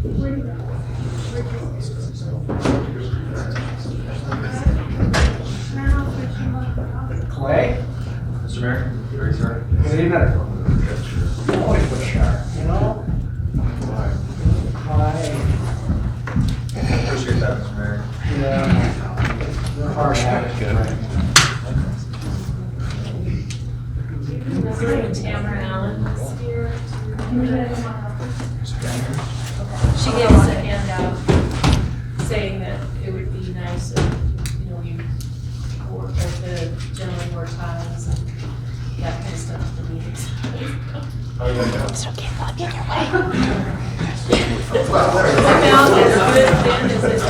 Clay? Mr. Mayor, very sorry. Good evening. Always look sharp, you know? Hi. Appreciate that, Mr. Mayor. Yeah. You're hard at it. Tamara Allen is here. She gave us a handout saying that it would be nice if, you know, you work, or the gentleman wore ties and that kind of stuff at the meetings. It's okay, not get in your way. About as good then as it is now.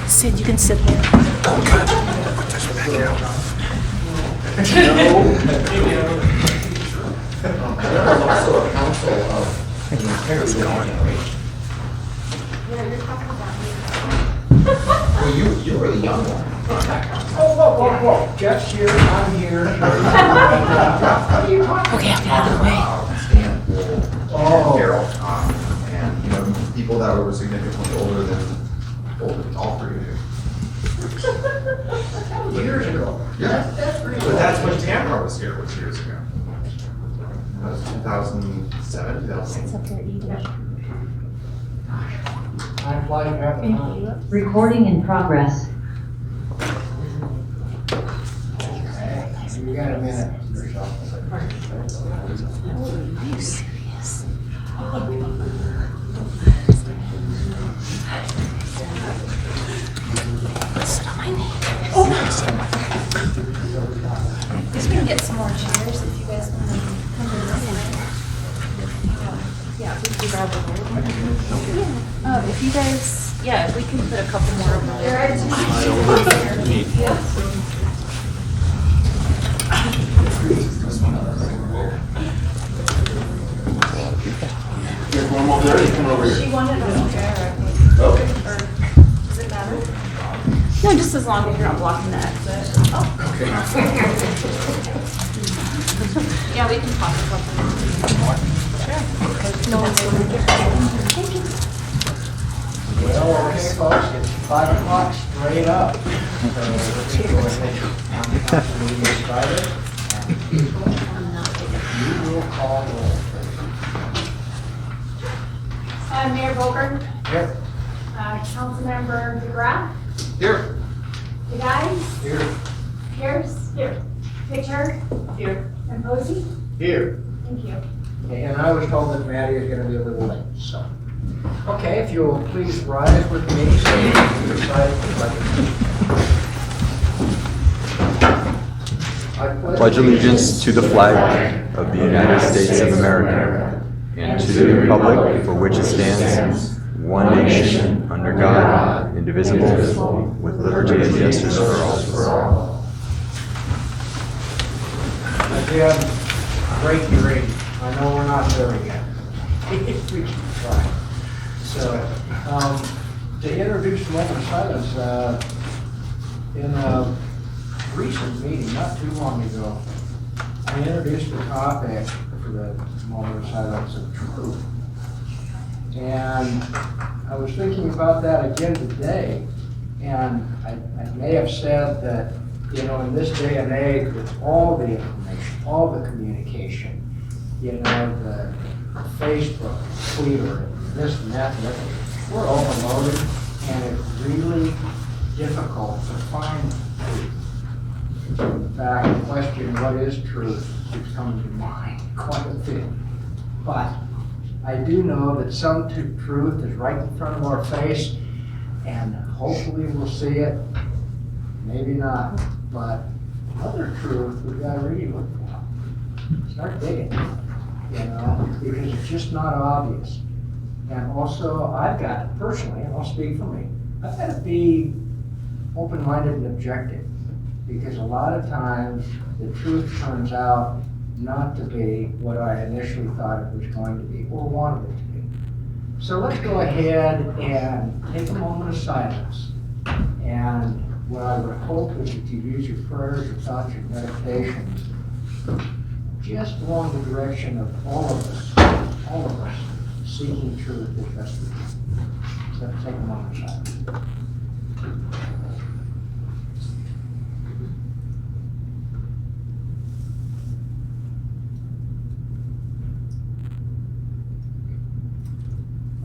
Sid, you can sit there. Also a council of well, you were the young one. Whoa. Jeff's here, I'm here. Okay, I'll get out of the way. Stan, Paul, Carol, and you know people that were significantly older than all three of you. Years ago. Yeah. That's pretty But cool. that's when Tamara was here, which years ago? That was 2007, 2008. It's up there eating. I'm flying half the time. Recording in progress. You got a minute yourself. Are you serious? Sit on my knee. Guess we can get some more chairs if you guys want to come to this. Yeah, we can grab one. If you guys, yeah, we can put a couple more over there. There's one more there, you come over here. She wanted a chair, I think. Okay. Or, does it matter? No, just as long as you're not blocking that, but, oh. Okay. Yeah, we can pop a couple. Sure. No one's going to get Thank you. Well, okay, folks, it's 5 o'clock, straight up. So let's go ahead and council meeting is started. You will call the roll. Mayor Volker, Here. Councilmember DeGraff, Here. the guys, Here. Pierce, here, Pitcher, Here. and Posey. Here. Thank you. Okay, and I was told that Maddie is going to be a little late, so. Okay, if you will please rise with me so we can recite the pledge. I Pledge allegiance to the flag of the United States of America and to the republic for which it stands, one nation, under God, indivisible, with liberty and justice for all. Again, great hearing. I know we're not there yet. We can try. So, to introduce the moment of silence, in a recent meeting, not too long ago, I introduced the topic for the moment of silence of truth. And I was thinking about that again today, and I may have said that, you know, in this day and age, with all the information, all the communication, you know, the Facebook, Twitter, and this and that, and everything, we're overloaded, and it's really difficult to find truth. In fact, the question, what is truth, keeps coming to mind quite a bit. But I do know that some truth is right in front of our face, and hopefully we'll see it, maybe not, but other truth we've got to really look for. Start digging, you know, because it's just not obvious. And also, I've got to, personally, and I'll speak for me, I've got to be open-minded and objective, because a lot of times the truth turns out not to be what I initially thought it was going to be or wanted it to be. So let's go ahead and take a moment of silence. And what I would hope is that you use your prayers, your thoughts, your meditations, just along the direction of all of us all of us seeking truth as best we can. So take a moment of silence.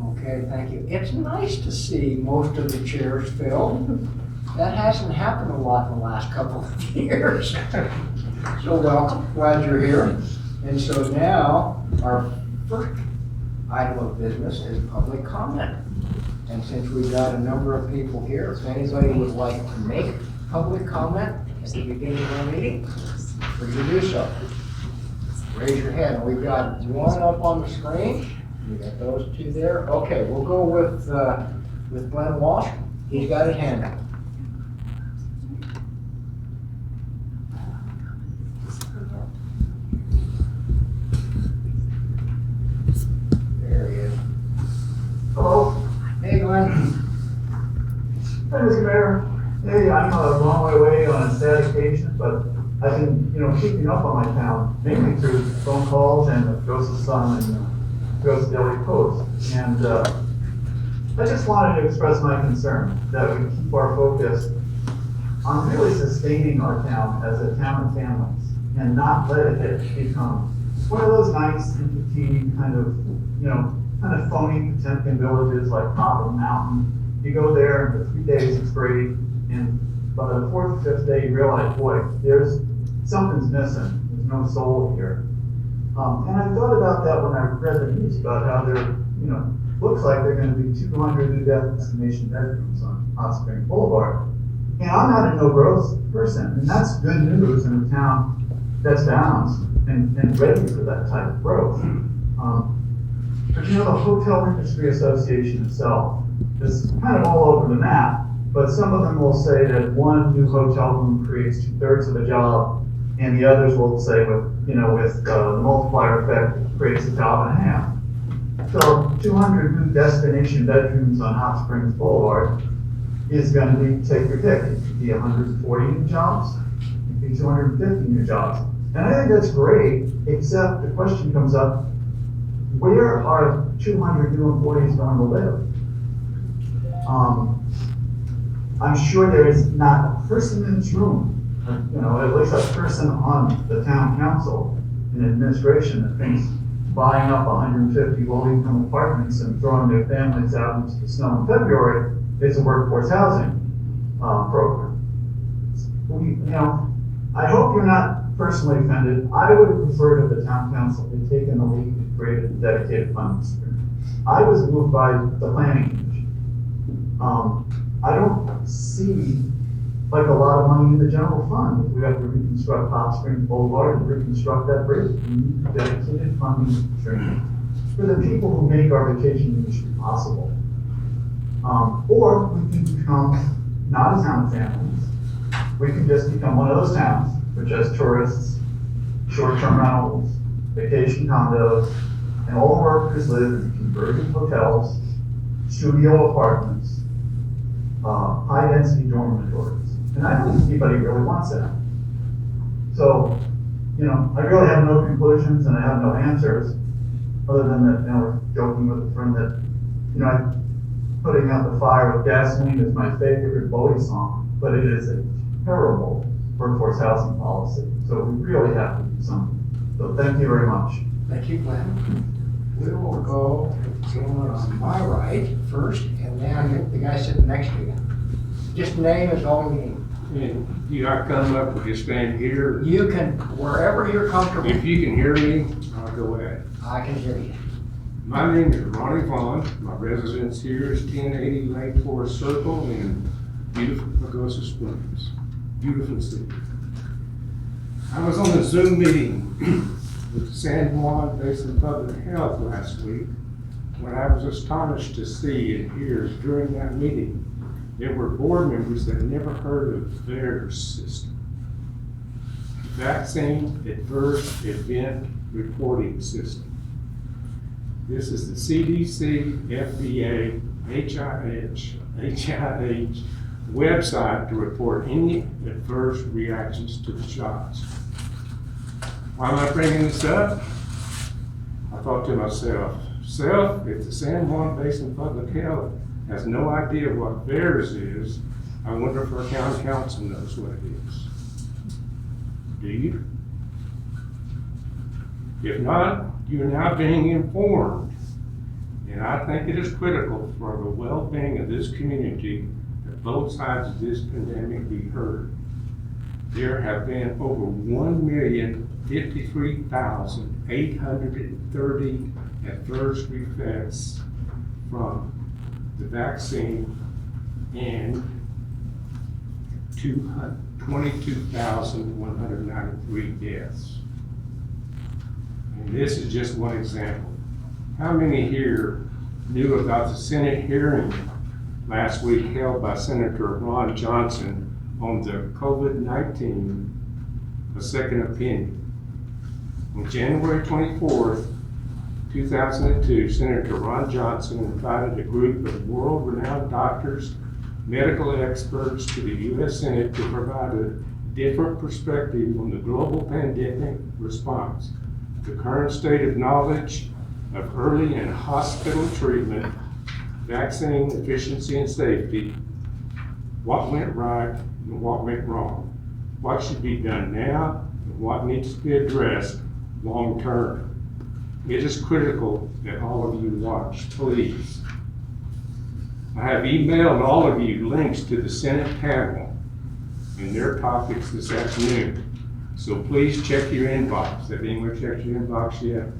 Okay, thank you. It's nice to see most of the chairs filled. That hasn't happened a lot in the last couple of years. So welcome, glad you're here. And so now, our first item of business is public comment. And since we've got a number of people here, if anybody would like to make public comment at the beginning of our meeting, please do so. Raise your hand. We've got one up on the screen. We got those two there. Okay, we'll go with Glenn Walsh. He's got his hand up. There he is. Hello. Hey, Glenn. Hi, Mr. Mayor. Hey, I'm a long way away on a sad occasion, but I've been, keeping up on my town, mainly through phone calls and the Pagosa Sun and the Pagosa Daily Post. And I just wanted to express my concern that we keep our focus on really sustaining our town as a town of families and not let it become one of those nice, entertaining kind of phony Potemkin villages like Top of the Mountain. You go there and for 3 days it's great, and by the fourth or fifth day you realize, boy, something's missing. There's no soul here. And I thought about that when I read the news about how there, looks like there are going to be 200 new destination bedrooms on Hot Spring Boulevard. And I'm not a no-growth person, and that's good news in a town that's balanced and ready for that type of growth. But the Hotel Industry Association itself is kind of all over the map, but some of them will say that one new hotel room creates 2/3 of a job, and the others will say with the multiplier effect, it creates a job and a half. So 200 new destination bedrooms on Hot Springs Boulevard is going to be, take your pick. It could be 140 new jobs, it could be 250 new jobs. And I think that's great, except the question comes up, where are 200 new employees going to live? I'm sure there is not a person in this room, at least a person on the town council and administration that thinks buying up 150 low-income apartments and throwing their families out into the snow in February is a workforce housing program. I hope you're not personally offended. I would have preferred if the town council had taken the lead and created a dedicated funding stream. I was moved by the planning commission. I don't see like a lot of money in the general fund. If we have to reconstruct Hot Springs Boulevard and reconstruct that bridge, we need a dedicated funding stream for the people who make our vacation industry possible. Or we can become not a town of families. We can just become one of those towns which has tourists, short-term rentals, vacation condos, and all the workers live in converted hotels, studio apartments, high-density dormitories. And I don't think anybody really wants that. So, I really have no conclusions and I have no answers, other than that, I was joking with a friend that, putting out the fire with gasoline is my favorite Bowie song, but it is a terrible workforce housing policy. So we really have to do something. So thank you very much. Thank you, Glenn. We will go to someone on my right first, and then the guy sitting next to you. Just name is all you need. And you got to come up or just stand here. You can, wherever you're comfortable. If you can hear me, I'll go ahead. I can hear you. My name is Ronnie Vaughn. My residence here is 1080 Lake Forest Circle in beautiful Pagosa Springs. Beautiful city. I was on a Zoom meeting with San Juan Basin Public Health last week when I was astonished to see and hear during that meeting there were board members that never heard of VAERS system. Vaccine Adverse Event Reporting System. This is the CDC, FDA, HIH website to report any adverse reactions to the shots. Why am I bringing this up? I thought to myself, if the San Juan Basin Public Health has no idea what VAERS is, I wonder if our county council knows what it is. Do you? If not, you're now being informed. And I think it is critical for the well-being of this community that both sides of this pandemic be heard. There have been over 1,053,830 adverse effects from the vaccine and 22,193 deaths. And this is just one example. How many here knew about the Senate hearing last week held by Senator Ron Johnson on the COVID-19, a second opinion? On January 24th, 2002, Senator Ron Johnson invited a group of world-renowned doctors, medical experts to the U.S. Senate to provide a different perspective on the global pandemic response, the current state of knowledge of early and hospital treatment, vaccine efficiency and safety, what went right and what went wrong, what should be done now and what needs to be addressed long term. It is critical that all of you watch, please. I have emailed all of you links to the Senate panel and their topics this afternoon. So please check your inbox. Have anyone checked your inbox yet?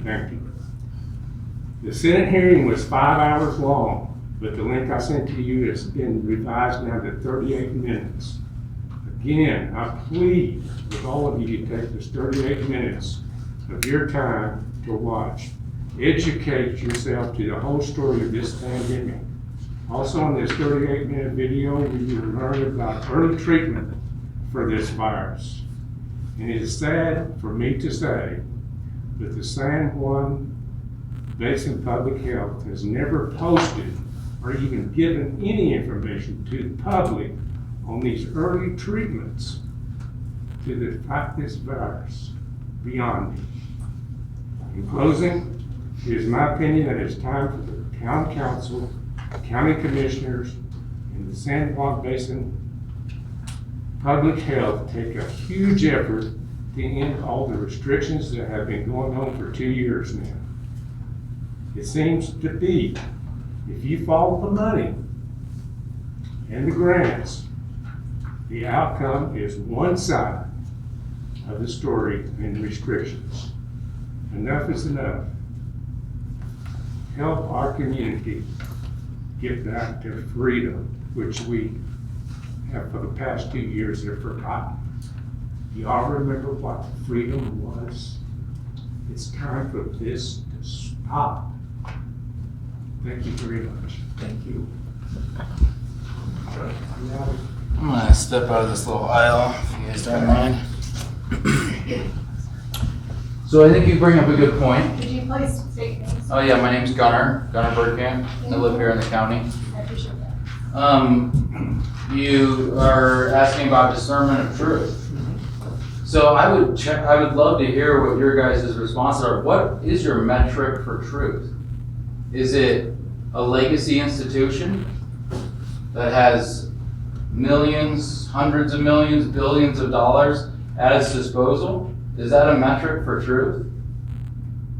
Thank you. The Senate hearing was 5 hours long, but the link I sent to you has been revised now to 38 minutes. Again, I plead with all of you to take this 38 minutes of your time to watch. Educate yourself to the whole story of this pandemic. Also in this 38-minute video, you will learn about early treatment for this virus. And it is sad for me to say that the San Juan Basin Public Health has never posted or even given any information to the public on these early treatments to fight this virus beyond me. In closing, it is my opinion that it's time for the town council, county commissioners, and the San Juan Basin Public Health take a huge effort to end all the restrictions that have been going on for 2 years now. It seems to be, if you follow the money and the grants, the outcome is one side of the story and restrictions. Enough is enough. Help our community get back to freedom, which we have for the past 2 years have forgotten. Y'all remember what freedom was? It's time for this to stop. Thank you very much. Thank you. I'm gonna step out of this little aisle, if you guys don't mind. So I think you bring up a good point. Could you please state your names? Oh yeah, my name's Gunnar Bergkamp. I live here in the county. I appreciate that. You are asking about discernment of truth. So I would love to hear what your guys' responses are. What is your metric for truth? Is it a legacy institution that has millions, hundreds of millions, billions of dollars at its disposal? Is that a metric for truth?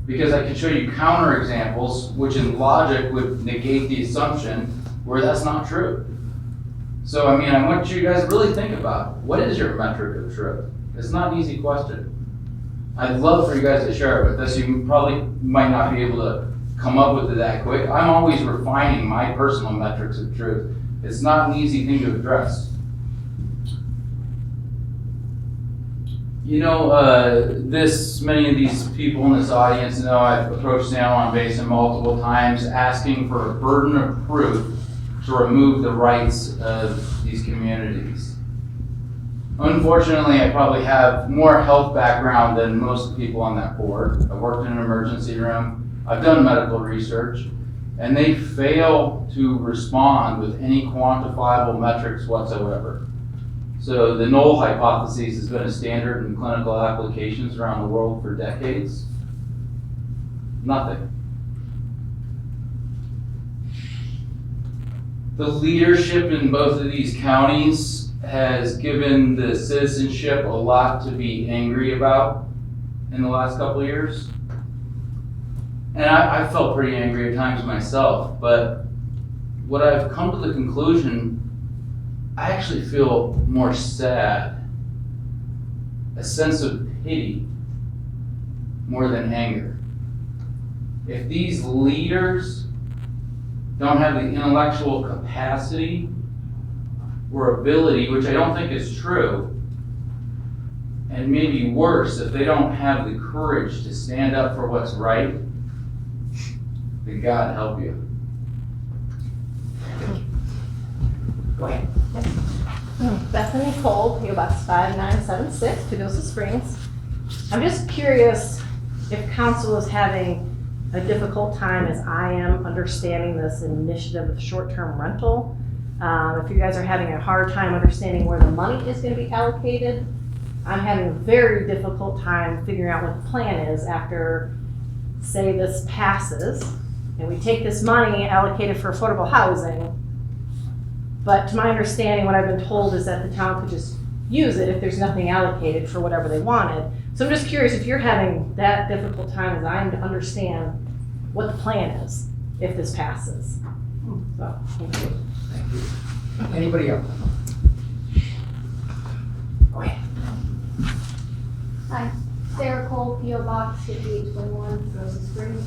Because I can show you counterexamples, which in logic would negate the assumption where that's not true. So, I mean, I want you guys to really think about what is your metric of truth? It's not an easy question. I'd love for you guys to share it with us. You probably might not be able to come up with it that quick. I'm always refining my personal metrics of truth. It's not an easy thing to address. You know, many of these people in this audience know I've approached San Juan Basin multiple times asking for a burden of proof to remove the rights of these communities. Unfortunately, I probably have more health background than most people on that board. I've worked in an emergency room. I've done medical research, and they fail to respond with any quantifiable metrics whatsoever. So the null hypothesis has been a standard in clinical applications around the world for decades. Nothing. The leadership in both of these counties has given the citizenship a lot to be angry about in the last couple of years. And I felt pretty angry at times myself, but what I've come to the conclusion, I actually feel more sad, a sense of pity more than anger. If these leaders don't have the intellectual capacity or ability, which I don't think is true, and maybe worse, if they don't have the courage to stand up for what's right, then God help you. Go ahead. Bethany Cole, PO Box 5976, Pagosa Springs. I'm just curious if council is having a difficult time, as I am, understanding this initiative of short-term rental. If you guys are having a hard time understanding where the money is going to be allocated, I'm having a very difficult time figuring out what the plan is after, say, this passes, and we take this money allocated for affordable housing. But to my understanding, what I've been told is that the town could just use it if there's nothing allocated for whatever they wanted. So I'm just curious if you're having that difficult time as I am to understand what the plan is if this passes. So, thank you. Thank you. Anybody else? Go ahead. Hi, Sarah Cole, PO Box 5821, Rosa Springs.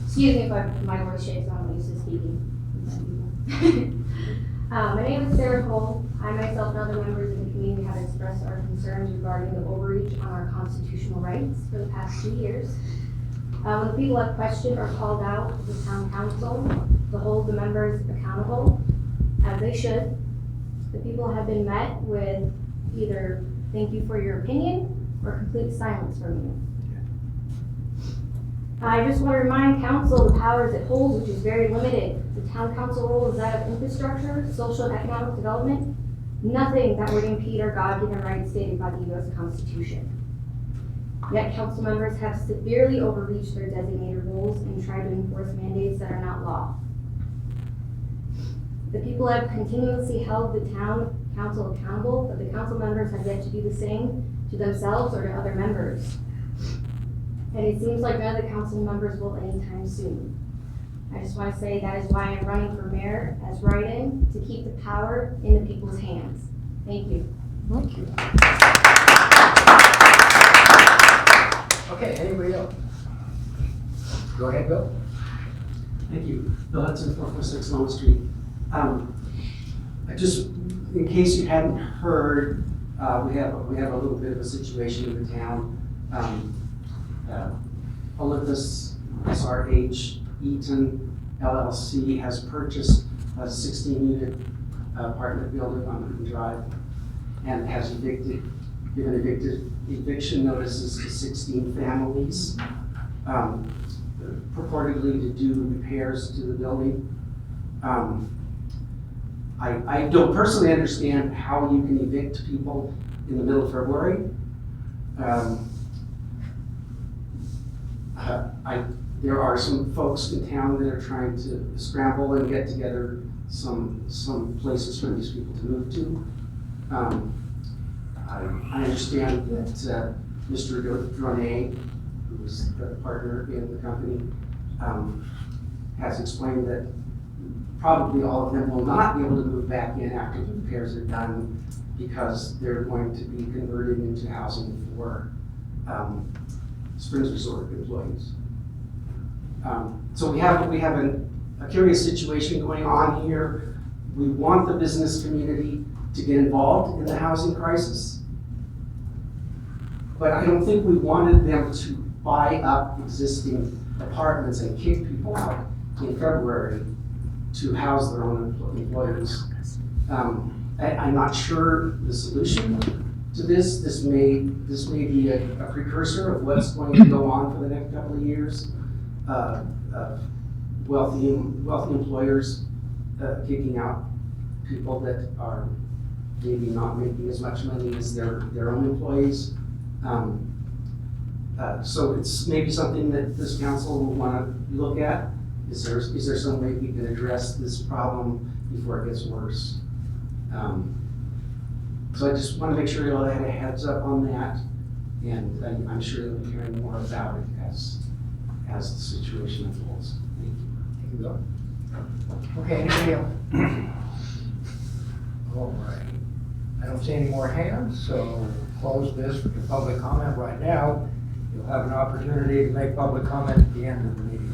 Excuse me if my voice shakes, I'm used to speaking. My name is Sarah Cole. I myself and other members of the community have expressed our concerns regarding the overreach on our constitutional rights for the past 2 years. When the people have questioned or called out the town council to hold the members accountable, as they should, the people have been met with either thank you for your opinion or complete silence from you. I just want to remind council of the powers it holds, which is very limited. The town council role is that of infrastructure, social and economic development, nothing that would impede our God-given rights stated by the U.S. Constitution. Yet council members have severely overreached their designated roles and tried to enforce mandates that are not law. The people have continuously held the town council accountable, but the council members have yet to do the same to themselves or to other members. And it seems like none of the council members will anytime soon. I just want to say that is why I'm running for mayor as write-in, to keep the power in the people's hands. Thank you. Thank you. Okay, anybody else? Go ahead, Bill. Thank you. Bill Hudson, 446 Lone Street. Just in case you hadn't heard, we have a little bit of a situation in the town. Olympus SRH Eaton LLC has purchased a 16-unit apartment building on Newton Drive and has given eviction notices to 16 families, purportedly to do repairs to the building. I don't personally understand how you can evict people in the middle of February. There are some folks in town that are trying to scramble and get together some places for these people to move to. I understand that Mr. Dronet, who is the partner in the company, has explained that probably all of them will not be able to move back in after the repairs are done because they're going to be converted into housing for Springs Resort employees. So we have a curious situation going on here. We want the business community to get involved in the housing crisis, but I don't think we wanted them to buy up existing apartments and kick people out in February to house their own employees. I'm not sure the solution to this. This may be a precursor of what's going to go on for the next couple of years. Wealthy employers kicking out people that are maybe not making as much money as their own employees. So it's maybe something that this council will want to look at. Is there some way we can address this problem before it gets worse? So I just want to make sure you all had a heads up on that, and I'm sure you'll be hearing more about it as the situation unfolds. Thank you. Okay, anybody else? All right. I don't see any more hands, so close this to public comment right now. You'll have an opportunity to make public comment at the end of the meeting.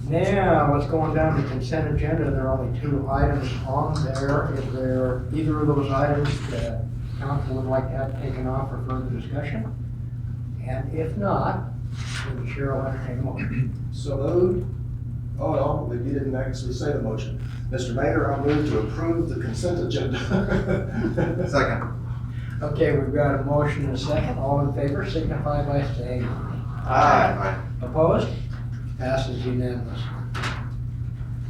Now, let's go on down to consent agenda. There are only 2 items on there. Is there either of those items that council would like to have taken off for further discussion? And if not, then the chair will entertain a motion. So moved. Oh, no, you didn't actually say the motion. Mr. Mayor, I move to approve the consent agenda. Second. Okay, we've got a motion and a second. All in favor signify by saying aye. Aye. Opposed? Passes unanimously.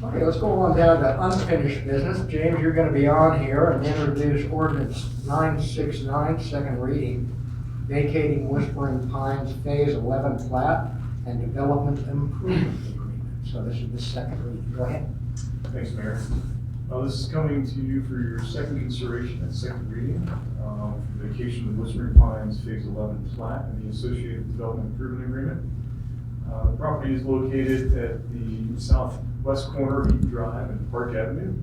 Okay, let's go on down to unfinished business. James, you're going to be on here and introduce ordinance 969, second reading, vacating Whispering Pines Phase 11 plat and development improvement agreement. So this is the second reading. Go ahead. Thanks, Mayor. This is coming to you for your second consideration and second reading. Vacation of Whispering Pines Phase 11 plat and the associated development improvement agreement. The property is located at the southwest corner of Eaton Drive and Park Avenue,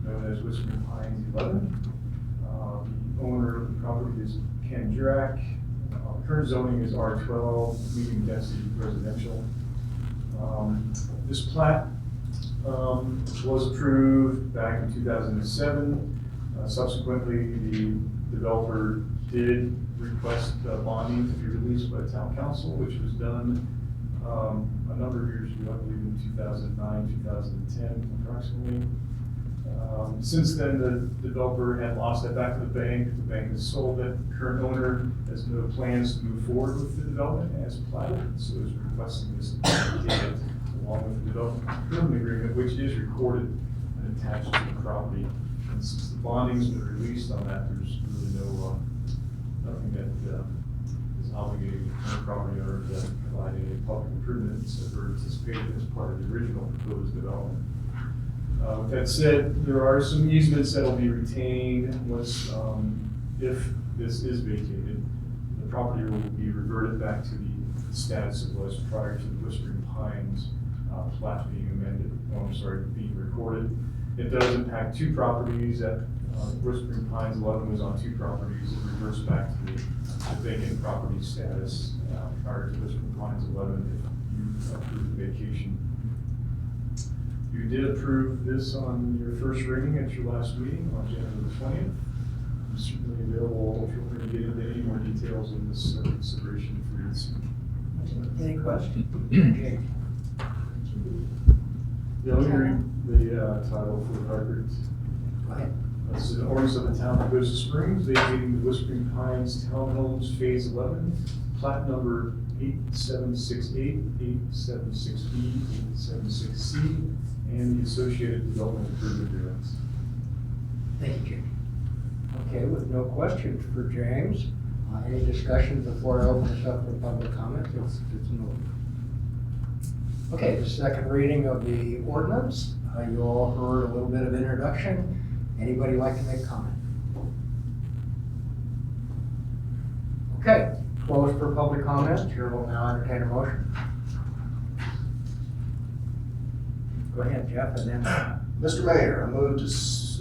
known as Whispering Pines 11. The owner of the property is Ken Jurek. Current zoning is R12, medium density residential. This plat was approved back in 2007. Subsequently, the developer did request bonding to be released by the town council, which was done a number of years ago, I believe in 2009, 2010 approximately. Since then, the developer had lost that back to the bank. The bank has sold it. The current owner has no plans to move forward with the development as platted, so is requesting this data along with the development improvement agreement, which is recorded and attached to the property. And since the bonding's been released on that, there's really nothing that is obligating the property owner to provide any public improvements that were anticipated as part of the original proposed development. With that said, there are some easements that will be retained once, if this is vacated. The property will be reverted back to the status it was prior to the Whispering Pines plat being amended, being recorded. It does impact 2 properties. That Whispering Pines 11 was on 2 properties. It reverts back to the vacant property status prior to Whispering Pines 11 if you approve the vacation. You did approve this on your first reading at your last meeting on January the 20th. I'm certainly available if you're going to get into any more details in this consideration for your decision. Any questions? Yeah, let me read the title for the record. Go ahead. This is an ordinance of the town of Pagosa Springs, vacating the Whispering Pines Townhomes Phase 11, plat number 8768, 876B, 876C, and the associated development improvement agreements. Thank you, Jamie. Okay, with no questions for James, any discussion before I open this up for public comment? It's an order. Okay, the second reading of the ordinance. You all heard a little bit of introduction. Anybody like to make comment? Okay, closed for public comment. Chair will now entertain a motion. Go ahead, Jeff, and then. Mr. Mayor, I move to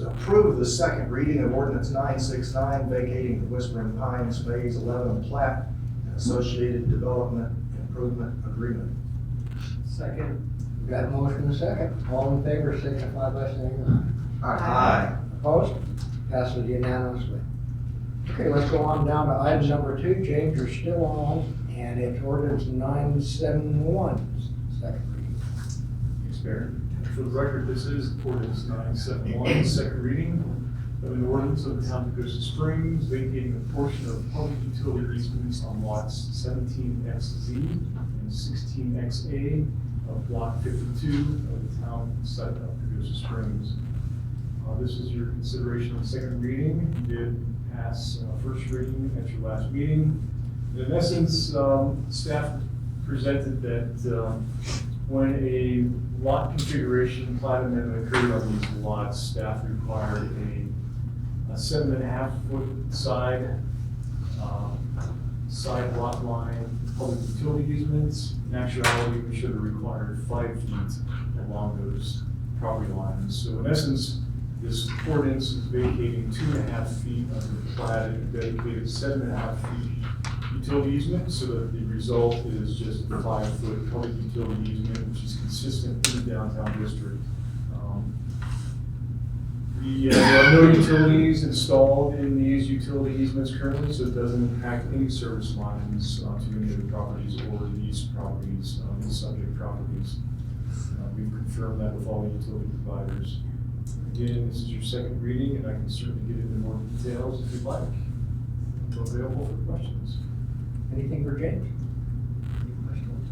approve the second reading of ordinance 969, vacating the Whispering Pines Phase 11 plat and associated development improvement agreement. Second. We've got a motion and a second. All in favor signify by saying aye. Aye. Opposed? Passes unanimously. Okay, let's go on down to item number 2. James, you're still on, and it's ordinance 971, second reading. Thanks, Mayor. For the record, this is ordinance 971, second reading of an ordinance of the town of Pagosa Springs, vacating a portion of public utility easements on lots 17XZ and 16XA of block 52 of the town site of Pagosa Springs. This is your consideration on second reading. You did pass first reading at your last meeting. In essence, staff presented that when a lot configuration plat amendment occurred on these lots, staff required a 7.5-foot side lot line public utility easements. In actuality, we should have required 5 feet along those property lines. So in essence, this ordinance is vacating 2.5 feet of the platted dedicated 7.5 feet utility easement, so that the result is just a 5-foot public utility easement, which is consistent in the downtown district. There are no utilities installed in these utility easements currently, so it doesn't impact any service lines to any of the properties or these properties, these subject properties. We've confirmed that with all the utility providers. Again, this is your second reading, and I can certainly get into more details if you'd like. I'm available for questions. Anything for James? Any questions?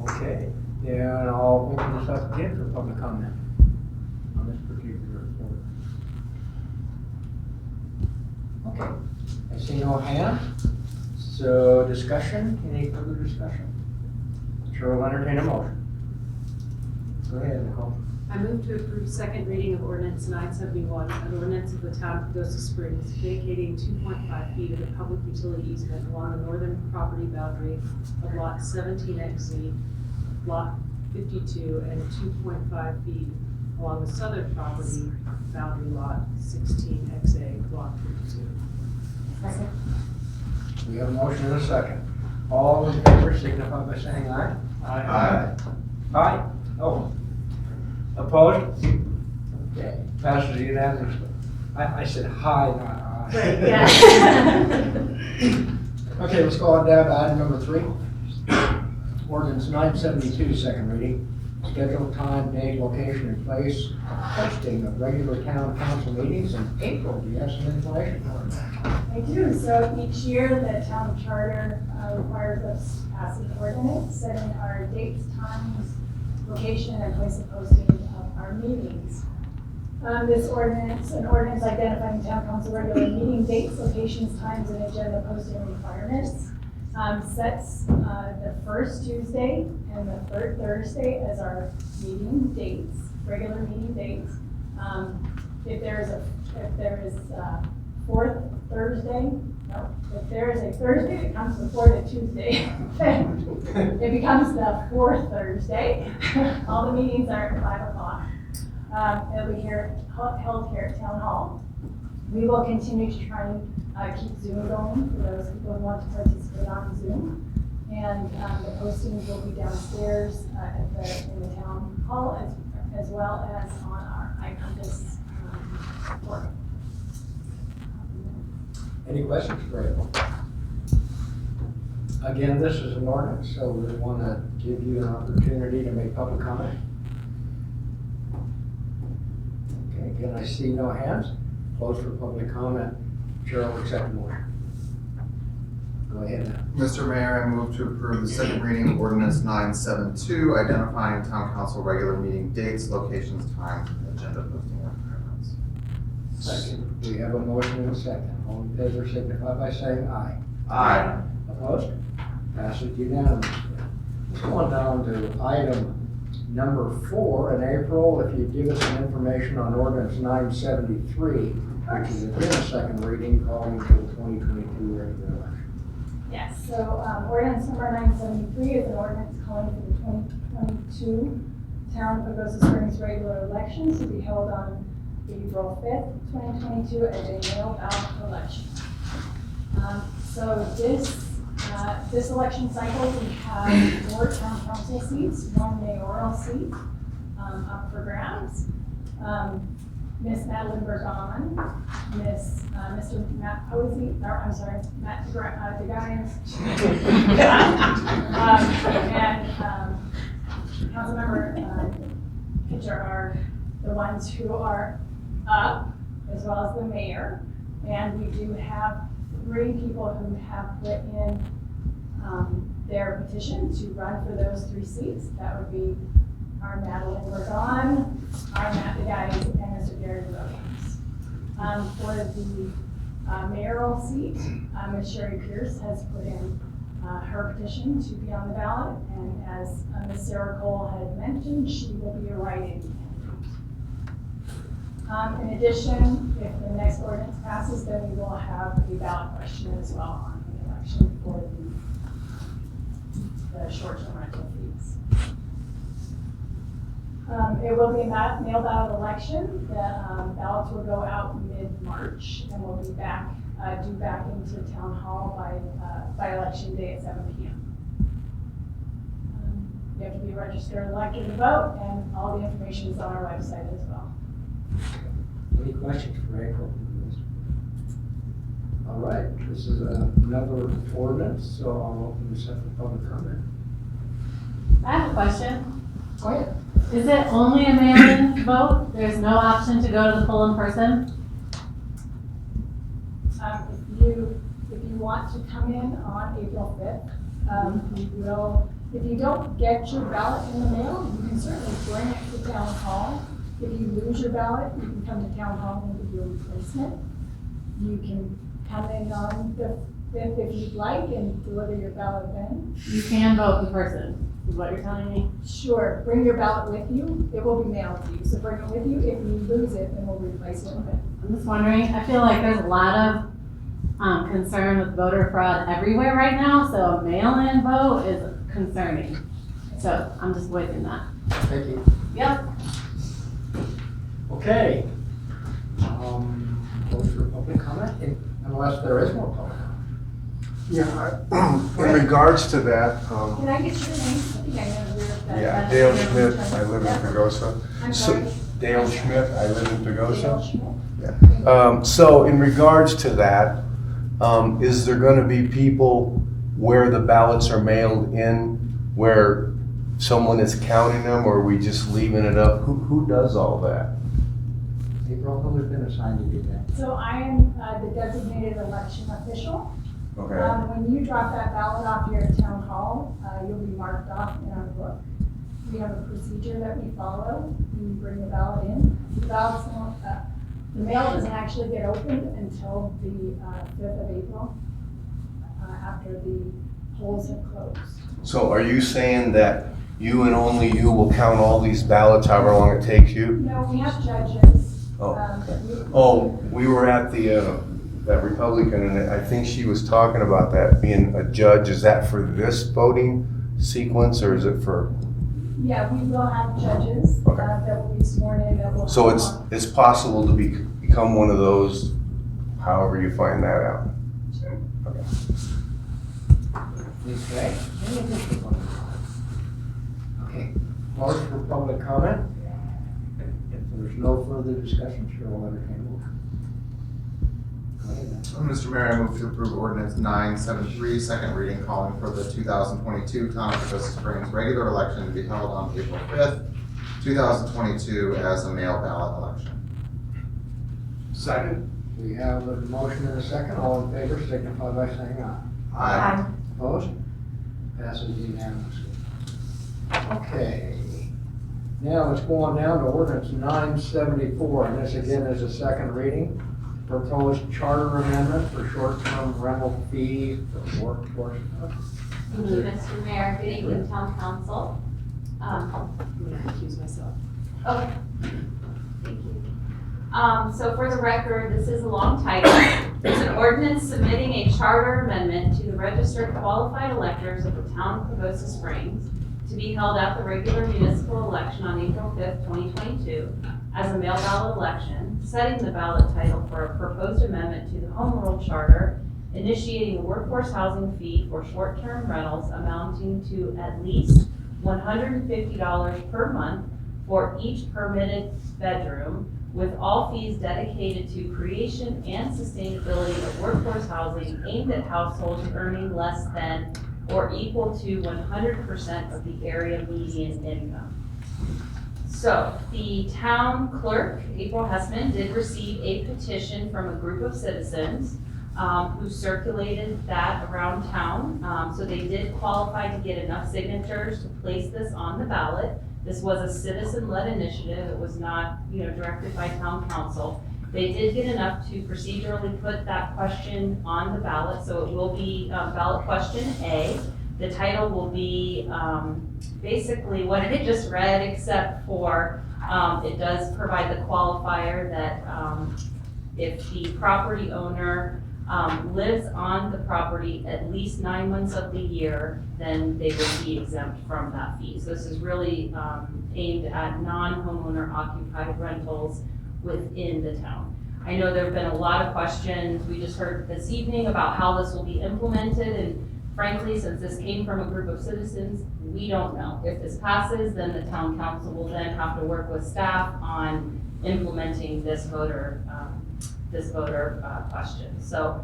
Okay, then I'll open this up again for public comment on this particular order. Okay, I see no hand. So discussion, any further discussion? Chair will entertain a motion. Go ahead, Nicole. I move to approve second reading of ordinance 971, an ordinance of the town of Pagosa Springs vacating 2.5 feet of the public utility easement along the northern property boundary of lot 17XZ, lot 52, and 2.5 feet along the southern property boundary lot 16XA, block 52. Second. We have a motion and a second. All in favor signify by saying aye. Aye. Aye. Oh. Opposed? Okay, passes unanimously. I said hi, not aye. Right, yeah. Okay, let's go on down to item number 3. Ordinance 972, second reading. Schedule, time, date, location, and place of posting of regular town council meetings in April. Do you have some information for us? I do. So each year, the town charter requires us to pass an ordinance setting our dates, times, location, and place of posting of our meetings. This ordinance, an ordinance identifying town council regular meeting dates, locations, times, and agenda posting requirements, sets the first Tuesday and the third Thursday as our meeting dates, regular meeting dates. If there is fourth Thursday, if there is a Thursday that comes before the Tuesday, it becomes the fourth Thursday. All the meetings are at 5 o'clock. It'll be held here at Town Hall. We will continue to try and keep Zoom going for those people who want to participate on Zoom. And the postings will be downstairs in the Town Hall as well as on our iCompass portal. Any questions for April? Again, this is an ordinance, so we want to give you an opportunity to make public comment. Okay, again, I see no hands. Closed for public comment. Chair will accept the motion. Go ahead now. Mr. Mayor, I move to approve the second reading of ordinance 972, identifying town council regular meeting dates, locations, times, and agenda posting requirements. Second. We have a motion and a second. All in favor signify by saying aye. Aye. Opposed? Passes unanimously. Let's go on down to item number 4. In April, if you give us some information on ordinance 973, which is again a second reading, calling for the 2022 regular election. Yes, so ordinance number 973 is an ordinance calling for the 2022 Town of Pagosa Springs regular elections to be held on April 5th, 2022 as a mail ballot election. So this election cycle, we have 4 town council seats, 1 mayoral seat up for grabs. Miss Madeline Bergon, Mr. Matt Posey, or I'm sorry, Matt DeGuy, and Councilmember Pitcher are the ones who are up, as well as the mayor. And we do have 3 people who have put in their petition to run for those 3 seats. That would be our Madeline Bergon, our Matt DeGuy, and Mr. Gary Williams. For the mayoral seat, Ms. Sherry Pierce has put in her petition to be on the ballot, and as Ms. Sarah Cole had mentioned, she will be a write-in candidate. In addition, if the next ordinance passes, then we will have a ballot question as well on the election for the short-term rental fees. It will be a mail ballot election. The ballots will go out mid-March and will be due back into town hall by election day at 7 p.m. You have to be a registered elector to vote, and all the information is on our website as well. Any questions for April? All right, this is another ordinance, so I'll open this up for public comment. I have a question. Go ahead. Is it only a mail-in vote? There's no option to go to the poll in person? If you want to come in on April 5th, if you don't get your ballot in the mail, you can certainly bring it to town hall. If you lose your ballot, you can come to town hall and give you a replacement. You can come in on the 5th if you'd like and deliver your ballot then. You can vote in person, is what you're telling me? Sure, bring your ballot with you. It will be mailed to you, so bring it with you. If you lose it, then we'll replace it with it. I'm just wondering, I feel like there's a lot of concern with voter fraud everywhere right now, so a mail-in vote is concerning. So I'm just voicing that. Thank you. Yep. Okay. Close for public comment, unless there is more public comment. Yeah, in regards to that, Can I get your name? I think I know where yeah, Dale Schmidt, I live in Pagosa. I'm sorry? Dale Schmidt, I live in Pagosa. Dale Schmidt? Yeah. So in regards to that, is there gonna be people where the ballots are mailed in, where someone is counting them, or are we just leaving it up? Who does all that? April, who has been assigned to do that? So I am the designated election official. Okay. When you drop that ballot off here at town hall, you'll be marked off in our book. We have a procedure that we follow. You bring the ballot in. The ballots won't, the mail doesn't actually get opened until the 5th of April, after the polls have closed. So are you saying that you and only you will count all these ballots, however long it takes you? No, we have judges. We were at that Republican, and I think she was talking about that being a judge. Is that for this voting sequence, or is it for? Yeah, we will have judges that will be sworn in. That will. So it's possible to become one of those, however you find that out. Okay. Okay. Any additional public comment? Okay. Close for public comment. If there's no further discussion, Chair will entertain a motion. Go ahead, man. Mr. Mayor, I move to approve ordinance 973, second reading, calling for the 2022 Town of Pagosa Springs regular election to be held on April 5th, 2022 as a mail ballot election. Second. We have a motion and a second. All in favor, signify by saying aye. Aye. Opposed? Passes unanimously. Okay. Now let's go on down to ordinance 974, and this again is a second reading. Proposed charter amendment for short-term rental fees for workforce. Thank you, Mr. Mayor. Good evening, Town Council. I'm going to recuse myself. Okay. Thank you. So for the record, this is a long title. It's an ordinance submitting a charter amendment to the registered qualified electors of the town of Pagosa Springs to be held at the regular municipal election on April 5th, 2022 as a mail ballot election, setting the ballot title for a proposed amendment to the home rule charter, initiating a workforce housing fee for short-term rentals amounting to at least $150 per month for each permitted bedroom, with all fees dedicated to creation and sustainability of workforce housing aimed at households earning less than or equal to 100% of the area median income. So the town clerk, April Hessman, did receive a petition from a group of citizens who circulated that around town. So they did qualify to get enough signatures to place this on the ballot. This was a citizen-led initiative. It was not, directed by town council. They did get enough to procedurally put that question on the ballot, so it will be ballot question A. The title will be basically what I just read, except for it does provide the qualifier that if the property owner lives on the property at least 9 months of the year, then they would be exempt from that fee. So this is really aimed at non-homeowner occupied rentals within the town. I know there have been a lot of questions. We just heard this evening about how this will be implemented, and frankly, since this came from a group of citizens, we don't know. If this passes, then the town council will then have to work with staff on implementing this voter question. So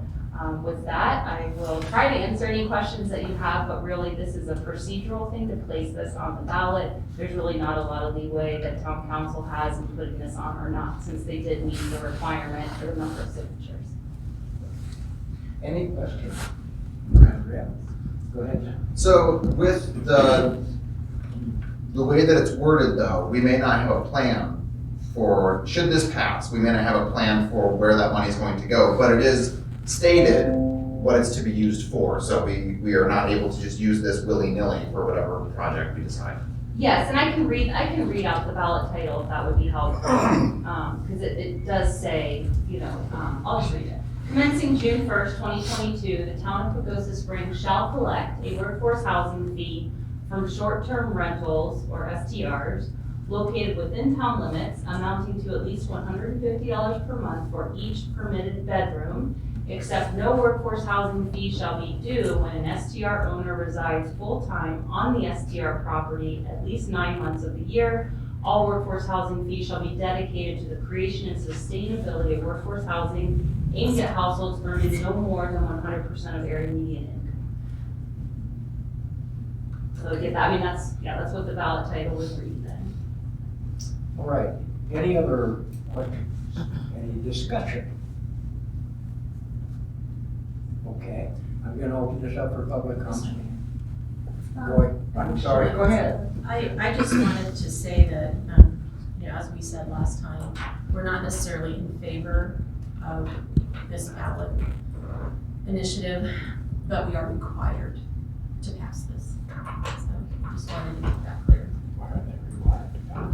with that, I will try to answer any questions that you have, but really this is a procedural thing to place this on the ballot. There's really not a lot of leeway that town council has in putting this on or not, since they did meet the requirement for the number of signatures. Any questions? Go ahead. So with the way that it's worded though, we may not have a plan for, should this pass, we may not have a plan for where that money is going to go, but it is stated what it's to be used for. So we are not able to just use this willy-nilly for whatever project we decide. Yes, and I can read out the ballot title if that would be helpful, because it does say, I'll just read it. Commencing June 1st, 2022, the town of Pagosa Springs shall collect a workforce housing fee from short-term rentals, or STRs, located within town limits amounting to at least $150 per month for each permitted bedroom, except no workforce housing fee shall be due when an STR owner resides full-time on the STR property at least 9 months of the year. All workforce housing fees shall be dedicated to the creation and sustainability of workforce housing aimed at households earning no more than 100% of area median income. So get that, that's what the ballot title would read then. All right, any other questions? Any discussion? Okay, I'm gonna open this up for public comment. Roy, I'm sorry, go ahead. I just wanted to say that, as we said last time, we're not necessarily in favor of this ballot initiative, but we are required to pass this. So just wanted to make that clear.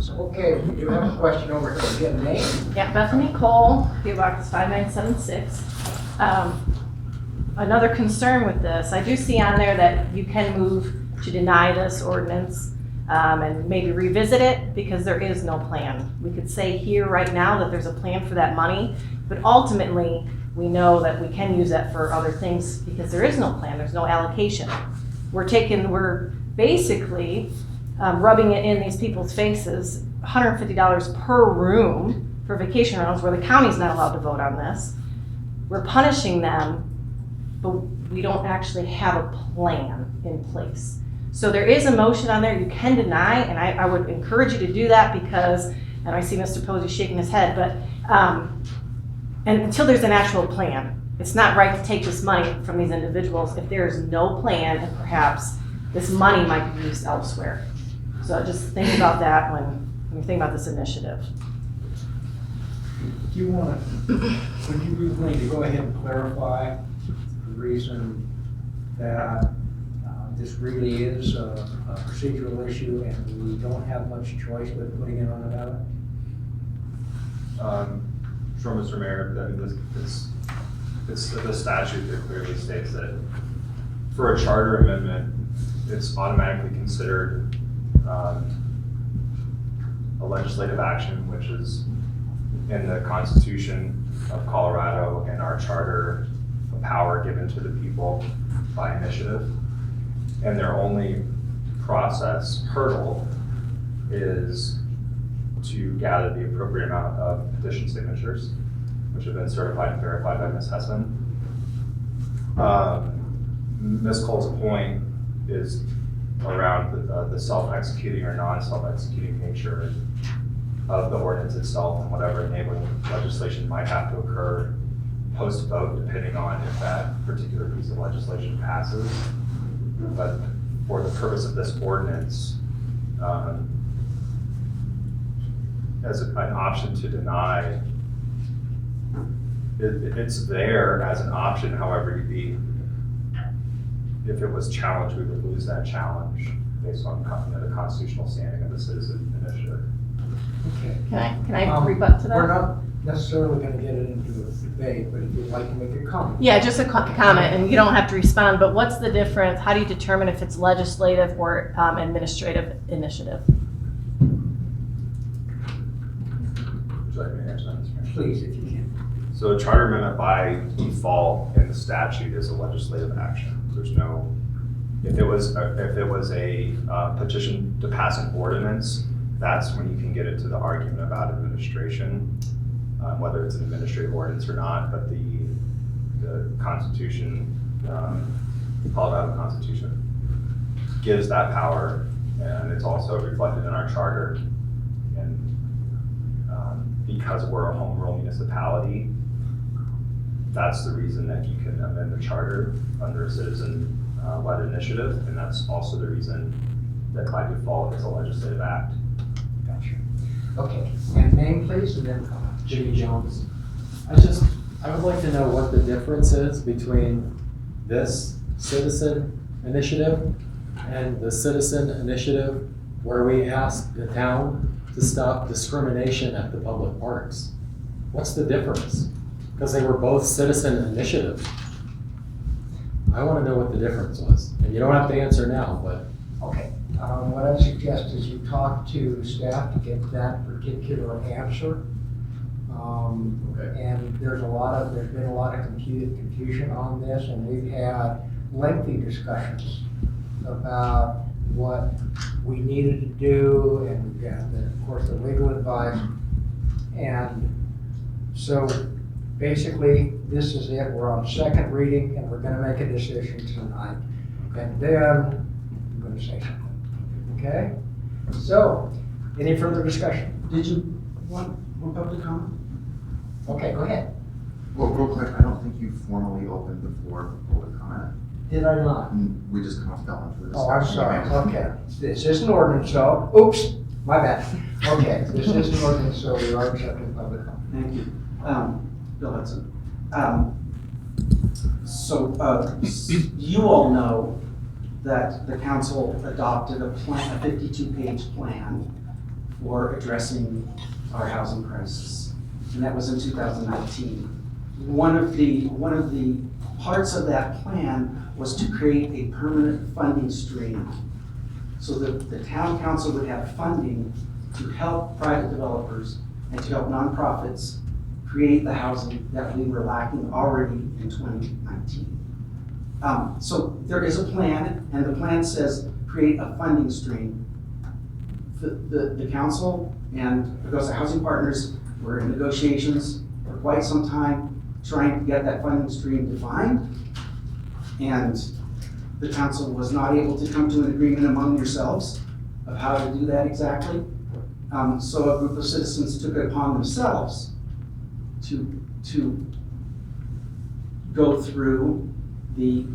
Okay, we do have a question over here. Get a name? Yeah, Bethany Cole, PO Box 5976. Another concern with this, I do see on there that you can move to deny this ordinance and maybe revisit it because there is no plan. We could say here right now that there's a plan for that money, but ultimately we know that we can use that for other things because there is no plan, there's no allocation. We're basically rubbing it in these people's faces, $150 per room for vacation rentals where the county's not allowed to vote on this. We're punishing them, but we don't actually have a plan in place. So there is a motion on there you can deny, and I would encourage you to do that because, and I see Mr. Posey shaking his head, but and until there's an actual plan, it's not right to take this money from these individuals if there is no plan and perhaps this money might be used elsewhere. So just think about that when you think about this initiative. Do you want to, would you be willing to go ahead and clarify the reason that this really is a procedural issue and we don't have much choice with putting it on the ballot? Sure, Mr. Mayor, it's the statute that clearly states that for a charter amendment, it's automatically considered a legislative action, which is in the Constitution of Colorado and our charter, a power given to the people by initiative. And their only hurdle is to gather the appropriate amount of petition signatures, which have been certified and verified by Ms. Hessman. Ms. Cole's point is around the self-executing or non-self-executing nature of the ordinance itself and whatever enabling legislation might have to occur post-vote, depending on if that particular piece of legislation passes. But for the purpose of this ordinance, as an option to deny It's there as an option, however, if it was challenged, we would lose that challenge based on the constitutional standing of the citizen initiative. Okay. Can I rebut to that? We're not necessarily gonna get it into a debate, but if you'd like to make a comment. Yeah, just a comment, and you don't have to respond, but what's the difference? How do you determine if it's legislative or administrative initiative? Would you like me to answer that, Mr. Mayor? Please, if you can. So a charter amendment by default in the statute is a legislative action. There's no, if it was a petition to pass an ordinance, that's when you can get into the argument about administration, whether it's an administrative ordinance or not, but the Constitution, Colorado Constitution gives that power, and it's also reflected in our charter. And because we're a home rule municipality, that's the reason that you can amend the charter under a citizen-led initiative, and that's also the reason that by default it's a legislative act. Gotcha. Okay, and name please, and then comment. Jimmy Jones. I would like to know what the difference is between this citizen initiative and the citizen initiative where we ask the town to stop discrimination at the public parks. What's the difference? Because they were both citizen initiatives. I want to know what the difference was. And you don't have to answer now, but. Okay, what I suggest is you talk to staff to get that particular answer. And there's been a lot of confusion on this, and we've had lengthy discussions about what we needed to do, and we've got, of course, the legal advice. And so basically, this is it. We're on second reading, and we're going to make a decision tonight. And then I'm going to say something. Okay? So, any further discussion? Did you want more public comment? Okay, go ahead. Well, real quick, I don't think you formally opened the floor for public comment. Did I not? We just kind of fell into the Oh, I'm discussion. sorry. Okay. This is an ordinance, so, oops, my bad. Okay, this is an ordinance, so we are accepting public comment. Thank you. Bill Hudson. You all know that the council adopted a 52-page plan for addressing our housing crisis, and that was in 2019. One of the parts of that plan was to create a permanent funding stream so that the town council would have funding to help private developers and to help nonprofits create the housing that we were lacking already in 2019. So there is a plan, and the plan says create a funding stream. The council and Pagosa Housing Partners were in negotiations for quite some time trying to get that funding stream defined, and the council was not able to come to an agreement among yourselves of how to do that exactly. So a group of citizens took it upon themselves to go through the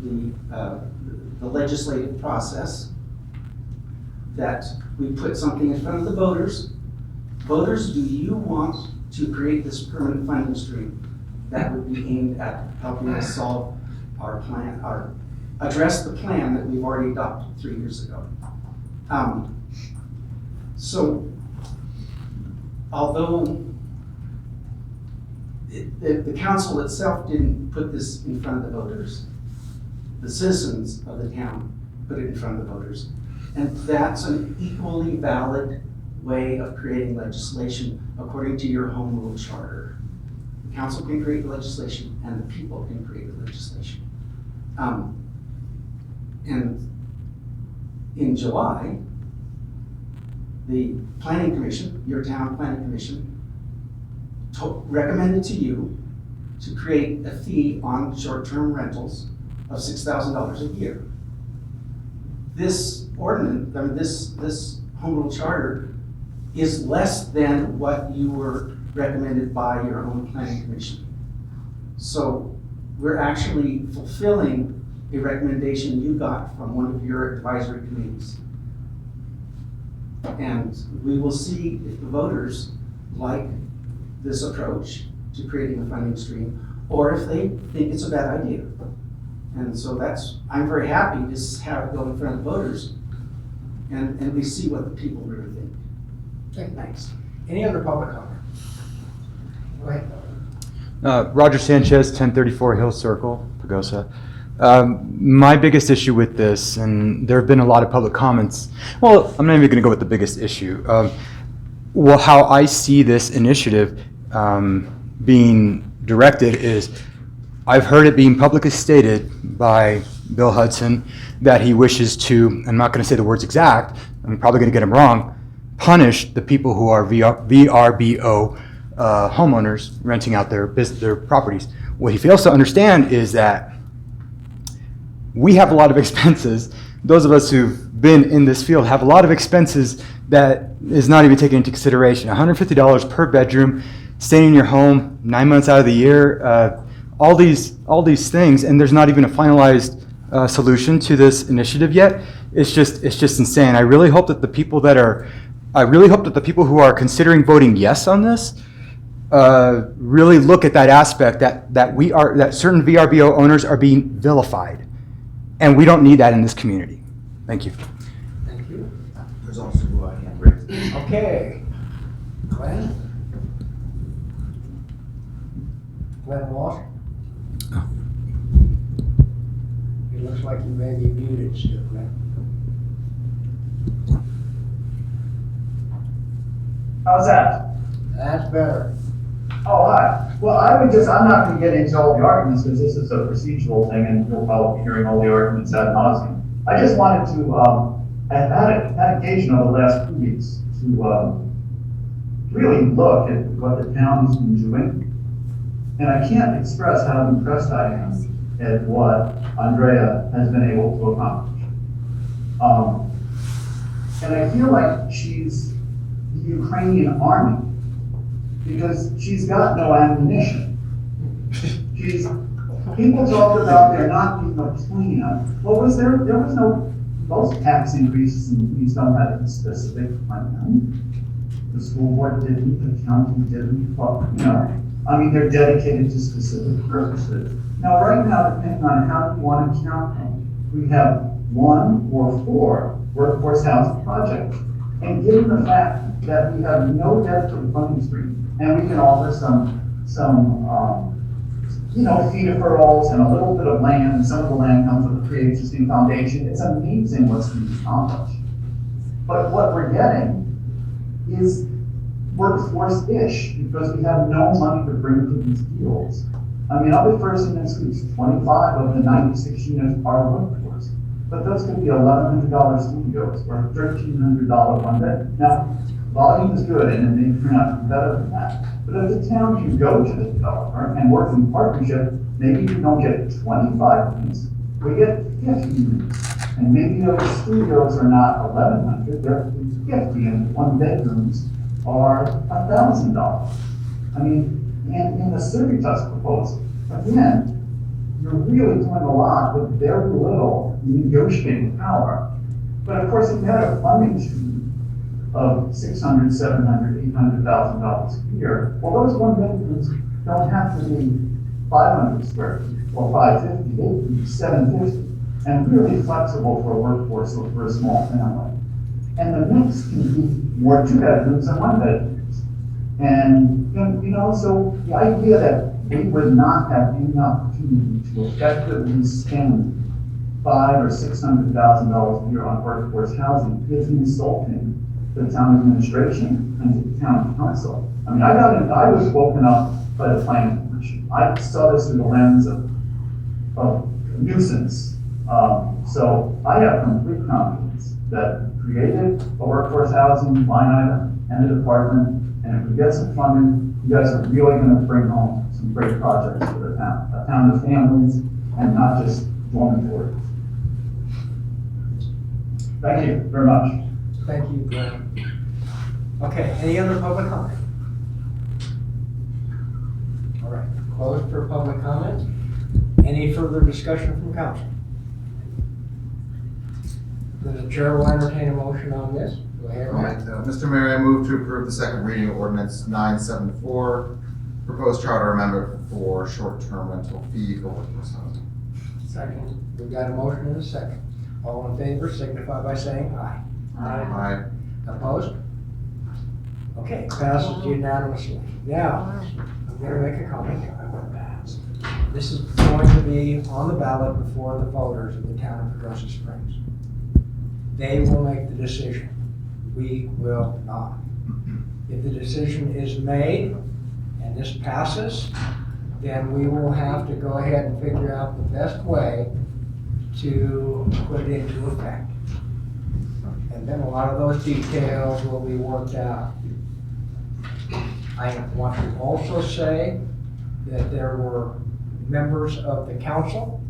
legislative process, that we put something in front of the voters. Voters, do you want to create this permanent funding stream that would be aimed at helping us solve our plan, address the plan that we've already adopted 3 years ago? So, although the council itself didn't put this in front of the voters, the citizens of the town put it in front of the voters. And that's an equally valid way of creating legislation according to your home rule charter. The council can create legislation and the people can create the legislation. And in July, the planning commission, your town planning commission, recommended to you to create a fee on short-term rentals of $6,000 a year. This ordinance, this home rule charter is less than what you were recommended by your own planning commission. So we're actually fulfilling a recommendation you got from one of your advisory committees. And we will see if the voters like this approach, to creating a funding stream, or if they think it's a bad idea. And so I'm very happy to have it go in front of the voters and we see what the people really think. Okay, thanks. Any other public comment? Go ahead. Roger Sanchez, 1034 Hill Circle, Pagosa. My biggest issue with this, and there have been a lot of public comments, well, I'm not even going to go with the biggest issue. Well, how I see this initiative being directed is, I've heard it being publicly stated by Bill Hudson that he wishes to, I'm not going to say the words exact, I'm probably going to get them wrong, punish the people who are VRBO homeowners renting out their properties. What he fails to understand is that we have a lot of expenses. Those of us who've been in this field have a lot of expenses that is not even taken into consideration. $150 per bedroom, staying in your home 9 months out of the year, all these things, and there's not even a finalized solution to this initiative yet. It's just insane. I really hope that the people who are considering voting yes on this really look at that aspect that certain VRBO owners are being vilified, and we don't need that in this community. Thank you. Thank you. There's also a hand raised. Okay. Glenn? Glenn Walsh? It looks like you may be muted still, Glenn. How's that? That's better. Oh, hi. Well, I'm not going to get into all the arguments because this is a procedural thing and you'll probably be hearing all the arguments ad nauseum. I just wanted to, I've had occasion over the last 2 weeks to really look at what the town has been doing. And I can't express how impressed I am at what Andrea has been able to accomplish. And I feel like she's the Ukrainian army, because she's got no ammunition. People talked about there not being a plan. What was there? There was no, most tax increases and these don't have a specific plan. The school board didn't, the county didn't, I mean, they're dedicated to specific purposes. Now, right now, depending on how you want to count them, we have 1 or 4 workforce housing projects. And given the fact that we have no debt to the funding stream, and we can offer some fee deferrals and a little bit of land, and some of the land comes with a pre-existing foundation. It's amazing what's being accomplished. But what we're getting is workforce-ish, because we have no money to bring to these deals. I mean, I'll be first in this week, 25 of the 96 units are workforce. But those could be $1,100 studios or $1,300 one bed. Now, volume is good and it may turn out to be better than that. But if the town can go to the developer and work in partnership, maybe we don't get 25 units, we get 50 units. And maybe those studios are not 1,100, they're 50, and 1 bedrooms are $1,000. I mean, and in the Cervicos proposal, again, you're really doing a lot with very little negotiating power. But of course, if you had a funding stream of $600,000, $700,000, $800,000 a year, well, those 1 bedrooms don't have to be 500 square feet or 550, they can be 750, and really flexible for a workforce or for a small family. And the mix can be more 2 bedrooms than 1 bedrooms. And so the idea that we would not have any opportunity to effectively spend $500,000 or $600,000 a year on workforce housing is insulting to the town administration and to the town council. I mean, I was woken up by the planning commission. I saw this through the lens of nuisance. So I have complete confidence that we created a workforce housing line item and a department, and if we get some funding, you guys are really going to bring home some great projects for the town, a town of families and not just dormitories. Thank you very much. Thank you, Glenn. Okay, any other public comment? All right, closed for public comment. Any further discussion from council? Then the chair will entertain a motion on this. Go ahead, All right, Matt. Mr. Mayor, I move to approve the second reading of ordinance 974, proposed charter amendment for short-term rental fee for workforce housing. Second. We've got a motion and a second. All in favor signify by saying aye. Aye. Opposed? Okay, passes unanimously. Now, I'm going to make a comment here. This is going to be on the ballot before the voters of the town of Pagosa Springs. They will make the decision. We will not. If the decision is made and this passes, then we will have to go ahead and figure out the best way to put it into effect. And then a lot of those details will be worked out. I want to also say that there were members of the council,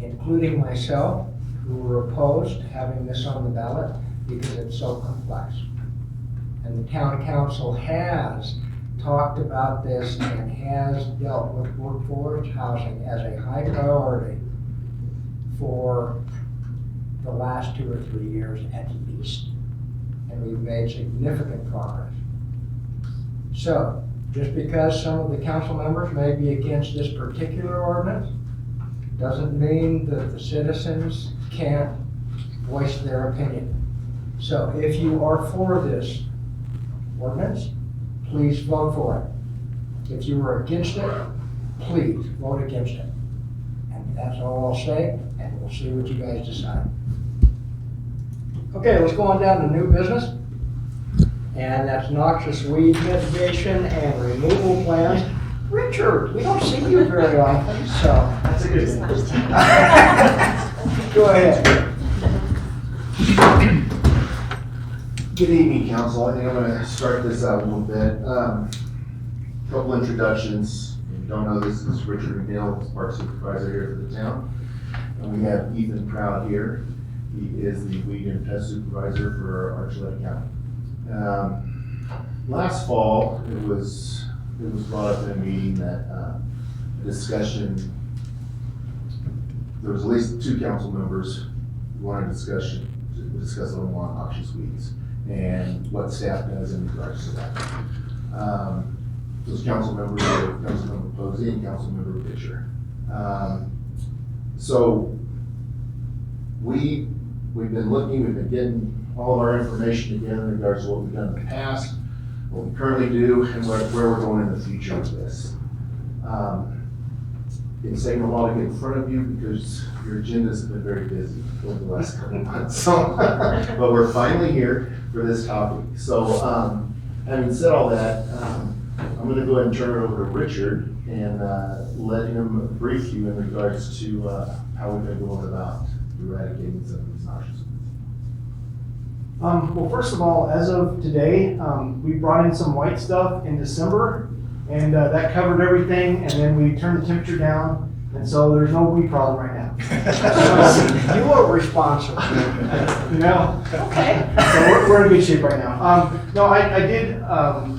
including myself, who were opposed to having this on the ballot because it's so complex. And the town council has talked about this and has dealt with workforce housing as a high priority for the last 2 or 3 years at least. And we've made significant progress. So, just because some of the council members may be against this particular ordinance, doesn't mean that the citizens can't voice their opinion. So if you are for this ordinance, please vote for it. If you are against it, please vote against it. And that's all I'll say, and we'll see what you guys decide. Okay, let's go on down to new business. And that's noxious weed mitigation and removal plans. Richard, we don't see you very often, so. That's a good thing. Go ahead. Good evening, council. I think I'm gonna start this out a little bit. Couple introductions. If you don't know, this is Richard McNeil, park supervisor here for the town. And we have Ethan Proud here. He is the weed and pest supervisor for Archuleta County. Last fall, it was brought up in a meeting that a discussion, there was at least 2 council members who wanted to discuss a little more on noxious weeds and what staff does in regards to that. Those council members are Councilmember Posey and Councilmember Pitcher. So we've been looking, we've been getting all of our information together in regards to what we've done in the past, what we currently do, and where we're going in the future with this. It's taken a while to get in front of you because your agendas have been very busy over the last couple of months. So, but we're finally here for this topic. So, having said all that, I'm going to go ahead and turn it over to Richard and let him brief you in regards to how we've been going about eradicating some of these noxious weeds. Well, first of all, as of today, we brought in some white stuff in December, and that covered everything, and then we turned the temperature down, and so there's no weed problem right now. You are responsible. You know? Okay. So we're in good shape right now. No, I did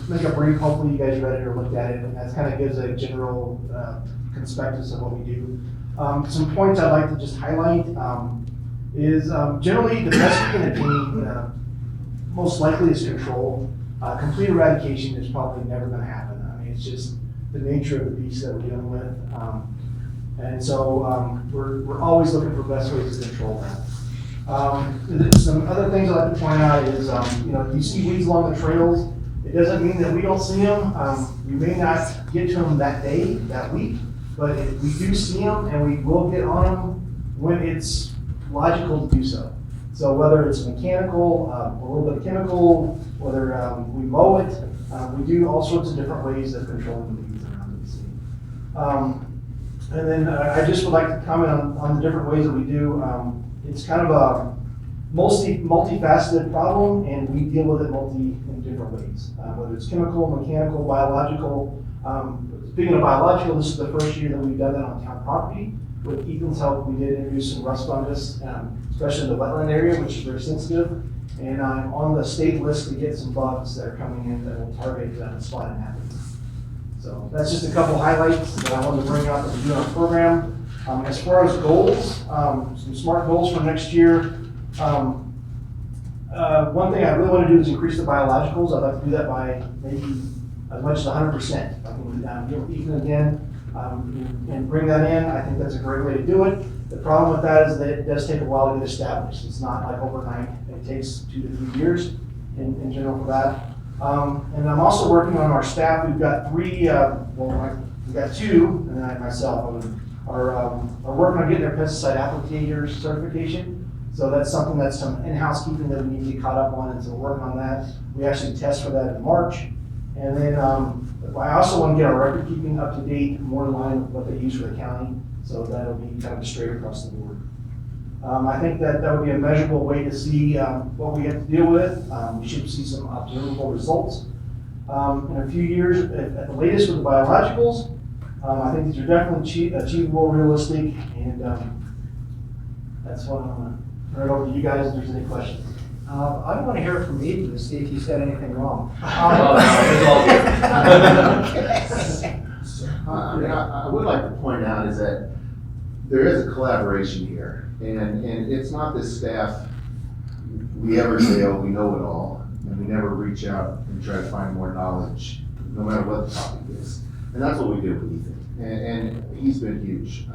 make a brief, hopefully you guys read it or looked at it, and that kind of gives a general conspectus of what we do. Some points I'd like to just highlight is generally the best we can attain, most likely is control. Complete eradication is probably never going to happen. I mean, it's just the nature of the beast that we're dealing with. And so we're always looking for best ways to control that. Some other things I'd like to point out is, you know, you see weeds along the trails. It doesn't mean that we don't see them. We may not get to them that day, that week, but we do see them and we will get on them when it's logical to do so. So whether it's mechanical, a little bit of chemical, whether we mow it, we do all sorts of different ways of controlling the weeds around the city. And then I just would like to comment on the different ways that we do. It's kind of a multifaceted problem, and we deal with it in different ways, whether it's chemical, mechanical, biological. Speaking of biological, this is the first year that we've done that on town property. With Ethan's help, we did introduce some rust fungus, especially in the wetland area, which is very sensitive. And I'm on the state list to get some bugs that are coming in that will target spotted gnat. So that's just a couple highlights that I wanted to bring up that we do in our program. As far as goals, some smart goals for next year. One thing I really want to do is increase the biologicals. I'd like to do that by maybe as much as 100%. If I can give Ethan again and bring that in, I think that's a great way to do it. The problem with that is that it does take a while to get established. It's not like overnight. It takes 2 to 3 years in general for that. And I'm also working on our staff. We've got 3, we've got 2, and then I myself are working on getting their pesticide applicator certification. So that's something that's some in-house keeping that we need to get caught up on, and so we're working on that. We actually test for that in March. And then I also want to get our record keeping up to date, more in line with what they use for the county. So that'll be kind of straight across the board. I think that would be a measurable way to see what we have to deal with. We should see some observable results. In a few years, at the latest with the biologicals, I think these are definitely achievable, realistic, and that's what I'm going to turn it over to you guys if there's any questions. I want to hear from Ethan to see if he said anything wrong. I would like to point out is that there is a collaboration here, and it's not this staff, we ever say, oh, we know it all, and we never reach out and try to find more knowledge, no matter what the topic is. And that's what we did with Ethan, and he's been huge.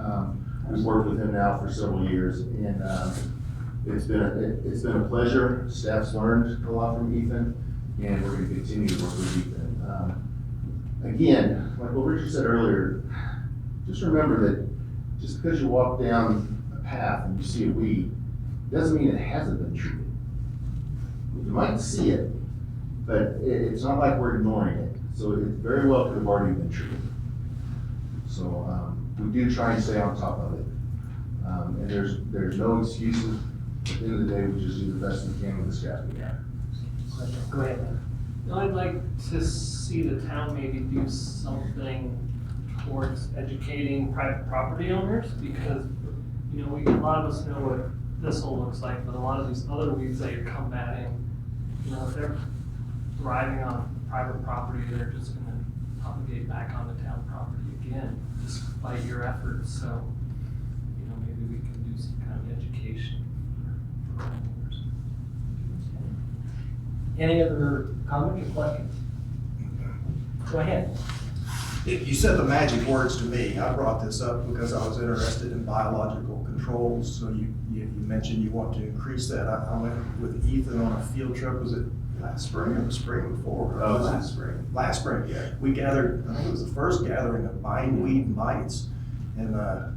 We've worked with him now for several years, and it's been a pleasure. Staff's learned a lot from Ethan, and we're going to continue to work with Ethan. Again, like what Richard said earlier, just remember that just because you walk down a path and you see a weed, doesn't mean it hasn't been treated. You might see it, but it's not like we're ignoring it. So it very well could have already been treated. So we do try and stay on top of it. And there's no excuses. At the end of the day, we just do the best we can with the staff we have. Go ahead, man. I'd like to see the town maybe do something towards educating private property owners, because, you know, a lot of us know what thistle looks like, but a lot of these other weeds that you're combating, you know, if they're thriving on private property, they're just gonna propagate back onto town property again, despite your efforts. So, you know, maybe we can do some kind of education for homeowners. Any other comments or questions? Go ahead. You said the magic words to me. I brought this up because I was interested in biological controls. So you mentioned you want to increase that. I went with Ethan on a field trip. Was it last spring or the spring before? Last spring. Last spring, yeah. We gathered, I think it was the first gathering of bindweed mites. And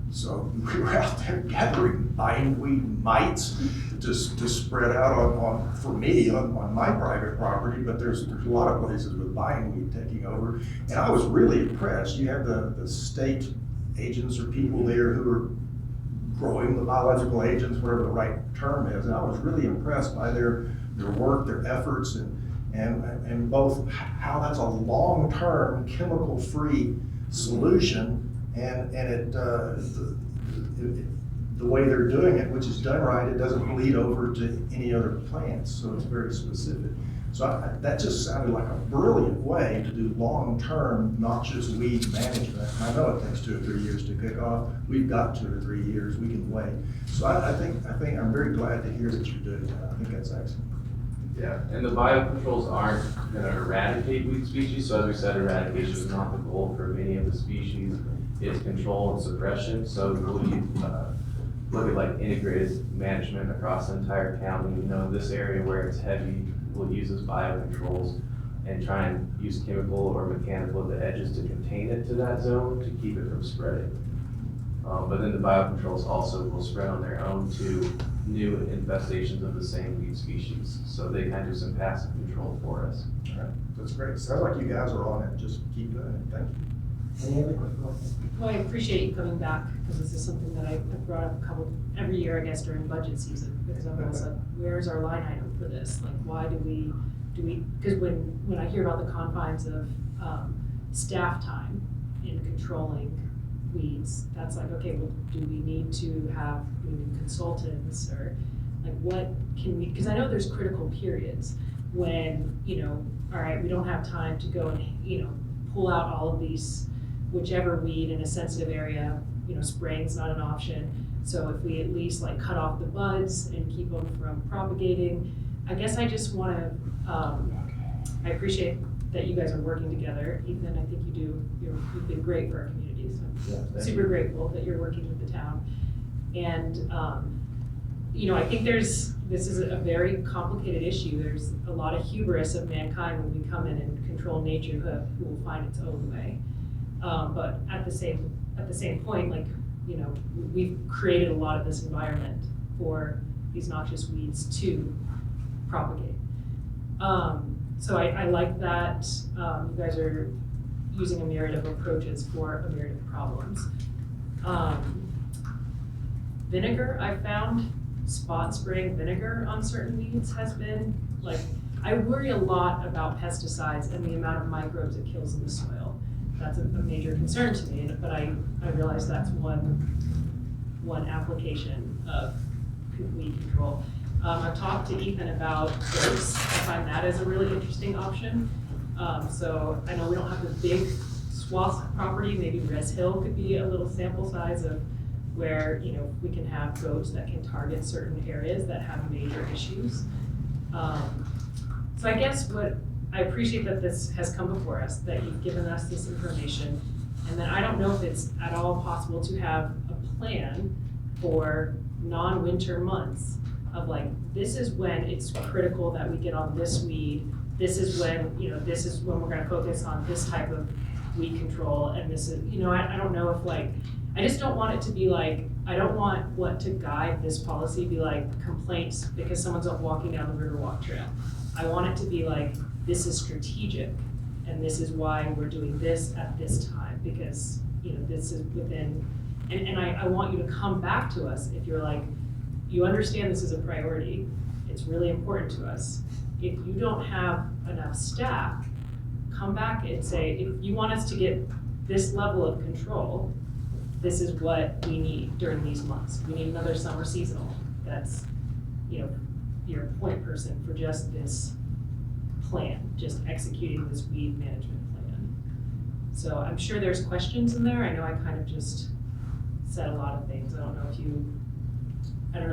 so we were out there gathering bindweed mites to spread out on for me, on my private property, but there's a lot of places with bindweed taking over. And I was really impressed. You have the state agents or people there who are growing the biological agents, whatever the right term is. And I was really impressed by their work, their efforts, and both how that's a long-term chemical-free solution, and the way they're doing it, which is done right, it doesn't bleed over to any other plants, so it's very specific. So that just sounded like a brilliant way to do long-term noxious weed management. And I know it takes 2 or 3 years to kick off. We've got 2 or 3 years. We can wait. So I think I'm very glad to hear that you're doing that. I think that's excellent. Yeah, and the biocontrols aren't going to eradicate weed species. So as we said, eradication is not the goal for many of the species. It's control and suppression. So we'll look at like integrated management across the entire county. You know, this area where it's heavy, we'll use as biocontrols and try and use chemical or mechanical at the edges to contain it to that zone to keep it from spreading. But then the biocontrols also will spread on their own to new infestations of the same weed species. So they kind of do some passive control for us. All right, that's great. Sounds like you guys are on it. Just keep doing it. Thank you. Any other questions? Well, I appreciate you coming back, because this is something that I've brought up every year, I guess, during budget season, because I'm always like, where's our line item for this? Like, why do we, because when I hear about the confines of staff time in controlling weeds, that's like, okay, well, do we need to have consultants, or like what can we, because I know there's critical periods when, you know, all right, we don't have time to go and, you know, pull out all of these, whichever weed in a sensitive area, you know, spraying's not an option. So if we at least like cut off the buds and keep them from propagating, I guess I just want to, I appreciate that you guys are working together. Ethan, I think you've been great for our community, so Yeah, thank super you. grateful that you're working with the town. And, you know, I think this is a very complicated issue. There's a lot of hubris of mankind when we come in and control nature who will find its own way. But at the same point, like, you know, we've created a lot of this environment for these noxious weeds to propagate. So I like that you guys are using a myriad of approaches for a myriad of problems. Vinegar, I found spot spraying vinegar on certain weeds has been, like, I worry a lot about pesticides and the amount of microbes it kills in the soil. That's a major concern to me, but I realize that's one application of weed control. I've talked to Ethan about goats. I find that as a really interesting option. So I know we don't have the big swaths of property. Maybe Res Hill could be a little sample size of where, you know, we can have goats that can target certain areas that have major issues. So I guess I appreciate that this has come before us, that you've given us this information, and then I don't know if it's at all possible to have a plan for non-winter months of like, this is when it's critical that we get on this weed, this is when, you know, this is when we're gonna focus on this type of weed control, and this is, you know, I don't know if like, I just don't want it to be like, I don't want what to guide this policy be like complaints because someone's up walking down the Riverwalk Trail. I want it to be like, this is strategic, and this is why we're doing this at this time, because, you know, this is within, and I want you to come back to us if you're like, you understand this is a priority, it's really important to us. If you don't have enough staff, come back and say, if you want us to get this level of control, this is what we need during these months. We need another summer seasonal that's, you know, your point person for just this plan, just executing this weed management plan. So I'm sure there's questions in there. I know I kind of just said a lot of things. I don't know,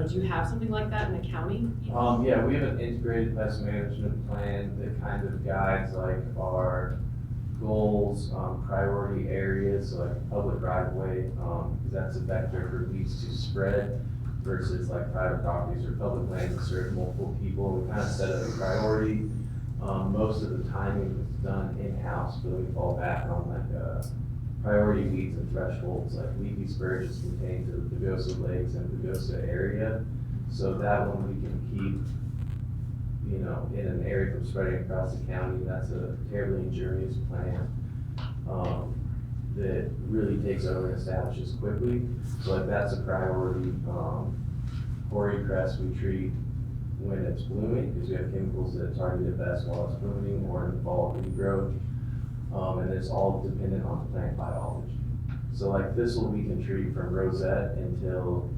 do you have something like that in the county? Yeah, we have an integrated pest management plan that kind of guides like our goals, priority areas, so like public right of way, because that's a vector for weeds to spread versus like private properties or public lands that serve multiple people. We kind of set up a priority. Most of the timing is done in-house, but we fall back on like priority weeds and thresholds, like leafy spurge is contained to the Pagosa lakes and Pagosa area. So that one we can keep, you know, in an area from spreading across the county. That's a terribly injurious plant that really takes over and establishes quickly. So like that's a priority. Hoary cress we treat when it's blooming, because we have chemicals that target it best while it's blooming or in the fall regrowth. And it's all dependent on the plant biology. So like thistle we can treat from rosette until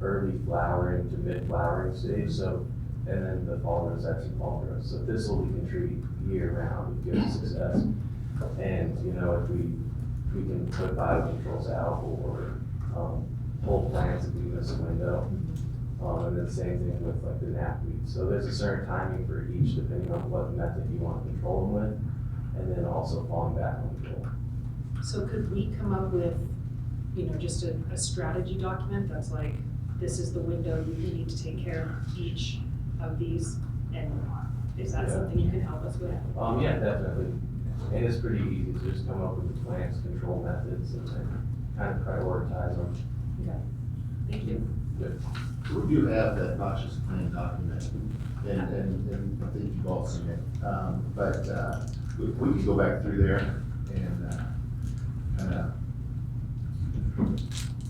early flowering to mid-flowering stage. So, and then the fall rosettes and fall growth. So thistle we can treat year round with good success. And you know, if we can put biocontrols out or whole plants if we miss a window. And then same thing with like the knapweed. So there's a certain timing for each depending on what method you want to control them with, and then also falling back on control. So could we come up with, you know, just a strategy document that's like, this is the window you need to take care of each of these, and is that something you can help us with? Yeah, definitely. And it's pretty easy to just come up with the plants control methods and then kind of prioritize them. Okay, thank you. Good. We do have that noxious plan document, and I think you've all seen it. But we can go back through there and kind of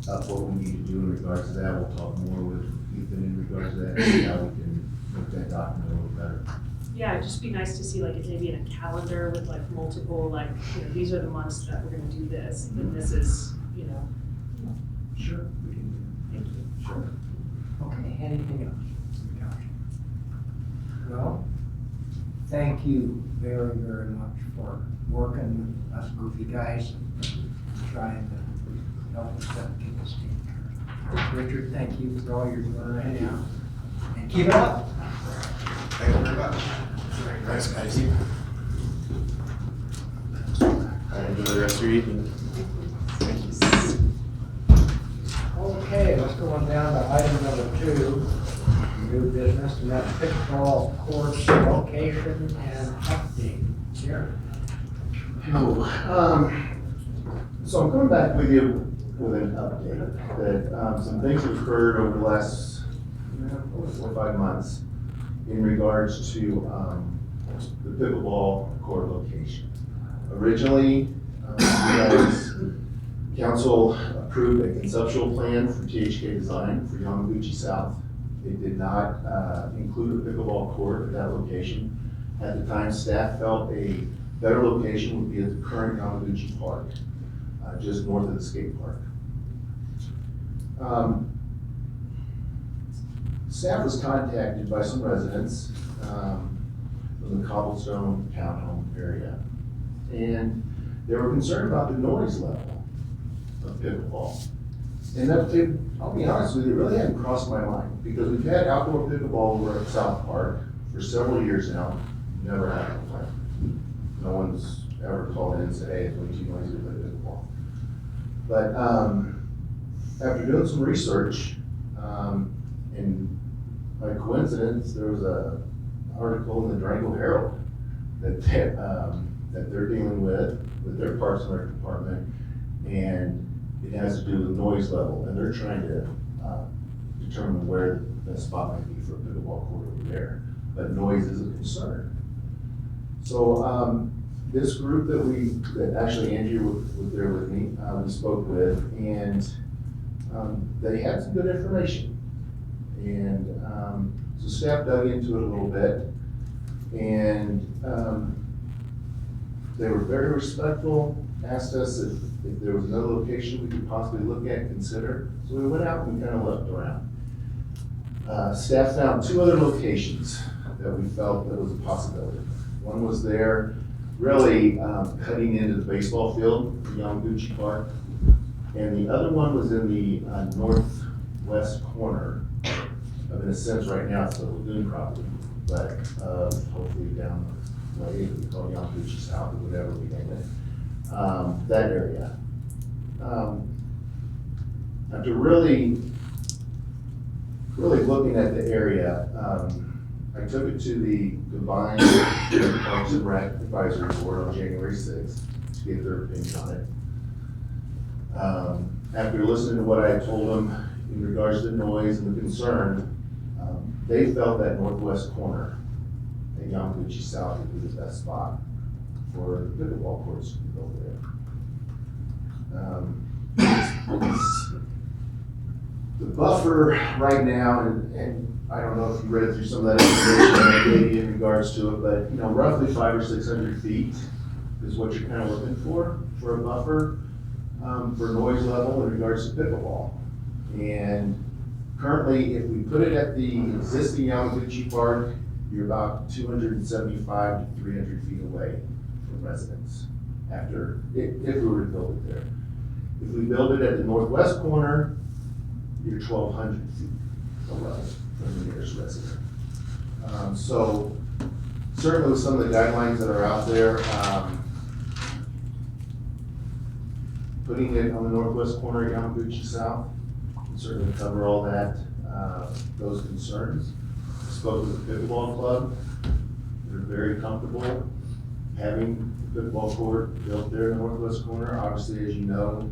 up what we need to do in regards to that. We'll talk more with Ethan in regards to that, and see how we can make that document a little better. Yeah, it'd just be nice to see like it maybe in a calendar with like multiple, like, you know, these are the months that we're gonna do this, and this is, you know. Sure, we can. Thank you. Sure. Okay, anything else? Well, thank you very, very much for working with us goofy guys and trying to help us get this taken care of. Richard, thank you for all you're doing right now. And keep it up. Thank you very much. Thanks, guys. Enjoy the rest of your evening. Okay, let's go on down to item number 2, new business, and that's pickleball course location and update. Here. So I'm coming back with you with an update that some things have occurred over the last 4 or 5 months in regards to the pickleball court location. Originally, council approved a conceptual plan for THK design for Yamaguchi South. It did not include a pickleball court at that location. At the time, staff felt a better location would be at the current Yamaguchi Park, just north of the skate park. Staff was contacted by some residents from the Cobblestone townhome area, and they were concerned about the noise level of pickleball. And that, I'll be honest with you, it really hadn't crossed my mind, because we've had outdoor pickleball over at South Park for several years now, never had a complaint. No one's ever called in and said, hey, it's way too noisy to play pickleball. But after doing some research, and by coincidence, there was an article in the Durango Herald that they're dealing with their Parks and Rec department, and it has to do with noise level, and they're trying to determine where the spot might be for a pickleball court over there. But noise is a concern. So this group that actually Andrew was there with me, we spoke with, and they had some good information. And so staff dug into it a little bit, and they were very respectful, asked us if there was another location we could possibly look at and consider. So we went out and kind of looked around. Staff found 2 other locations that we felt that was a possibility. One was there, really cutting into the baseball field, the Yamaguchi Park. And the other one was in the northwest corner of, in a sense, right now it's the lagoon property, but hopefully down the way, we call Yamaguchi South or whatever we name it, that area. After really looking at the area, I took it to the combined Parks and Rec Advisory Board on January 6th to get their opinion on it. After listening to what I told them in regards to the noise and the concern, they felt that northwest corner at Yamaguchi South would be the best spot for the pickleball courts to be built there. The buffer right now, and I don't know if you read through some of that information in regards to it, but roughly 500 or 600 feet is what you're kind of looking for a buffer for noise level in regards to pickleball. And currently, if we put it at the existing Yamaguchi Park, you're about 275 to 300 feet away from residents after, if we were to build it there. If we build it at the northwest corner, you're 1,200 feet away from the nearest resident. So certainly with some of the guidelines that are out there, putting it on the northwest corner of Yamaguchi South can certainly cover all that, those concerns. I spoke with the pickleball club. They're very comfortable having the pickleball court built there in the northwest corner. Obviously, as you know,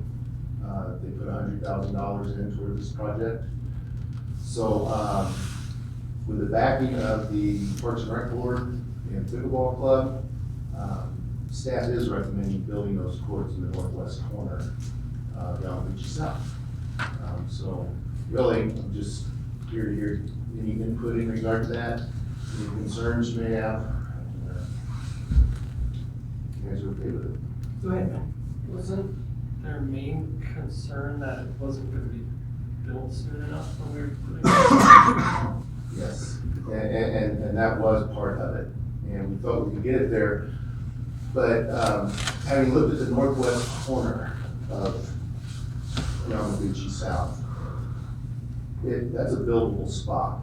they put $100,000 in toward this project. So with the backing of the Parks and Rec Board and pickleball club, staff is recommending building those courts in the northwest corner of Yamaguchi South. So really, I'm just here to hear any input in regard to that, any concerns you may have. You guys are okay with it? Go ahead, man. Wasn't their main concern that it wasn't going to be built soon enough when we were putting it? Yes, and that was part of it, and we thought we could get it there. But having looked at the northwest corner of Yamaguchi South, that's a buildable spot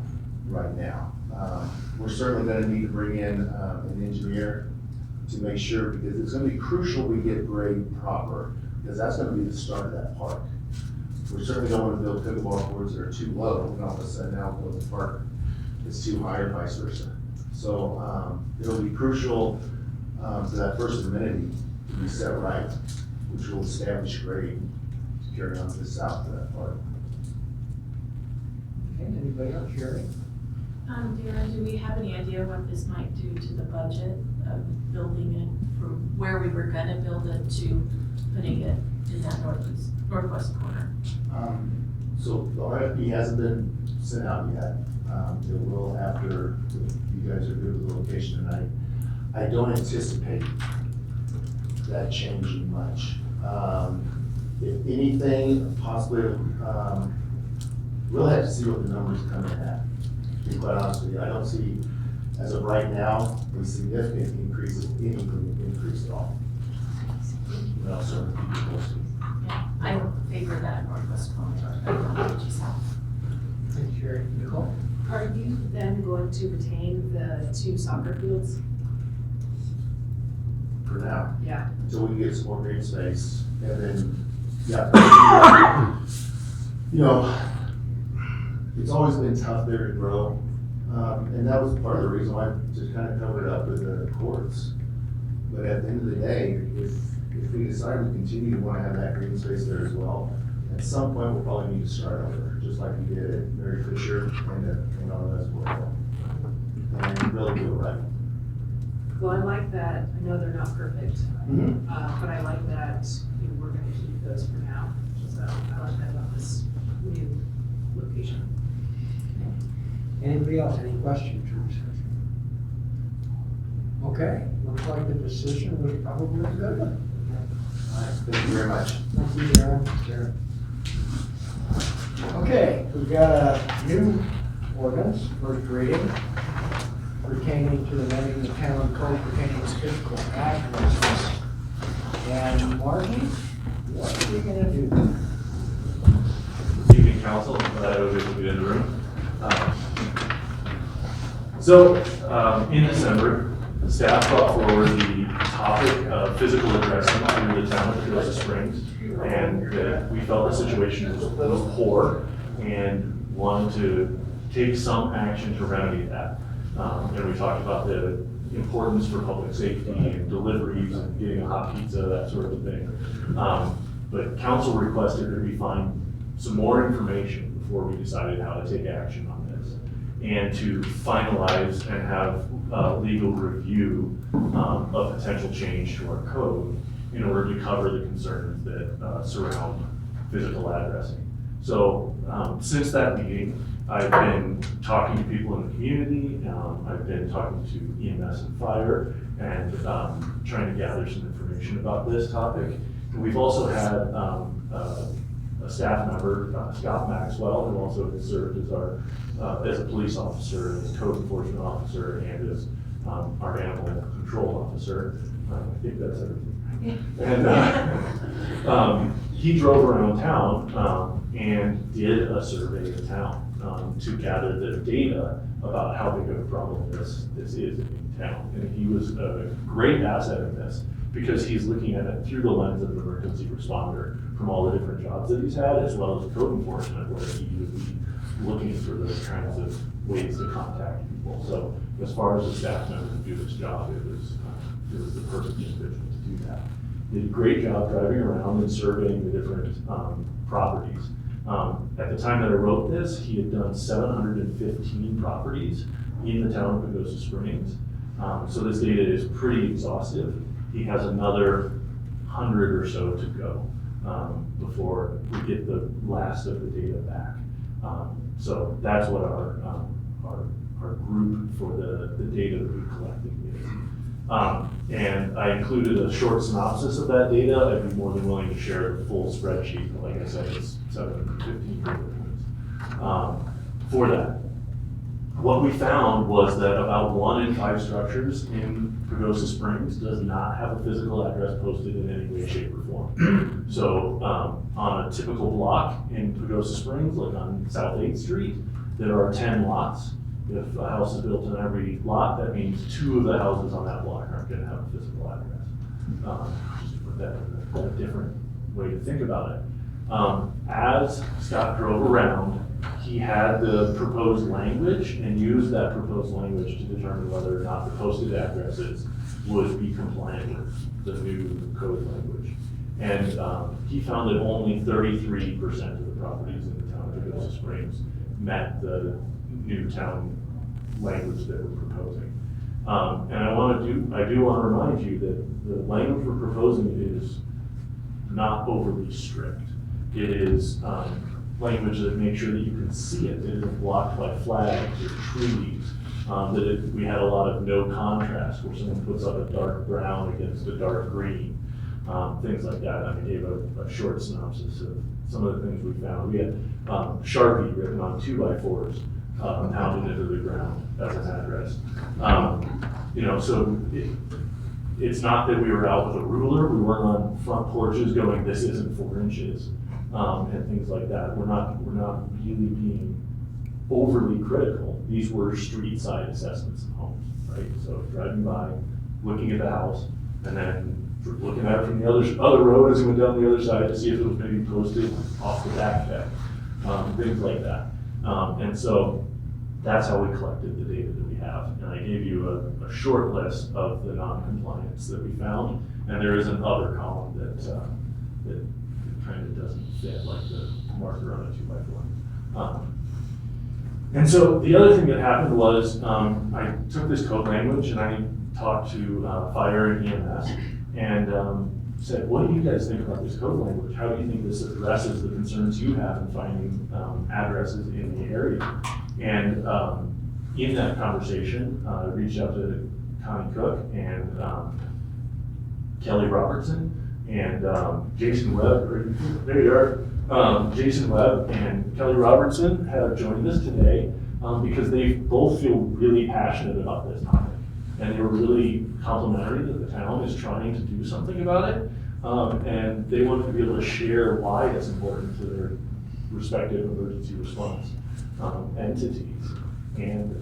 right now. We're certainly going to need to bring in an engineer to make sure, because it's gonna be crucial we get grade proper, because that's gonna be the start of that park. We certainly don't wanna build pickleball courts that are too low, and all of a sudden now build a park that's too high or vice versa. So, it'll be crucial, for that first amenity to be set right, which will establish grade to carry on to the south of that park. Okay, anybody else, Sherry? Darren, do we have any idea what this might do to the budget of building it from where we were gonna build it to putting it in that northwest corner? So the RFP hasn't been sent out yet. It will after you guys are good with the location tonight. I don't anticipate that changing much. If anything, possibly, we'll have to see what the numbers come in at, to be quite honest with you. I don't see, as of right now, a significant increase, if anything, increase at all. But I'll certainly keep you posted. Yeah, I would favor that northwest corner. Thank you, Sherry. Nicole? Are you then going to retain the 2 soccer fields? For now. Yeah. Until we can get some more green space, and then, yeah. You know, it's always been tough there to grow, and that was part of the reason why I just kind of covered it up with the courts. But at the end of the day, if we decide we continue to want to have that green space there as well, at some point, we'll probably need to start over, just like we did at Mary Fisher and all that as well. And really do it right. Well, I like that. I know they're not perfect, but I like that we're going to keep those for now. So I like that about this new location. Anybody else, any questions or discussion? Okay, looks like the decision was probably a good one. All right, thank you very much. Thank you, Darren. Okay, we've got a new ordinance, first reading, pertaining to amending the town code pertaining to physical addresses. And Marty, what are you gonna do? Good evening, council. Glad everybody will be in the room. In December, staff brought forward the topic of physical addressing through the town of Pagosa Springs, and that we felt the situation was poor and wanted to take some action to remedy that. And we talked about the importance for public safety and deliveries and getting a hot pizza, that sort of thing. But council requested that we find some more information before we decided how to take action on this, and to finalize and have legal review of potential change to our code in order to cover the concerns that surround physical addressing. So since that meeting, I've been talking to people in the community, I've been talking to EMS and fire, and trying to gather some information about this topic. And we've also had a staff member, Scott Maxwell, who also has served as our as a police officer, as a code enforcement officer, and as our animal control officer. I think that's everything. And he drove around town and did a survey of the town to gather the data about how big of a problem this is in town. And he was a great asset in this, because he's looking at it through the lens of an emergency responder from all the different jobs that he's had, as well as code enforcement, where he would be looking for those kinds of ways to contact people. So as far as the staff member to do this job, it was the perfect individual to do that. Did a great job driving around and surveying the different properties. At the time that I wrote this, he had done 715 properties in the town of Pagosa Springs. So this data is pretty exhaustive. He has another 100 or so to go before we get the last of the data back. So that's what our group for the data that we collected is. And I included a short synopsis of that data. I'd be more than willing to share the full spreadsheet, but like I said, it's 715 documents for that. What we found was that about 1 in 5 structures in Pagosa Springs does not have a physical address posted in any way, shape, or form. So on a typical block in Pagosa Springs, like on South 8th Street, there are 10 lots. if a house is built on every lot, that means 2 of the houses on that block aren't gonna have a physical address. Just to put that in a different way to think about it. As Scott drove around, he had the proposed language and used that proposed language to determine whether or not the posted addresses would be compliant with the new code language. And he found that only 33% of the properties in the town of Pagosa Springs met the new town language that we're proposing. And I do want to remind you that the language we're proposing is not overly strict. It is language that makes sure that you can see it. It isn't blocked by flags or trees. We had a lot of no contrast, where someone puts up a dark brown against a dark green, things like that. I gave a short synopsis of some of the things we found. We had Sharpie written on 2x4s, pounded into the ground as an address. So it's not that we were out with a ruler. We weren't on front porches going, "This isn't 4 inches," and things like that. We're not really being overly critical. These were street side assessments of homes, right? So driving by, looking at the house, and then looking at it from the other road as we went down the other side to see if it was maybe posted off the back deck, things like that. And so that's how we collected the data that we have. And I gave you a short list of the non-compliance that we found, and there is an other column that kind of doesn't fit, like the marker on a 2x4. And so the other thing that happened was I took this code language and I talked to fire and EMS and said, "What do you guys think about this code language? How do you think this addresses the concerns you have in finding addresses in the area?" And in that conversation, I reached out to Connie Cook and Kelly Robertson and Jason Webb. There you are. Jason Webb and Kelly Robertson have joined us today because they both feel really passionate about this topic. And they were really complimentary that the town is trying to do something about it. And they wanted to be able to share why it's important to their respective emergency response entities. And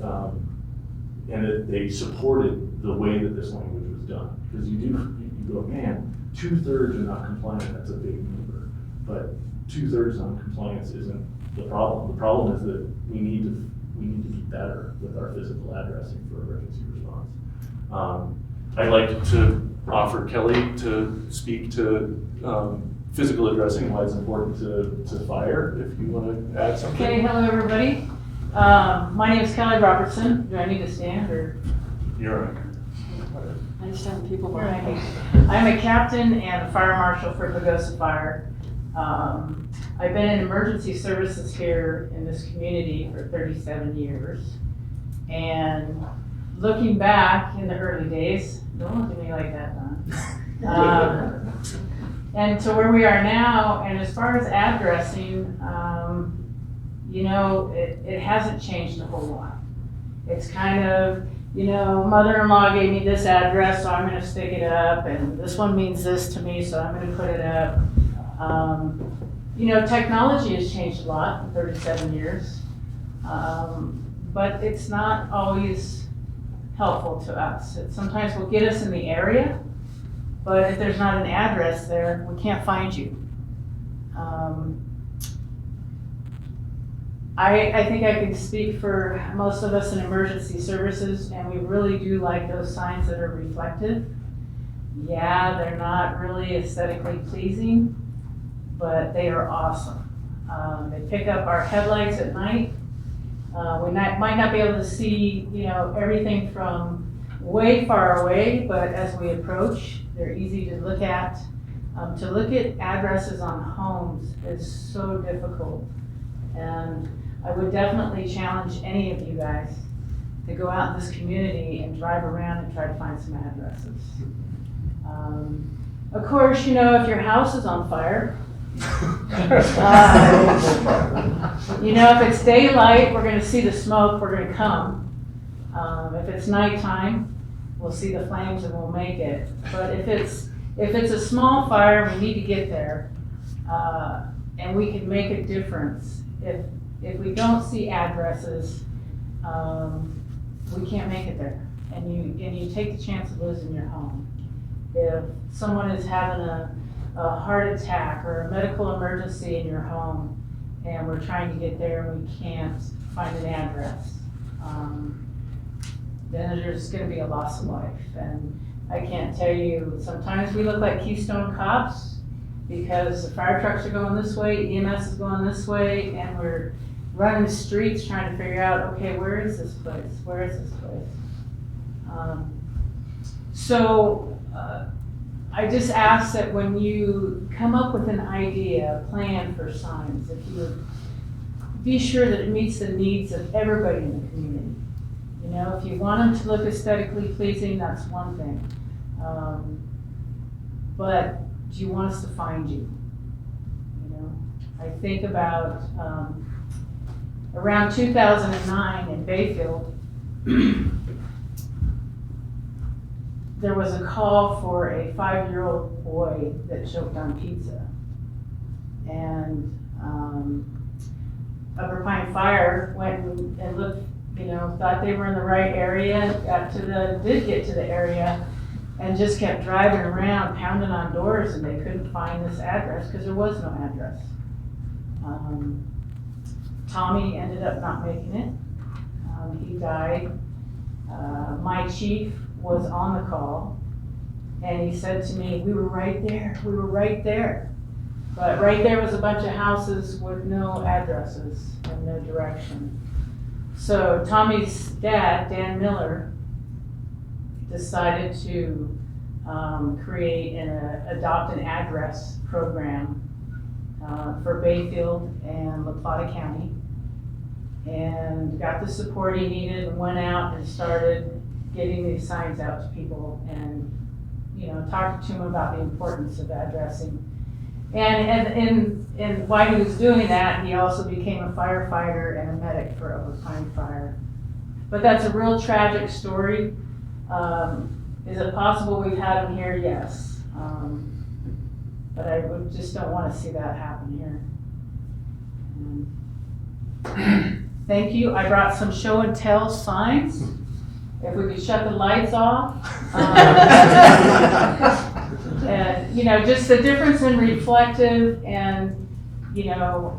that they supported the way that this language was done. Because you go, man, 2/3 are not compliant, that's a big number. But 2/3 non-compliance isn't the problem. The problem is that we need to be better with our physical addressing for emergency response. I'd like to offer Kelly to speak to physical addressing and why it's important to fire, if you want to add something. Okay, hello everybody. My name is Kelly Robertson. Do I need to stand or? You're right. I just have people behind me. I'm a captain and a fire marshal for Pagosa Fire. I've been in emergency services here in this community for 37 years. And looking back in the early days, don't look at me like that, Don. And to where we are now, and as far as addressing, it hasn't changed a whole lot. It's kind of, mother-in-law gave me this address, so I'm gonna stick it up, and this one means this to me, so I'm gonna put it up. Technology has changed a lot in 37 years, but it's not always helpful to us. It sometimes will get us in the area, but if there's not an address there, we can't find you. I think I can speak for most of us in emergency services, and we really do like those signs that are reflective. Yeah, they're not really aesthetically pleasing, but they are awesome. They pick up our headlights at night. We might not be able to see, everything from way far away, but as we approach, they're easy to look at. To look at addresses on homes is so difficult. And I would definitely challenge any of you guys to go out in this community and drive around and try to find some addresses. Of course, if your house is on fire, if it's daylight, we're going to see the smoke, we're going to come. If it's nighttime, we'll see the flames and we'll make it. But if it's a small fire, we need to get there, and we can make a difference. If we don't see addresses, we can't make it there. And you take the chance of losing your home. If someone is having a heart attack or a medical emergency in your home, and we're trying to get there and we can't find an address, then there's gonna be a loss of life. And I can't tell you, sometimes we look like Keystone Cops because the fire trucks are going this way, EMS is going this way, and we're running the streets trying to figure out, okay, where is this place? Where is this place? I just ask that when you come up with an idea, a plan for signs, if you would be sure that it meets the needs of everybody in the community. You know, if you want them to look aesthetically pleasing, that's one thing. But do you want us to find you? You know, I think about around 2009 in Bayfield, there was a call for a 5-year-old boy that choked on pizza. And Upper Pine Fire went and looked, you know, thought they were in the right area, did get to the area, and just kept driving around, pounding on doors, and they couldn't find this address because there was no address. Tommy ended up not making it. He died. My chief was on the call, and he said to me, we were right there. But right there was a bunch of houses with no addresses and no direction. So Tommy's dad, Dan Miller, decided to create and adopt an address program for Bayfield and La Plata County, and got the support he needed and went out and started getting these signs out to people and, you know, talking to them about the importance of addressing. And while he was doing that, he also became a firefighter and a medic for Upper Pine Fire. But that's a real tragic story. Is it possible we've had him here? Yes. But I just don't want to see that happen here. Thank you. I brought some show and tell signs. If we could shut the lights off. And, you know, just the difference in reflective and, you know,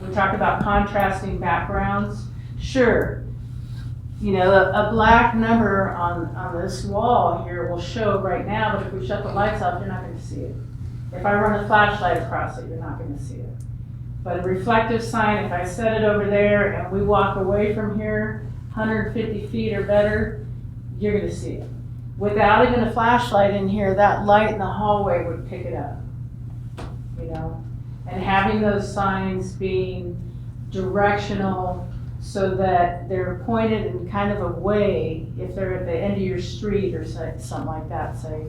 we talked about contrasting backgrounds. Sure, you know, a black number on this wall here will show right now, but if we shut the lights off, you're not going to see it. If I run a flashlight across it, you're not going to see it. But a reflective sign, if I set it over there and we walk away from here 150 feet or better, you're going to see it. Without even a flashlight in here, that light in the hallway would pick it up, you know? And having those signs being directional so that they're pointed in kind of a way, if they're at the end of your street or something like that, say,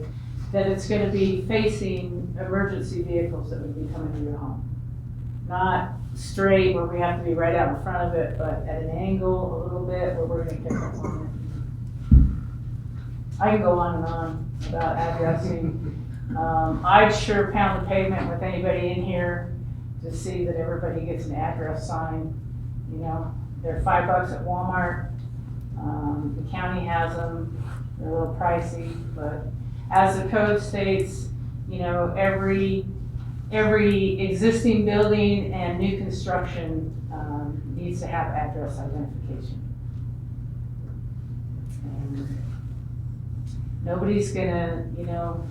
that it's going to be facing emergency vehicles that would be coming to your home. Not straight where we have to be right out in front of it, but at an angle a little bit where we're going to pick up on it. I can go on and on about addressing. I'd sure pound the pavement with anybody in here to see that everybody gets an address sign. You know, they're $5 at Walmart. The county has them. They're a little pricey, but as the code states, you know, every existing building and new construction needs to have address identification. And nobody's gonna, you know,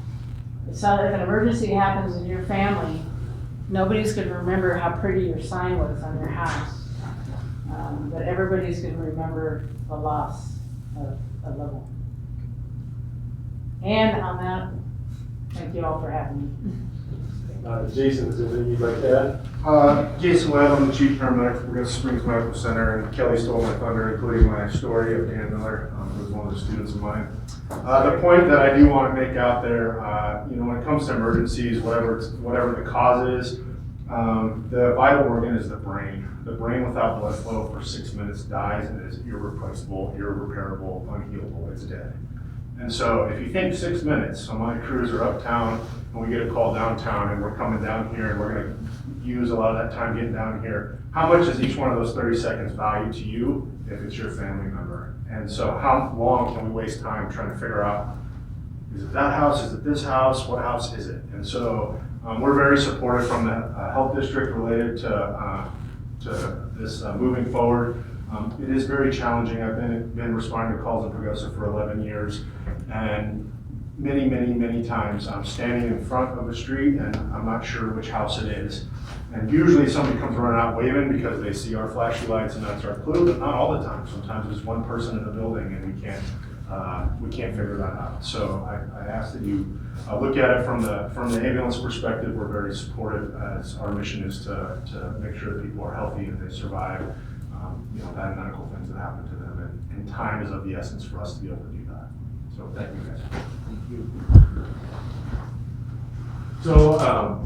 if an emergency happens in your family, nobody's gonna remember how pretty your sign was on your house. But everybody's gonna remember the loss of a loved one. And on that, thank you all for having me. Jason, is there anything you'd like to add? Jason Webb, I'm the chief paramedic for Pagosa Springs Medical Center, and Kelly stole my thunder, including my story of Dan Miller, who was one of the students of mine. The point that I do want to make out there, you know, when it comes to emergencies, whatever the cause is, the vital organ is the brain. The brain without blood flow for 6 minutes dies and is irreplaceable, irreparable, unhealable. It's dead. And so if you think 6 minutes, so my crews are uptown and we get a call downtown and we're coming down here and we're going to use a lot of that time getting down here, how much is each one of those 30 seconds value to you if it's your family member. And so how long can we waste time trying to figure out, is it that house, is it this house, what house is it? And so we're very supportive from the health district related to this moving forward. It is very challenging. I've been responding to calls in Pagosa for 11 years, and many times I'm standing in front of a street and I'm not sure which house it is. And usually somebody comes running out waving because they see our flashy lights and that's our clue, but not all the time. Sometimes there's one person in the building and we can't figure that out. So I ask that you look at it from the ambulance perspective. We're very supportive, as our mission is to make sure that people are healthy and they survive bad medical things that happen to them. And time is of the essence for us to be able to do that. So thank you guys. Thank you. So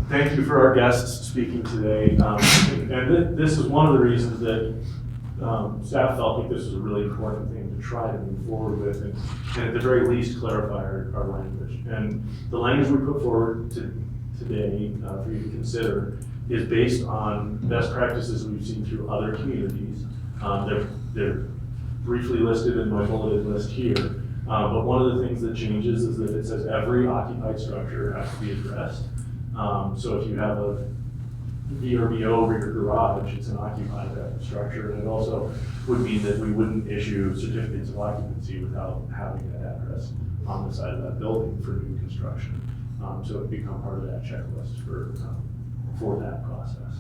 thank you for our guests speaking today. And this is one of the reasons that staff felt like this was a really important thing to try to move forward with, and at the very least clarify our language. And the language we put forward today for you to consider is based on best practices we've seen through other communities. They're briefly listed in my bulleted list here. But one of the things that changes is that it says every occupied structure has to be addressed. So if you have a VRBO over your garage, it's an occupied structure. And it also would mean that we wouldn't issue certificates of occupancy without having that address on the side of that building for new construction. So it would become part of that checklist for that process.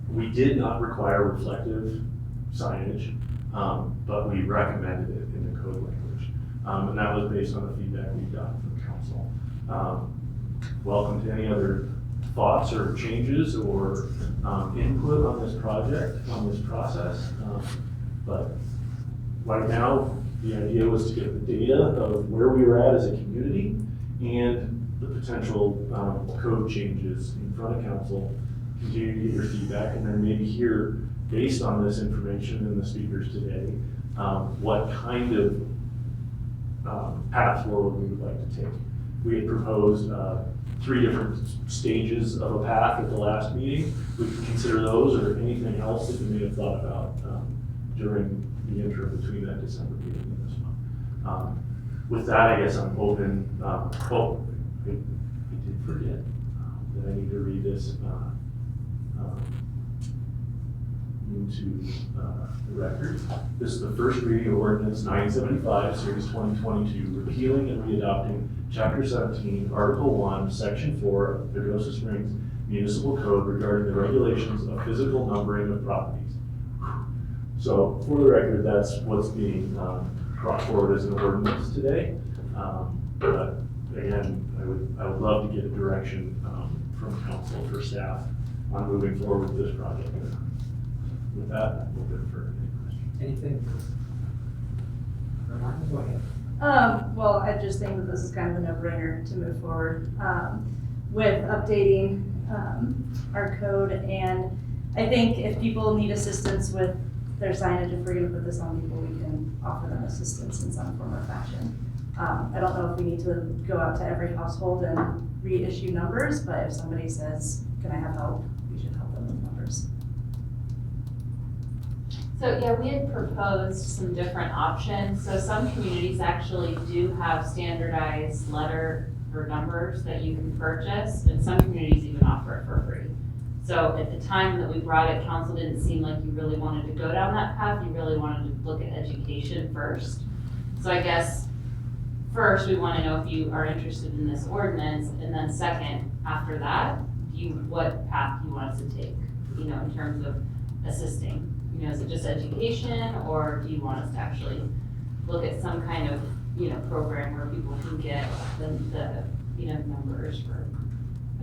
We did not require reflective signage, but we recommended it in the code language. And that was based on the feedback we've gotten from council. Welcome to any other thoughts or changes or input on this project, on this process. But right now, the idea was to get the data of where we were at as a community and the potential code changes in front of council, continue to get your feedback, and then maybe hear, based on this information and the speakers today, what kind of path forward we would like to take. We had proposed 3 different stages of a path at the last meeting. We could consider those or anything else that you may have thought about during the interim between that December meeting and this one. With that, I guess I'm open. I did forget that I need to read this into the record. This is the first reading of Ordinance 975, Series 2022, repealing and readopting Chapter 17, Article 1, Section 4 of the Pagosa Springs Municipal Code regarding the regulations of physical numbering of properties. So, for the record, that's what's being brought forward as an ordinance today. But again, I would love to get a direction from council for staff on moving forward with this project. With that, I'm open for any questions. Anything? Ramona, go ahead. Well, I just think that this is kind of a no-brainer to move forward with updating our code. And I think if people need assistance with their signage, if we're going to put this on people, we can offer them assistance in some form or fashion. I don't know if we need to go out to every household and reissue numbers, but if somebody says, can I have help, we should help them with numbers. So yeah, we had proposed some different options. So some communities actually do have standardized letter or numbers that you can purchase, and some communities even offer it for free. So at the time that we brought it, council didn't seem like you really wanted to go down that path. You really wanted to look at education first. So I guess first we want to know if you are interested in this ordinance, and then second, after that, what path you want us to take, in terms of assisting. Is it just education, or do you want us to actually look at some kind of, program where people can get the numbers for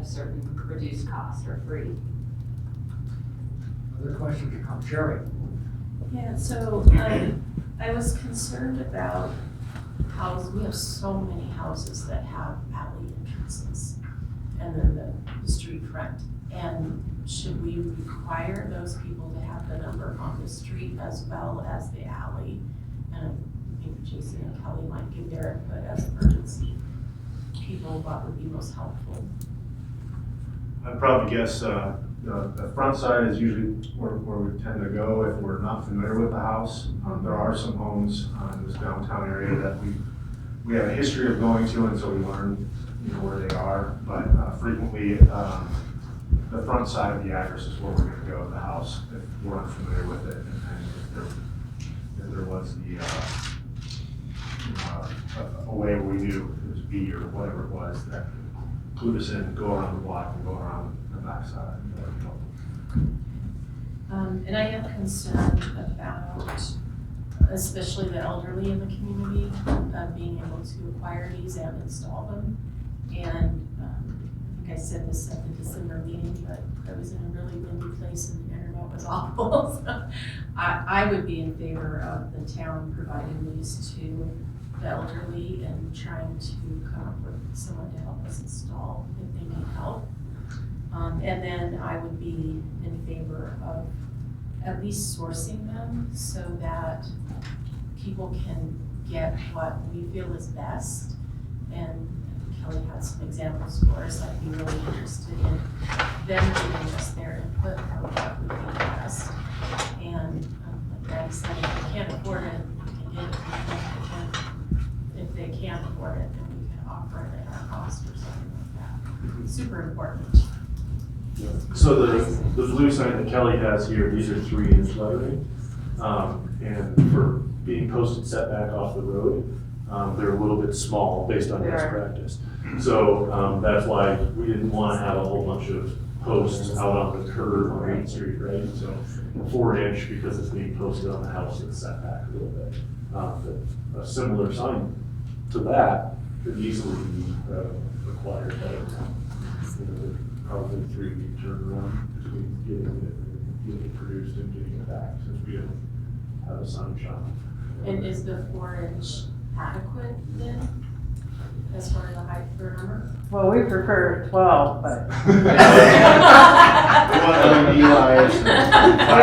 a certain reduced cost or free? Other questions or comments? Sherry? Yeah, so I was concerned about we have so many houses that have alley entrances and then the street front. And should we require those people to have the number on the street as well as the alley? And I think Jason and Kelly might give their input as emergency people, what would be most helpful? I'd probably guess The front side is usually where we tend to go if we're not familiar with the house. There are some homes in this downtown area that we have a history of going to, and so we learn, where they are. But frequently, the front side of the address is where we're going to go with the house if we're unfamiliar with it, and if there was a way where we knew it was B or whatever it was that clued us in, go around the block and go around the backside. And I am concerned about, especially the elderly in the community, being able to acquire these and install them. And I think I said this at the December meeting, but I was in a really windy place and the internet was awful. So I would be in favor of the town providing these to the elderly and trying to come up with someone to help us install if they need help. And then I would be in favor of at least sourcing them so that people can get what we feel is best. And Kelly had some examples for us. I'd be really interested in them giving us their input on what would be best. And like Brad said, if they can't afford it, we can get it. If they can't afford it, then we can offer it at our cost or something like that. Super important. So the blue sign that Kelly has here, these are 3-inch lettering. And for being posted setback off the road, they're a little bit small based on best practice. So that's why we didn't want to have a whole bunch of posts out on the curb on Main Street, right? So 4-inch because it's being posted on the house that's set back a little bit. But a similar sign to that could easily be acquired by probably 3-week turnaround between getting it produced and getting it back, since we don't have a sign shop. And is the 4-inch adequate then, as far as the height per number? Well, we prefer 12, but.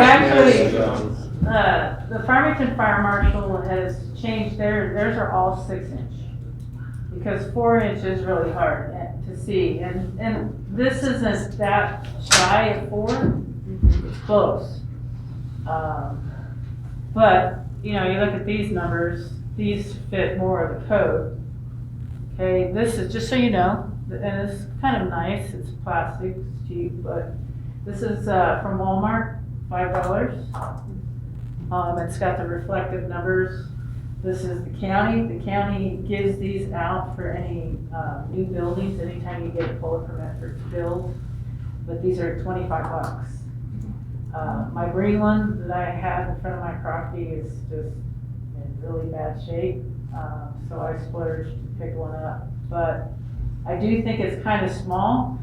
Actually, the Farmington Fire Marshal has changed theirs are all 6-inch. Because 4-inch is really hard to see, and this isn't that shy of 4, it's close. But, you look at these numbers, these fit more of the code. Okay, this is, just so you know, and it's kind of nice, it's plastic, it's cheap, but this is from Walmart, $5. It's got the reflective numbers. This is the county. The county gives these out for any new buildings, anytime you get a pull permit for build. But these are $25. My green one that I have in front of my property is just in really bad shape. So I splurged to pick one up. But I do think it's kind of small.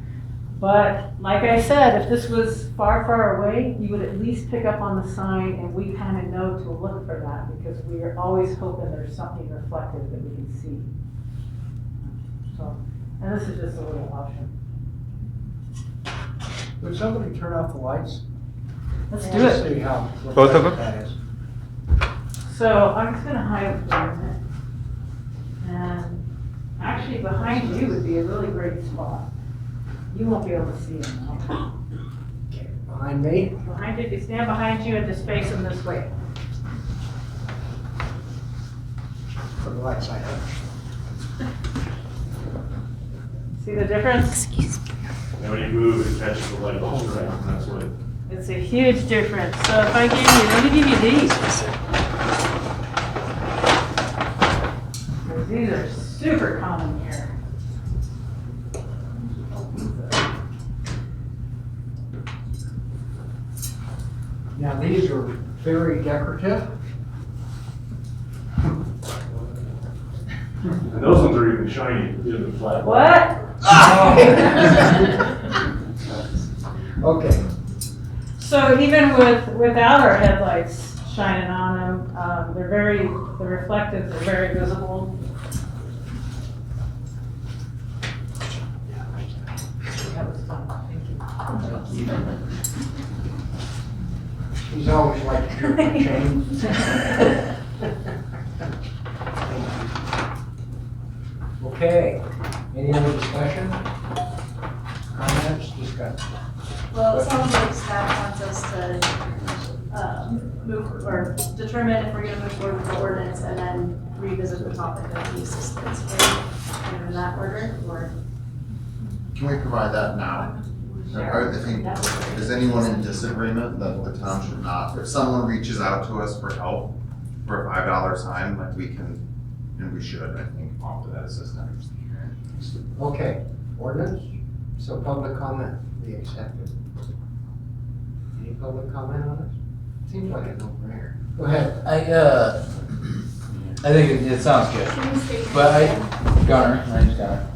But like I said, if this was far, far away, you would at least pick up on the sign and we kind of know to look for that because we are always hoping there's something reflective that we can see. So, and this is just a little option. Would somebody turn off the lights? Let's do it. See how Both of them? that is. So I'm just gonna hide it for a minute. And actually behind you would be a really great spot. You won't be able to see it now. Behind me? Behind you, if you stand behind you and just face them this way. From the right side up. See the difference? And when you move, it catches the light bulb, right? And that's what. It's a huge difference. So if I give you, let me give you these. These are super common here. Now, these are very decorative. And those ones are even shiny, even the flat. What? Okay. So even without our headlights shining on them, the reflectives are very visible. That was fun, thank you. He's always liked to drip the chain. Okay, any other discussion? Comments, discussion? Well, it sounds determine if we're gonna move forward with the ordinance and then revisit the topic of the assistance, kind of in that order, or? Can we provide that now? I think, is anyone in disagreement that the town should not, if someone reaches out to us for help for a $5 sign, like we can, and we should, I think, offer that assistance. Okay, ordinance, so public comment be accepted. Any public comment on it? Seems like a no-brainer. Go ahead. I think it sounds good, but Gunner, my name's Gunner.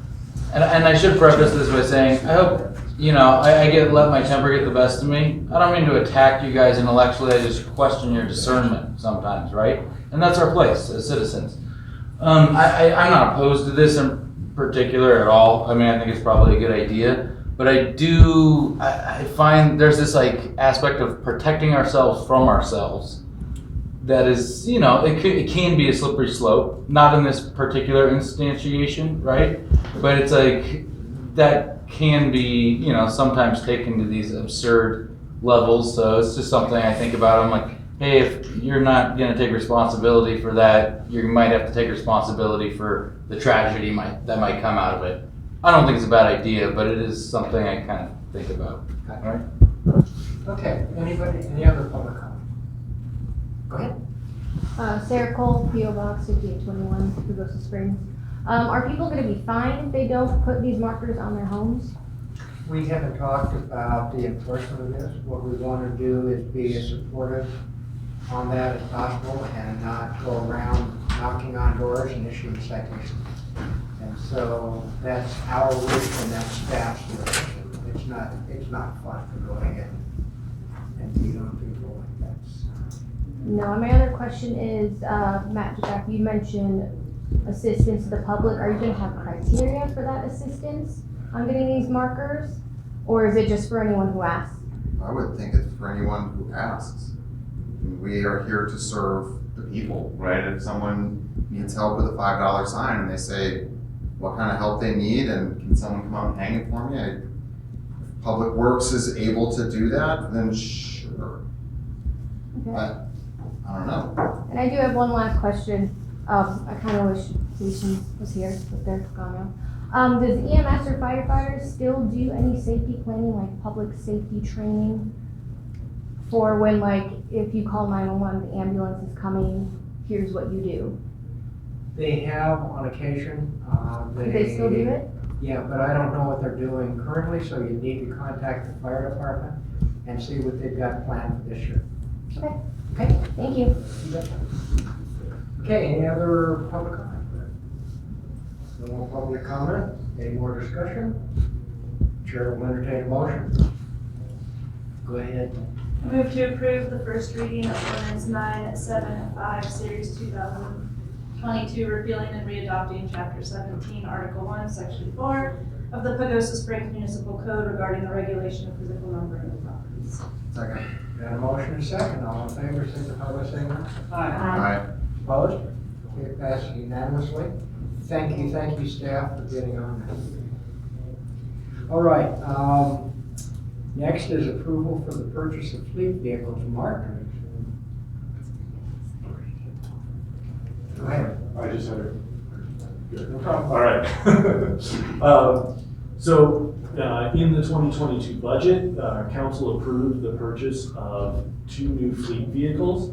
And I should preface this by saying, I hope, I let my temper get the best of me. I don't mean to attack you guys intellectually, I just question your discernment sometimes, right? And that's our place as citizens. I'm not opposed to this in particular at all. I mean, I think it's probably a good idea, but I find there's this aspect of protecting ourselves from ourselves that is, it can be a slippery slope, not in this particular instantiation, right? But it's that can be, sometimes taken to these absurd levels. So it's just something I think about. I'm like, hey, if you're not going to take responsibility for that, you might have to take responsibility for the tragedy that might come out of it. I don't think it's a bad idea, but it is something I kind of think about. All right? Okay, anybody, any other public comment? Go ahead. Sarah Cole, P.O. Box 5821, Pagosa Springs. Are people going to be fined if they don't put these markers on their homes? We haven't talked about the enforcement of this. What we want to do is be as supportive on that as possible and not go around knocking on doors and issuing citations. And so that's our wish and that's staff's wish. It's not fun to go ahead and beat on people like that. No, and my other question is, Matt, Jack, you mentioned assistance to the public. Are you going to have criteria for that assistance on getting these markers? Or is it just for anyone who asks? I would think it's for anyone who asks. We are here to serve the people, right? If someone needs help with a $5 sign and they say what kind of help they need and can someone come out and hang it for me? If Public Works is able to do that, then sure. Okay. But I don't know. And I do have one last question. I kind of wish Jason was here, but they're gone now. Does EMS or firefighters still do any safety planning, like public safety training? For when, if you call 911, the ambulance is coming, here's what you do. They have on occasion. Do they still do it? Yeah, but I don't know what they're doing currently, so you need to contact the fire department and see what they've got planned for this year. Okay. Okay, thank you. Okay, any other public comment? No more public comment? Any more discussion? Chair will entertain a motion. Go ahead. Move to approve the first reading of ordinance 975, series 2022, repealing and readopting chapter 17, article 1, section 4 of the Pagosa Springs Municipal Code regarding the regulation of physical numbering of properties. Second. Got a motion and a second. All in favor, signify by saying aye. Aye. Opposed? Okay, passes unanimously. Thank you, staff, for getting on that. All right, next is approval for the purchase of fleet vehicles. Mark? Go ahead. I just had a good. No problem. All right. In the 2022 budget, council approved the purchase of 2 new fleet vehicles.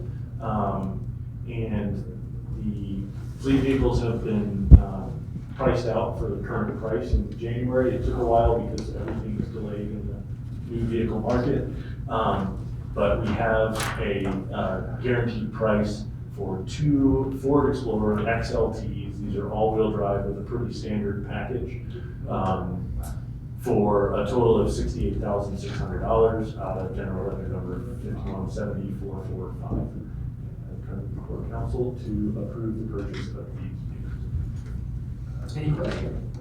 And the fleet vehicles have been priced out for the current price in January. It took a while because everything was delayed in the new vehicle market. But we have a guaranteed price for 2 Ford Explorer XLTs. These are all-wheel drive with a pretty standard package. For a total of $68,600 out of general revenue number 5170445. For council to approve the purchase of these. Any questions?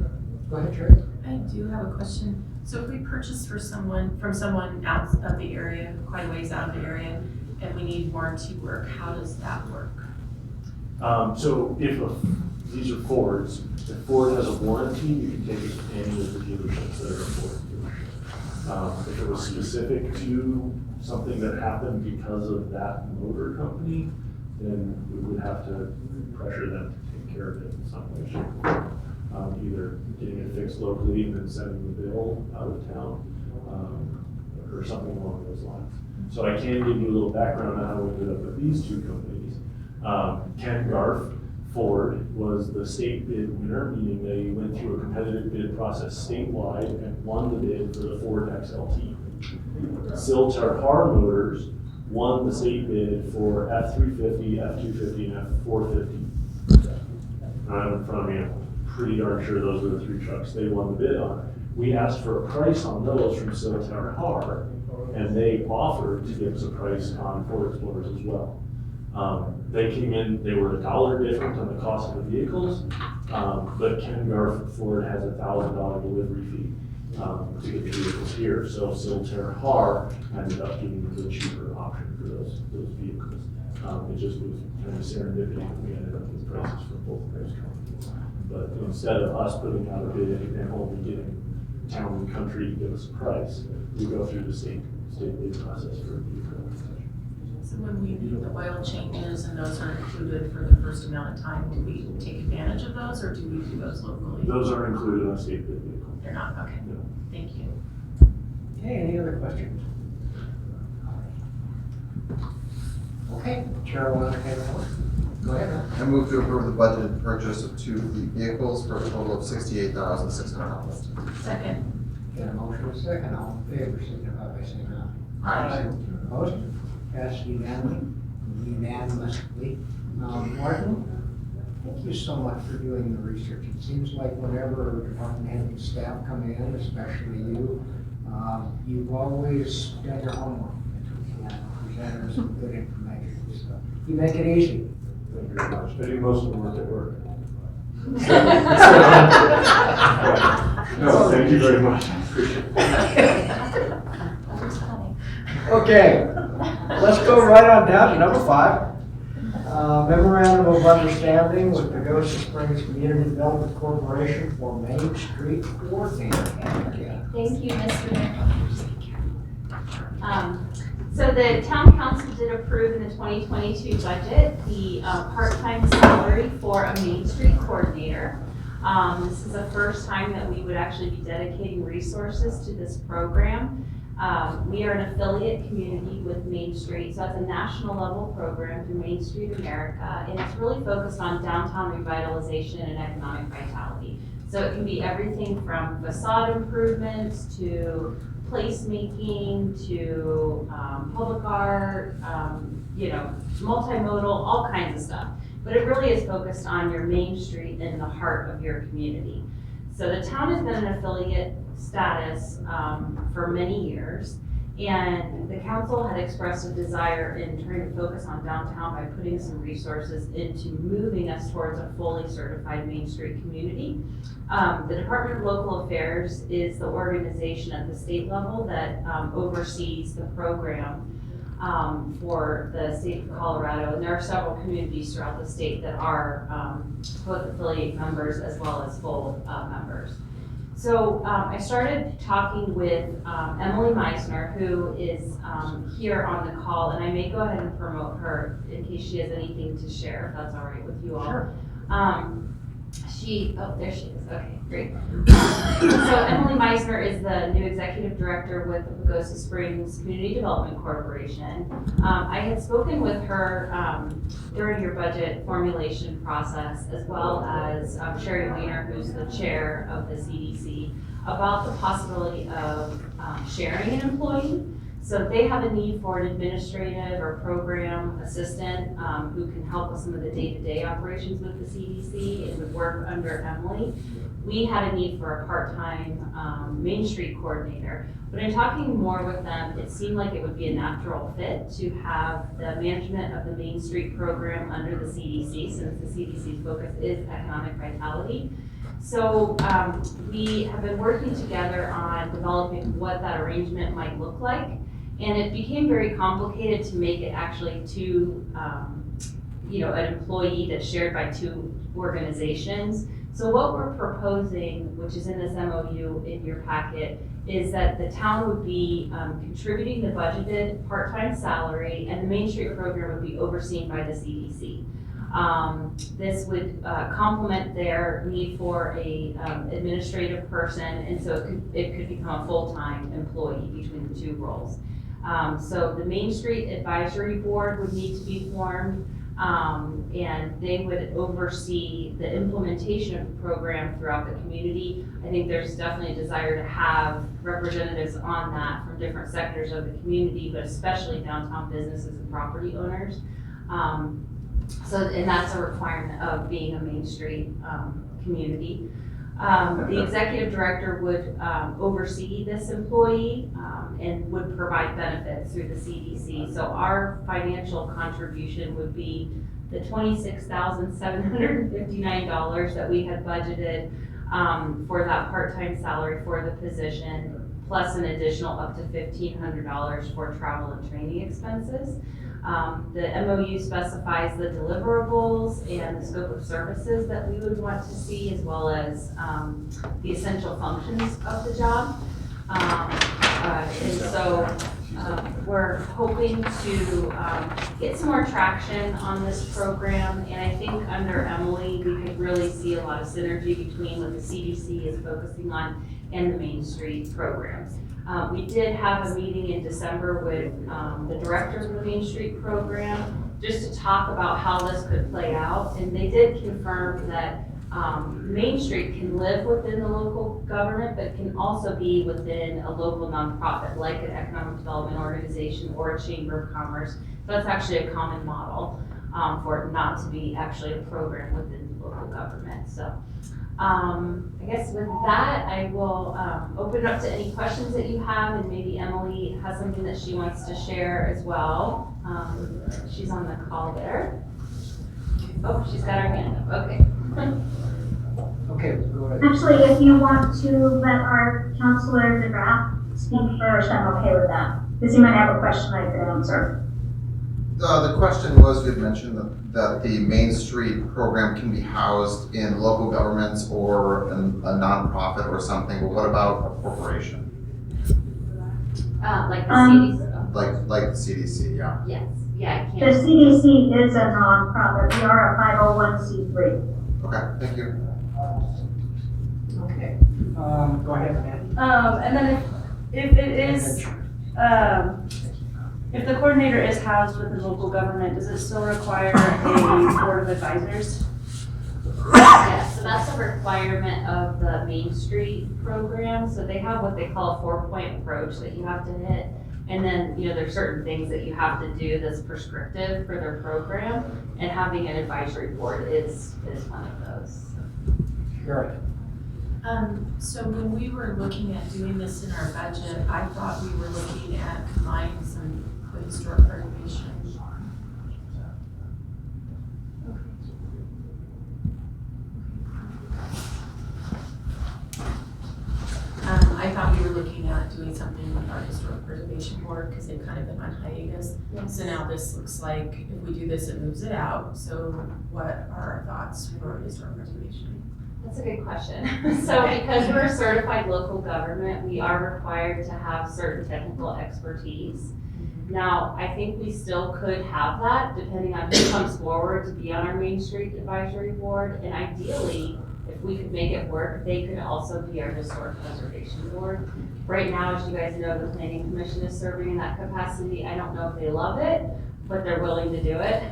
Go ahead, Sherry. I do have a question. So if we purchase from someone out of the area, quite a ways out of the area, and we need warranty work, how does that work? So if these are Fords, if Ford has a warranty, you can take it to any of the dealerships that are a Ford dealership. If it was specific to something that happened because of that motor company, then we would have to pressure them to take care of it in some way, shape, or form. Either getting it fixed locally and then sending the bill out of town, or something along those lines. So I can give you a little background on how we ended up with these two companies. Ken Garf Ford was the state bid winner, meaning they went through a competitive bid process statewide and won the bid for the Ford XLT. Siltar Har Motors won the state bid for F350, F250, and F450. I have in front of me, I'm pretty darn sure those are the three trucks they won the bid on. We asked for a price on those from Siltar Har, and they offered to give us a price on Ford Explorers as well. They came in, they were $1 different on the cost of the vehicles, but Ken Garf Ford has a $1,000 delivery fee to get the vehicles here. So Siltar Har ended up being the cheaper option for those vehicles. It just was kind of serendipity that we ended up with prices for both of those companies. But instead of us putting out a bid and only getting town and country to give us a price, we go through the state bid process for a vehicle. So when we do the oil changes and those are included for the first amount of time, do we take advantage of those or do we do those locally? Those are included on a state bid vehicle. They're not, okay. No. Thank you. Okay, any other questions? Okay, Chair will entertain a motion. Go ahead. I move to approve the budgeted purchase of 2 fleet vehicles for a total of $68,600. Second. Got a motion and a second, all in favor, signify by saying aye. Aye. Opposed? Passed unanimously. Martin, thank you so much for doing the research. It seems like whenever department head and staff come in, especially you, you've always done your homework and presented us with good information. So you make it easy. Thank you very much. I do most of the work at work. No, thank you very much. I appreciate it. Okay, let's go right on down to number 5. Memorandum of Understanding with Pagosa Springs Community Development Corporation for Main Street Coordinator. Thank you, Mr. Mayor. So the town council did approve in the 2022 budget the part-time salary for a Main Street coordinator. This is the first time that we would actually be dedicating resources to this program. We are an affiliate community with Main Street, so it's a national level program through Main Street America, and it's really focused on downtown revitalization and economic vitality. So it can be everything from facade improvements to placemaking to public art, multimodal, all kinds of stuff. But it really is focused on your Main Street in the heart of your community. So the town has been an affiliate status for many years, and the council had expressed a desire in trying to focus on downtown by putting some resources into moving us towards a fully certified Main Street community. The Department of Local Affairs is the organization at the state level that oversees the program for the state of Colorado, and there are several communities throughout the state that are both affiliate members as well as full members. So I started talking with Emily Meisner, who is here on the call, and I may go ahead and promote her in case she has anything to share, if that's all right with you all. Sure. There she is, okay, great. So Emily Meisner is the new executive director with the Pagosa Springs Community Development Corporation. I had spoken with her during your budget formulation process, as well as Sherry Weiner, who's the chair of the CDC, about the possibility of sharing an employee. So they have a need for an administrative or program assistant who can help with some of the day-to-day operations with the CDC and would work under Emily. We had a need for a part-time Main Street coordinator. But in talking more with them, it seemed like it would be a natural fit to have the management of the Main Street program under the CDC, since the CDC's focus is economic vitality. So we have been working together on developing what that arrangement might look like. And it became very complicated to make it actually an employee that's shared by 2 organizations. So what we're proposing, which is in this MOU in your packet, is that the town would be contributing the budgeted part-time salary, and the Main Street program would be overseen by the CDC. This would complement their need for a administrative person, and so it could become a full-time employee between the two roles. So the Main Street Advisory Board would need to be formed, and they would oversee the implementation of the program throughout the community. I think there's definitely a desire to have representatives on that from different sectors of the community, but especially downtown businesses and property owners. And that's a requirement of being a Main Street community. The executive director would oversee this employee and would provide benefits through the CDC. So our financial contribution would be the $26,759 that we had budgeted for that part-time salary for the position, plus an additional up to $1,500 for travel and training expenses. The MOU specifies the deliverables and the scope of services that we would want to see, as well as the essential functions of the job. We're hoping to get some more traction on this program, and I think under Emily, we could really see a lot of synergy between what the CDC is focusing on and the Main Street programs. We did have a meeting in December with the directors of the Main Street program just to talk about how this could play out, and they did confirm that Main Street can live within the local government, but can also be within a local nonprofit, like an economic development organization or a chamber of commerce. So that's actually a common model for it not to be actually a program within the local government. So I guess with that, I will open it up to any questions that you have, and maybe Emily has something that she wants to share as well. She's on the call there. Oh, she's got her hand up. Okay. Okay, go ahead. Actually, if you want to let our counselor DeGraff speak first, I'm okay with that. Because he might have a question I could answer. The question was, you had mentioned that the Main Street program can be housed in local governments or a nonprofit or something, but what about a corporation? Like the CDC. Like the CDC, yeah. Yes, yeah, I The can't. CDC is a nonprofit. We are a 501c3. Okay, thank you. Okay, go ahead, Matt. And then if it is, if the coordinator is housed within local government, does it still require a board of advisors? Yeah, so that's a requirement of the Main Street program. So they have what they call a 4-point approach that you have to hit. And then, there's certain things that you have to do that's prescriptive for their program. And having an advisory board is one of those. Sure. So when we were looking at doing this in our budget, I thought we were looking at combining some with historic preservation. I thought we were looking at doing something with our historic preservation board because they've kind of been on hiatus. Yes. So now this looks like if we do this, it moves it out. So what are our thoughts for historic preservation? That's a good question. So because we're a certified local government, we are required to have certain technical expertise. Now, I think we still could have that depending on who comes forward to be on our Main Street Advisory Board. And ideally, if we could make it work, they could also be our Historic Preservation Board. Right now, as you guys know, the Planning Commission is serving in that capacity. I don't know if they love it, but they're willing to do it.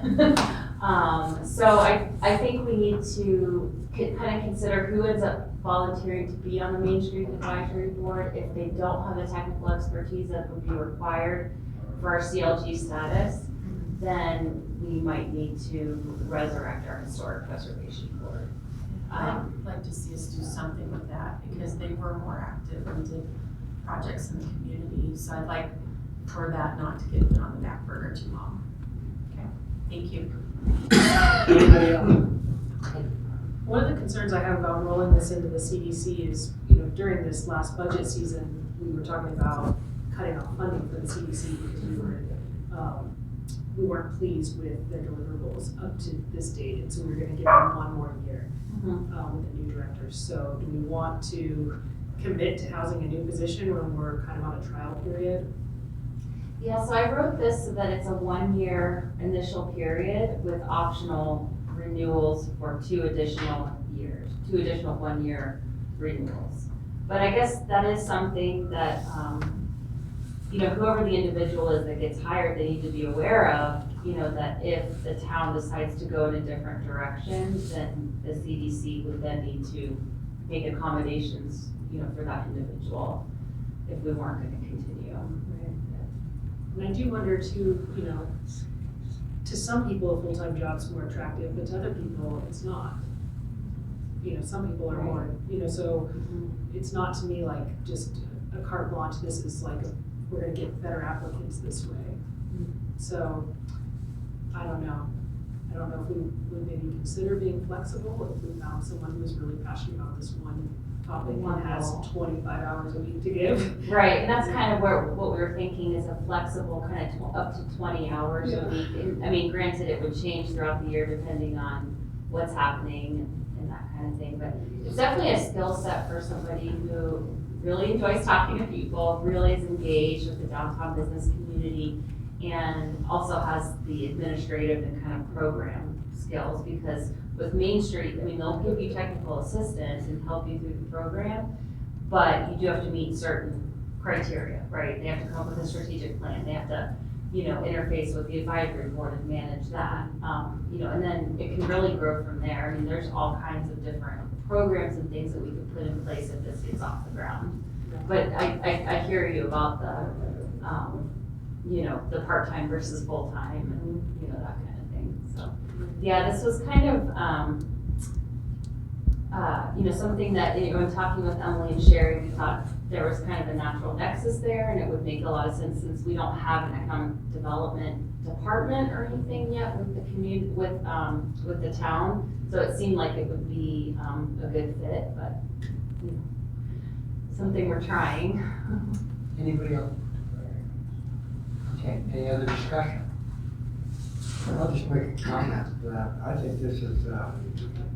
So I think we need to kind of consider who ends up volunteering to be on the Main Street Advisory Board. If they don't have the technical expertise that would be required for our CLG status, then we might need to resurrect our Historic Preservation Board. I'd like to see us do something with that because they were more active and did projects in the community. So I'd like for that not to get put on the back burner too long. Okay, thank you. Anybody else? One of the concerns I have about rolling this into the CDC is, during this last budget season, we were talking about cutting off funding for the CDC because we weren't pleased with their deliverables up to this date, and so we were going to give them one more year with the new directors. So do we want to commit to housing a new position when we're kind of on a trial period? Yeah, so I wrote this so that it's a 1-year initial period with optional renewals for 2 additional years, 2 additional 1-year renewals. But I guess that is something that, you know, whoever the individual is that gets hired, they need to be aware of, you know, that if the town decides to go in a different direction, then the CDC would then need to make accommodations, you know, for that individual if we weren't going to continue. And I do wonder too, you know, to some people a full-time job's more attractive, but to other people it's not. You know, some people are more, you know, so it's not to me like just a carte blanche, this is like, we're gonna get better applicants this way. So, I don't know. I don't know if we would maybe consider being flexible if we found someone who's really passionate about this one topic and has 25 hours a week to give. Right, and that's kind of what we were thinking is a flexible kind of up to 20 hours a week. And, I mean, granted, it would change throughout the year depending on what's happening and that kind of thing. But it's definitely a skill set for somebody who really enjoys talking to people, really is engaged with the downtown business community, and also has the administrative and kind of program skills, because with Main Street, I mean, they'll give you technical assistance and help you through the program, but you do have to meet certain criteria, right? They have to come up with a strategic plan. They have to, you know, interface with the advisory board and manage that, you know, and then it can really grow from there. I mean, there's all kinds of different programs and things that we could put in place if this gets off the ground. But I hear you about the, you know, the part-time versus full-time and, you know, that kind of thing. So, yeah, this was kind of, you know, something that, you know, in talking with Emily and Sherry, we thought there was kind of a natural nexus there, and it would make a lot of sense since we don't have an economic development department or anything yet with the community, with the town. So it seemed like it would be a good fit, but you know, something we're trying. Anybody else? Okay, any other discussion? I'll just make a comment that I think this is a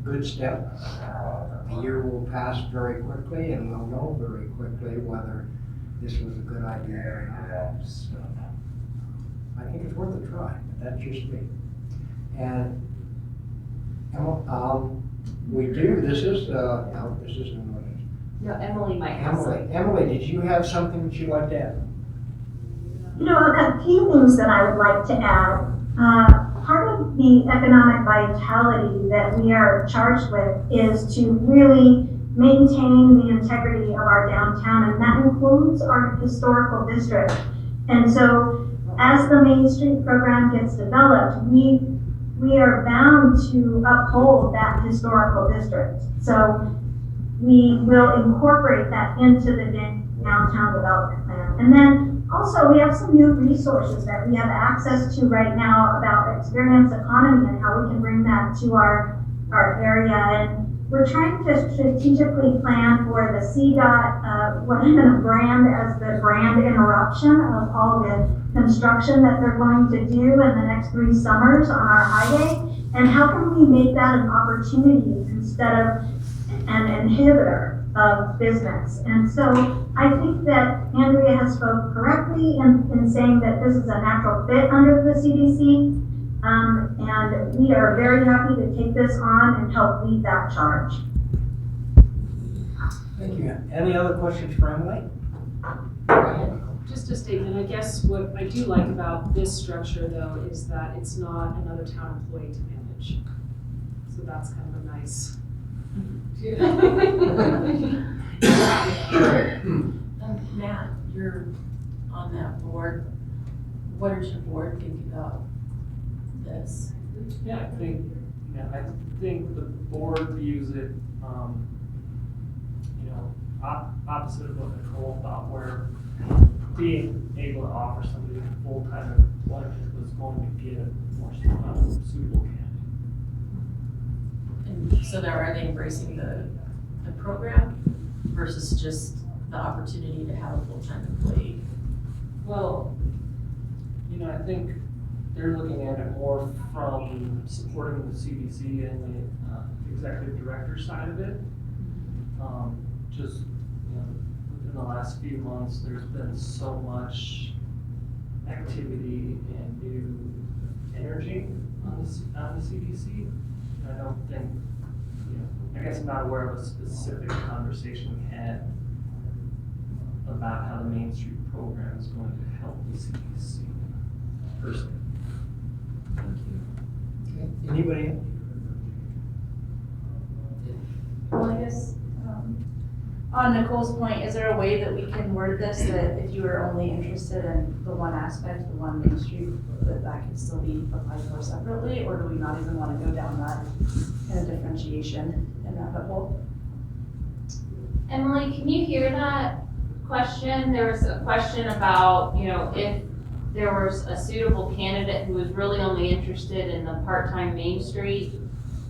good step. A year will pass very quickly, and we'll know very quickly whether this was a good idea or not. So, I think it's worth a try, but that's just me. And we do, this is, no, this isn't what it is. No, Emily might have something. Emily, did you have something that you'd like to add? You know, a few things that I would like to add. Part of the economic vitality that we are charged with is to really maintain the integrity of our downtown, and that includes our historical district. And so as the Main Street program gets developed, we are bound to uphold that historical district. So we will incorporate that into the downtown development plan. And then also, we have some new resources that we have access to right now about experience economy and how we can bring that to our area. And we're trying to strategically plan for the CDOT, what I'm going to brand as the grand interruption of all the construction that they're going to do in the next 3 summers on our highway. And how can we make that an opportunity instead of an inhibitor of business? And so I think that Andrea has spoke correctly in saying that this is a natural fit under the CDC, and we are very happy to take this on and help lead that charge. Thank you. Any other questions for Emily? Just a statement. I guess what I do like about this structure, though, is that it's not another town employee to manage. So that's kind of a nice. Matt, you're on that board. What does your board think about this? Yeah, I think the board views it, you know, opposite of what Nicole thought, where being able to offer somebody a full-time employment was going to get a more suitable candidate. And so now are they embracing the program versus just the opportunity to have a full-time employee? Well, you know, I think they're looking at it more from supporting the CDC and the executive director side of it. Just, you know, in the last few months, there's been so much activity and new energy on the CDC. And I don't think, I guess I'm not aware of a specific conversation we had about how the Main Street program is going to help the CDC personally. Thank you. Okay, anybody else? Well, I guess, on Nicole's point, is there a way that we can word this that if you are only interested in the one aspect, the one Main Street, that can still be applied for separately, or do we not even want to go down that kind of differentiation in rabbit hole? Emily, can you hear that question? There was a question about, if there was a suitable candidate who was really only interested in the part-time Main Street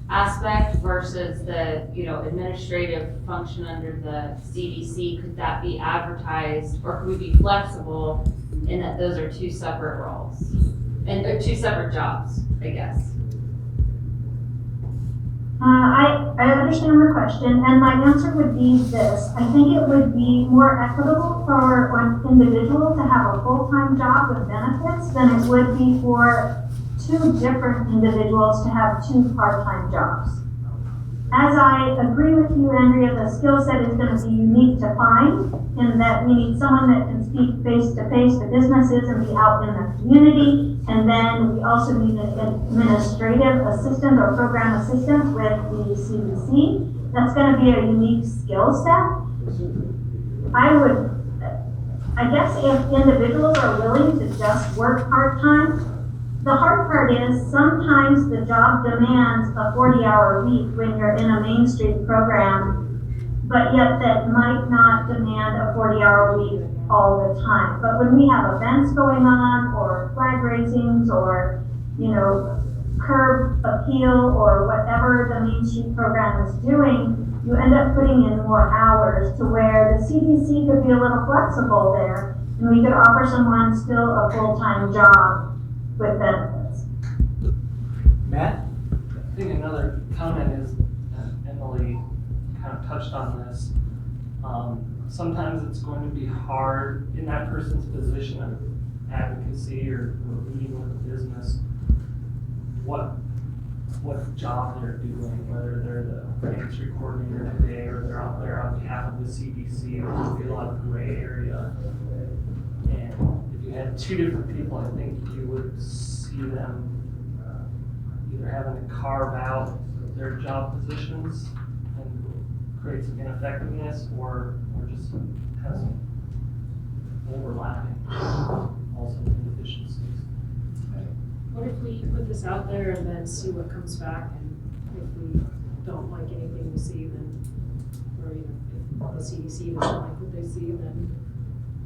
aspect versus the, administrative function under the CDC, could that be advertised, or could we be flexible in that those are two separate roles? And they're two separate jobs, I guess. I understand the question, and my answer would be this. I think it would be more equitable for an individual to have a full-time job with benefits than it would be for two different individuals to have two part-time jobs. As I agree with you, Andrea, the skill set is going to be unique to find in that we need someone that can speak face-to-face to businesses and be out in the community. And then we also need an administrative assistant or program assistant with the CDC. That's going to be a unique skill set. I guess if individuals are willing to just work part-time, the hard part is sometimes the job demands a 40-hour week when you're in a Main Street program, but yet that might not demand a 40-hour week all the time. But when we have events going on, or flag raisings, or, curb appeal, or whatever the Main Street program is doing, you end up putting in more hours to where the CDC could be a little flexible there, and we could offer someone still a full-time job with benefits. Matt? I think another comment is, and Emily kind of touched on this, sometimes it's going to be hard in that person's position of advocacy or leading with a business, what job they're doing, whether they're the Main Street coordinator today or they're out there on behalf of the CDC. There's going to be a lot of gray area. And if you had two different people, I think you would see them either having to carve out their job positions and create some ineffectiveness, or just have some overlapping, also inefficiencies. What if we put this out there and then see what comes back, and if we don't like anything we see, then, or if the CDC doesn't like what they see, then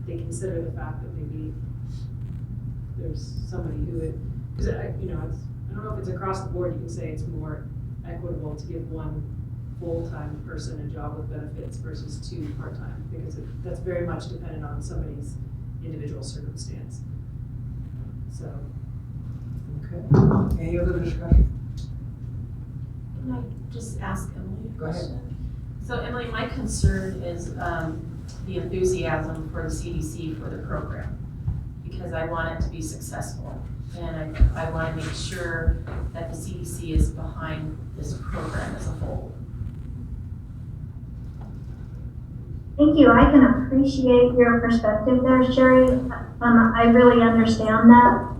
they consider the fact that maybe there's somebody who would, because I don't know if it's across the board, you can say it's more equitable to give one full-time person a job with benefits versus two part-time, because that's very much dependent on somebody's individual circumstance. So. Okay. Any other discussion? Can I just ask Emily a Go ahead. question? So Emily, my concern is the enthusiasm for the CDC for the program, because I want it to be successful. And I want to make sure that the CDC is behind this program as a whole. Thank you. I can appreciate your perspective there, Sherry. I really understand that.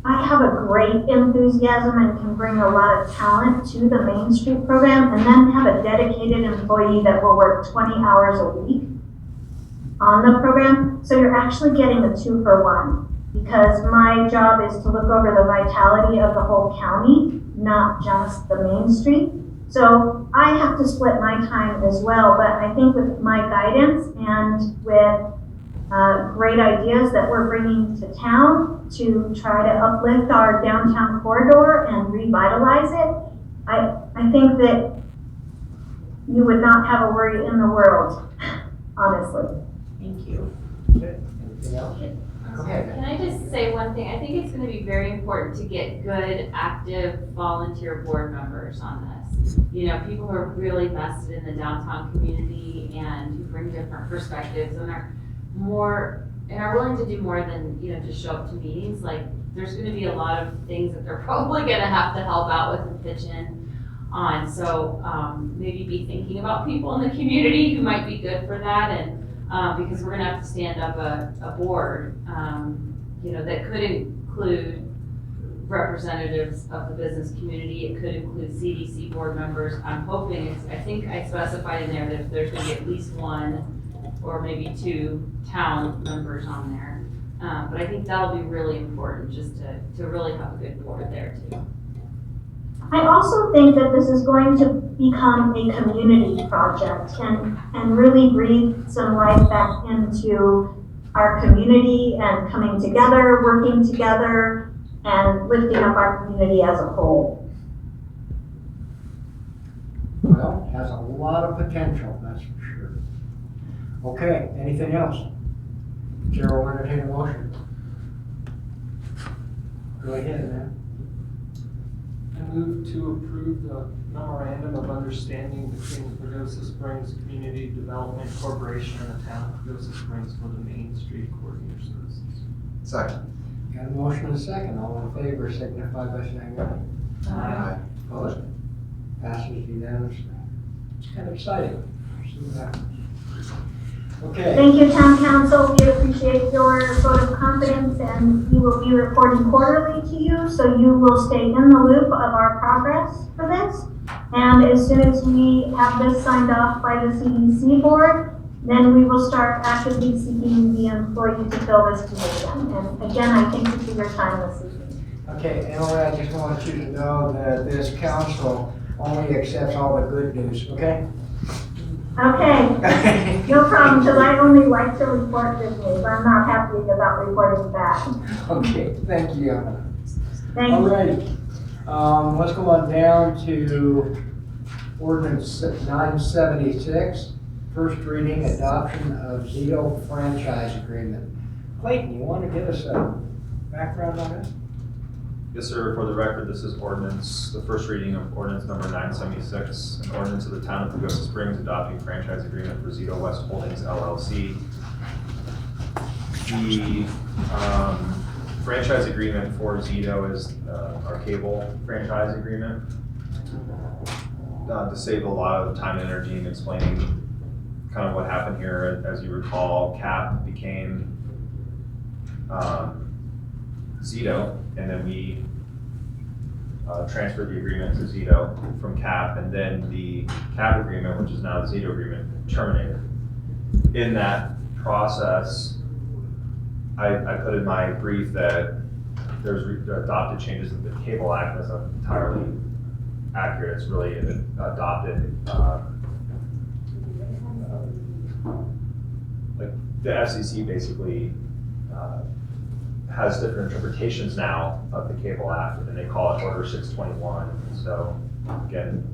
I have a great enthusiasm and can bring a lot of talent to the Main Street program, and then have a dedicated employee that will work 20 hours a week on the program. So you're actually getting a 2-for-1, because my job is to look over the vitality of the whole county, not just the Main Street. So I have to split my time as well, but I think with my guidance and with great ideas that we're bringing to town to try to uplift our downtown corridor and revitalize it, I think that you would not have a worry in the world, honestly. Thank you. Okay. Anything else? Go ahead. Can I just say one thing? I think it's gonna be very important to get good, active, volunteer board members on this. You know, people who are really vested in the downtown community and who bring different perspectives and are willing to do more than, you know, just show up to meetings. Like, there's gonna be a lot of things that they're probably gonna have to help out with and pitch in on. So, maybe be thinking about people in the community who might be good for that, and because we're gonna have to stand up a board, you know, that could include representatives of the business community. It could include CDC board members. I'm hoping I think I specified in there that there's gonna be at least one or maybe two town members on there. But I think that'll be really important, just to really have a good board there too. I also think that this is going to become a community project and really breathe some life back into our community and coming together, working together, and lifting up our community as a whole. Well, it has a lot of potential, that's for sure. Okay, anything else? Chair will entertain a motion. Go ahead, man. I move to approve the memorandum of understanding between the Pagosa Springs Community Development Corporation and the town of Pagosa Springs for the Main Street Coordinator Services. Second. Got a motion and a second. All in favor signify by saying aye. Aye. Opposed? Passes unanimously. It's kind of exciting. See what happens. Okay. Thank you, Town Council. We appreciate your vote of confidence, and we will be reporting quarterly to you, so you will stay in the loop of our progress for this. And as soon as we have this signed off by the CDC board, then we will start actively seeking the employee to fill this position. And again, I thank you for your time this evening. Okay, Emily, I just want you to know that this council only accepts all the good news, okay? Okay, no problem, because I only like to report good news. I'm not happy about reporting bad. Okay, thank you. Thank you. All right, let's go on down to Ordinance 976, first reading adoption of Zito franchise agreement. Clayton, you want to give us a background on it? Yes, sir. For the record, this is ordinance, the first reading of ordinance number 976, an ordinance of the town of Pagosa Springs adopting franchise agreement for Zito West Holdings LLC. The franchise agreement for Zito is our cable franchise agreement. To save a lot of time and energy in explaining kind of what happened here, as you recall, CAP became Zito, and then we transferred the agreement to Zito from CAP, and then the CAP agreement, which is now the Zito agreement, terminated. In that process, I put in my brief that there's adopted changes in the Cable Act. That's not entirely accurate. It's really adopted, like the FCC basically has different interpretations now of the Cable Act, and they call it Order 621. So again,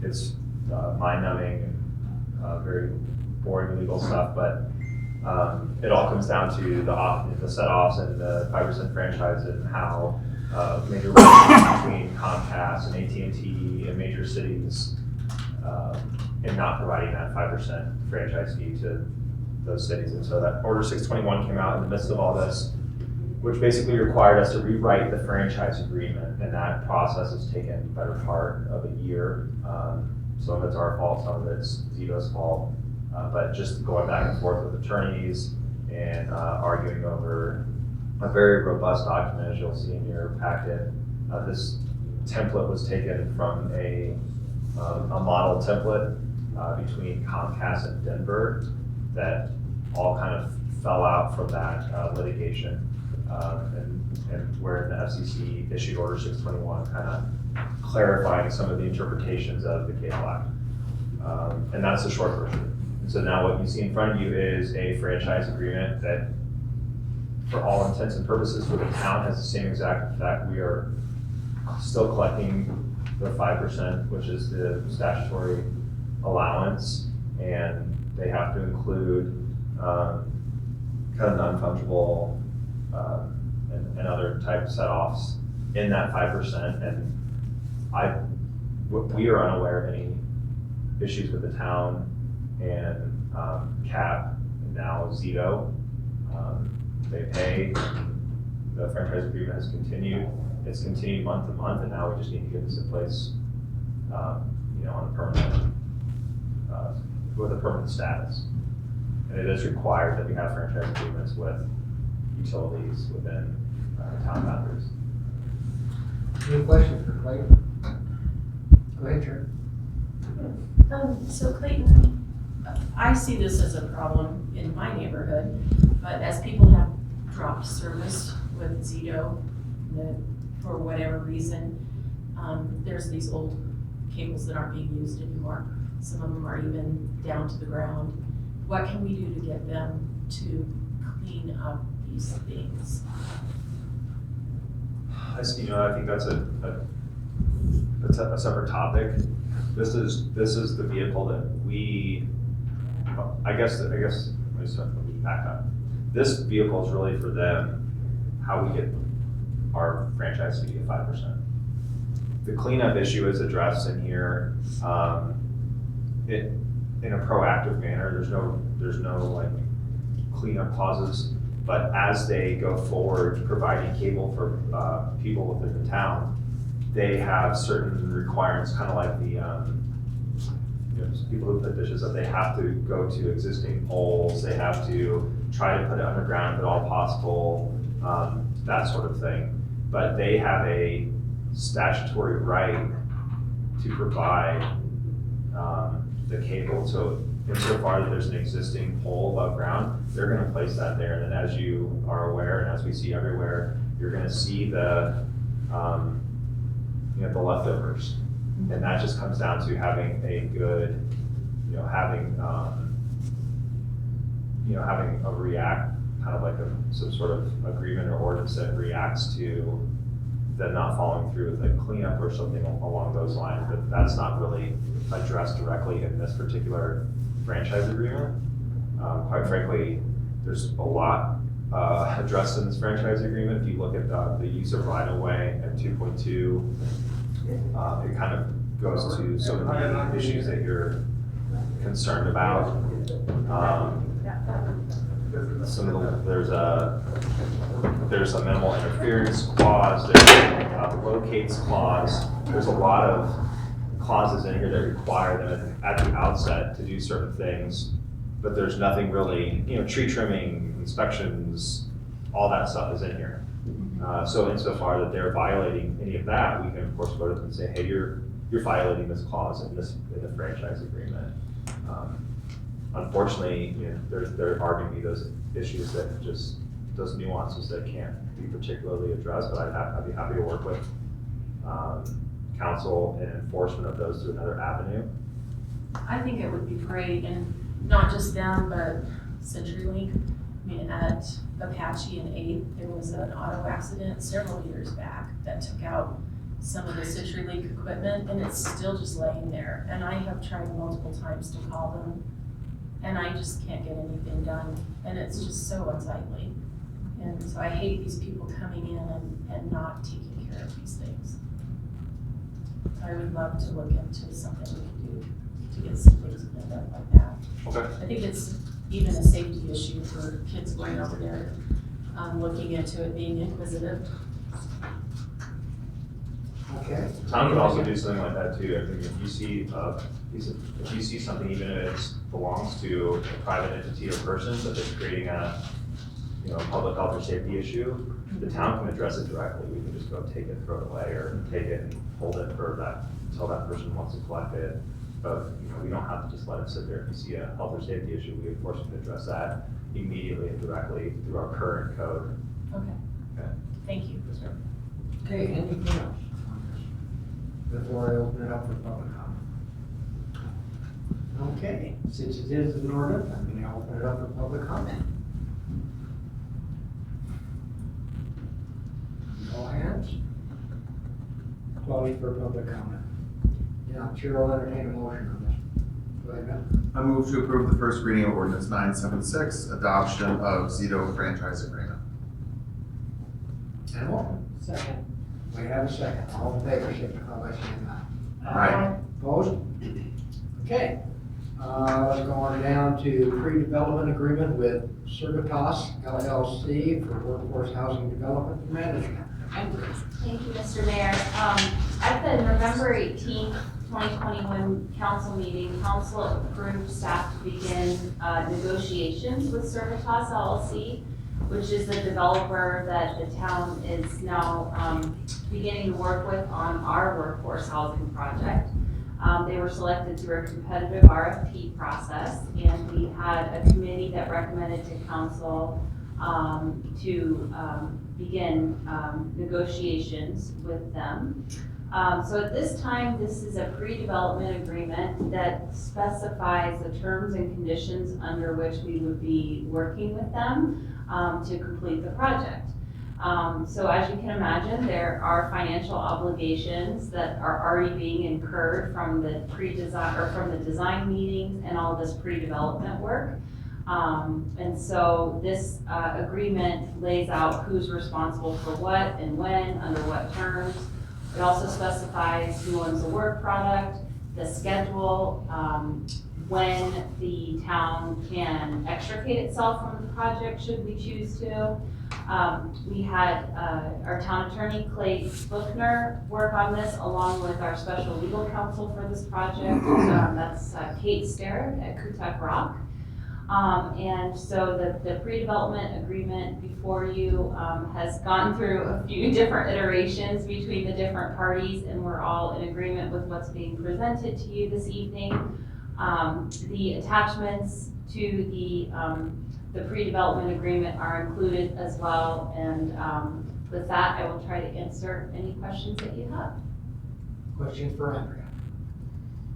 it's mind-numbing and very boring legal stuff, but it all comes down to the set-offs and the 5% franchise and how major relations between Comcast and AT&T and major cities in not providing that 5% franchise fee to those cities. And so that Order 621 came out in the midst of all this, which basically required us to rewrite the franchise agreement, and that process has taken the better part of a year. Some of it's our fault, some of it's Zito's fault, but just going back and forth with attorneys and arguing over a very robust document, as you'll see in your packet. This template was taken from a model template between Comcast and Denver that all kind of fell out from that litigation. And where the FCC issued Order 621, kind of clarifying some of the interpretations of the Cable Act. And that's the short version. And so now what you see in front of you is a franchise agreement that, for all intents and purposes for the town, has the same exact effect. We are still collecting the 5%, which is the statutory allowance, and they have to include kind of non-fungible and other type set-offs in that 5%. And we are unaware of any issues with the town and CAP, and now Zito. They pay, the franchise agreement has continued. It's continued month to month, and now we just need to get this in place, on a permanent, with a permanent status. And it is required that we have franchise agreements with utilities within town boundaries. Any questions for Clayton? Go ahead, Sharon. So Clayton, I see this as a problem in my neighborhood, but as people have dropped service with Zito, for whatever reason, there's these old cables that aren't being used anymore. Some of them are even down to the ground. What can we do to get them to clean up these things? I think that's a separate topic. This is the vehicle that I guess, let me back up. This vehicle is really for them, how we get our franchise fee at 5%. The cleanup issue is addressed in here, in a proactive manner. There's no like cleanup clauses, but as they go forward providing cable for people within the town, they have certain requirements, kind of like the people who put dishes up. They have to go to existing poles. They have to try to put it underground if at all possible, that sort of thing. But they have a statutory right to provide the cable. So insofar that there's an existing pole above ground, they're going to place that there. And then, as you are aware, and as we see everywhere, you're going to see the the leftovers, and that just comes down to having a good, having a react, kind of like some sort of agreement or ordinance that reacts to them not following through with a cleanup or something along those lines. But that's not really addressed directly in this particular franchise agreement. Quite frankly, there's a lot addressed in this franchise agreement. If you look at the use of right-of-way at 2.2, it kind of goes to some of the issues that you're concerned about. There's a minimal interference clause, there's a locates clause. There's a lot of clauses in here that require them at the outset to do certain things, but there's nothing really, tree trimming, inspections, all that stuff is in here. So insofar that they're violating any of that, we can of course go to them and say, hey, you're violating this clause in the franchise agreement. Unfortunately, there are going to be those issues that just, those nuances that can't be particularly addressed, but I'd be happy to work with council and enforcement of those through another avenue. I think it would be great, and not just them, but CenturyLink. I mean, at Apache and 8th, there was an auto accident several years back that took out some of the CenturyLink equipment, and it's still just laying there. And I have tried multiple times to call them, and I just can't get anything done. And it's just so unsightly. And so I hate these people coming in and not taking care of these things. I would love to look into something we can do to get some things cleaned up like that. Okay. I think it's even a safety issue for kids going over there, looking into it, being inquisitive. Okay. Town could also do something like that too. I think if you see something, even if it belongs to a private entity or person, but it's creating a public health or safety issue, the town can address it directly. We can just go take it, throw it away, or take it and hold it for that until that person wants to collect it. But we don't have to just let it sit there. If you see a health or safety issue, we of course can address that immediately and directly through our current code. Okay. Okay. Thank you. Yes, ma'am. Okay, anything else on this? Before I open it up for public comment. Okay, since it is an ordinance, I'm going to open it up for public comment. No hands? Closed for public comment. Yeah, Chair will entertain a motion on this. Go ahead, Ben. I move to approve the first reading of ordinance 976, adoption of Zito franchise agreement. Animal? Second. We have a second. All in favor, signify by saying aye. Aye. Opposed? Okay. Let's go on down to pre-development agreement with Cervicos LLC for workforce housing development management. Thank you, Mr. Mayor. At the November 18th, 2021 council meeting, council approved staff to begin negotiations with Cervicos LLC, which is the developer that the town is now beginning to work with on our workforce housing project. They were selected through a competitive RFP process, and we had a committee that recommended to council to begin negotiations with them. So at this time, this is a pre-development agreement that specifies the terms and conditions under which we would be working with them to complete the project. So as you can imagine, there are financial obligations that are already being incurred from the pre-design or from the design meetings and all this pre-development work. And so this agreement lays out who's responsible for what and when, under what terms. It also specifies who owns the work product, the schedule, when the town can extricate itself from the project should we choose to. We had our town attorney, Clay Spookner, work on this along with our special legal counsel for this project. That's Kate Starrick at Kutak Rock. And so the pre-development agreement before you has gone through a few different iterations between the different parties, and we're all in agreement with what's being presented to you this evening. The attachments to the pre-development agreement are included as well, and with that, I will try to answer any questions that you have. Questions for Andrea?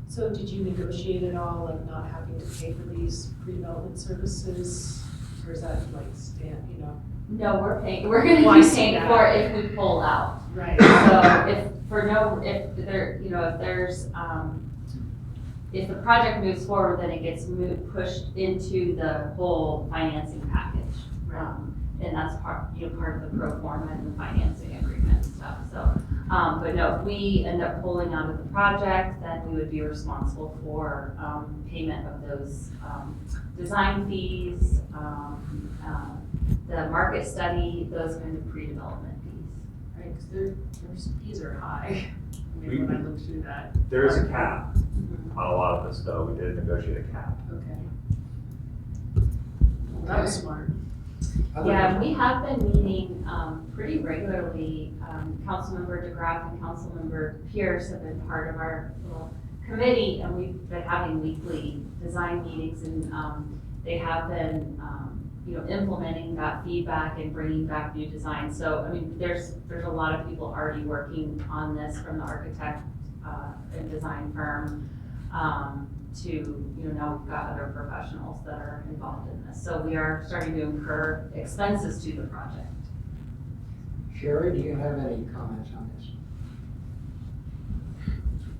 So did you negotiate at all, like not having to pay for these pre-development services? Or is that like No, we're paying, we're gonna be paying for it if we pull out. Right. So if there's, if the project moves forward, then it gets pushed into the whole financing package. And that's part of the pro forma and the financing agreement and stuff, so. But no, if we end up pulling out of the project, then we would be responsible for payment of those design fees, the market study, those kind of pre-development fees. Right, because their fees are high. I mean, when I looked through that. There is a cap on a lot of this, though. We did negotiate a cap. Okay. Well, that was smart. Yeah, we have been meeting pretty regularly. Councilmember DeGraff and Councilmember Pierce have been part of our little committee, and we've been having weekly design meetings, and they have been, implementing that feedback and bringing back new designs. So, I mean, there's a lot of people already working on this, from the architect and design firm to, now we've got other professionals that are involved in this. So we are starting to incur expenses to the project. Sherry, do you have any comments on this?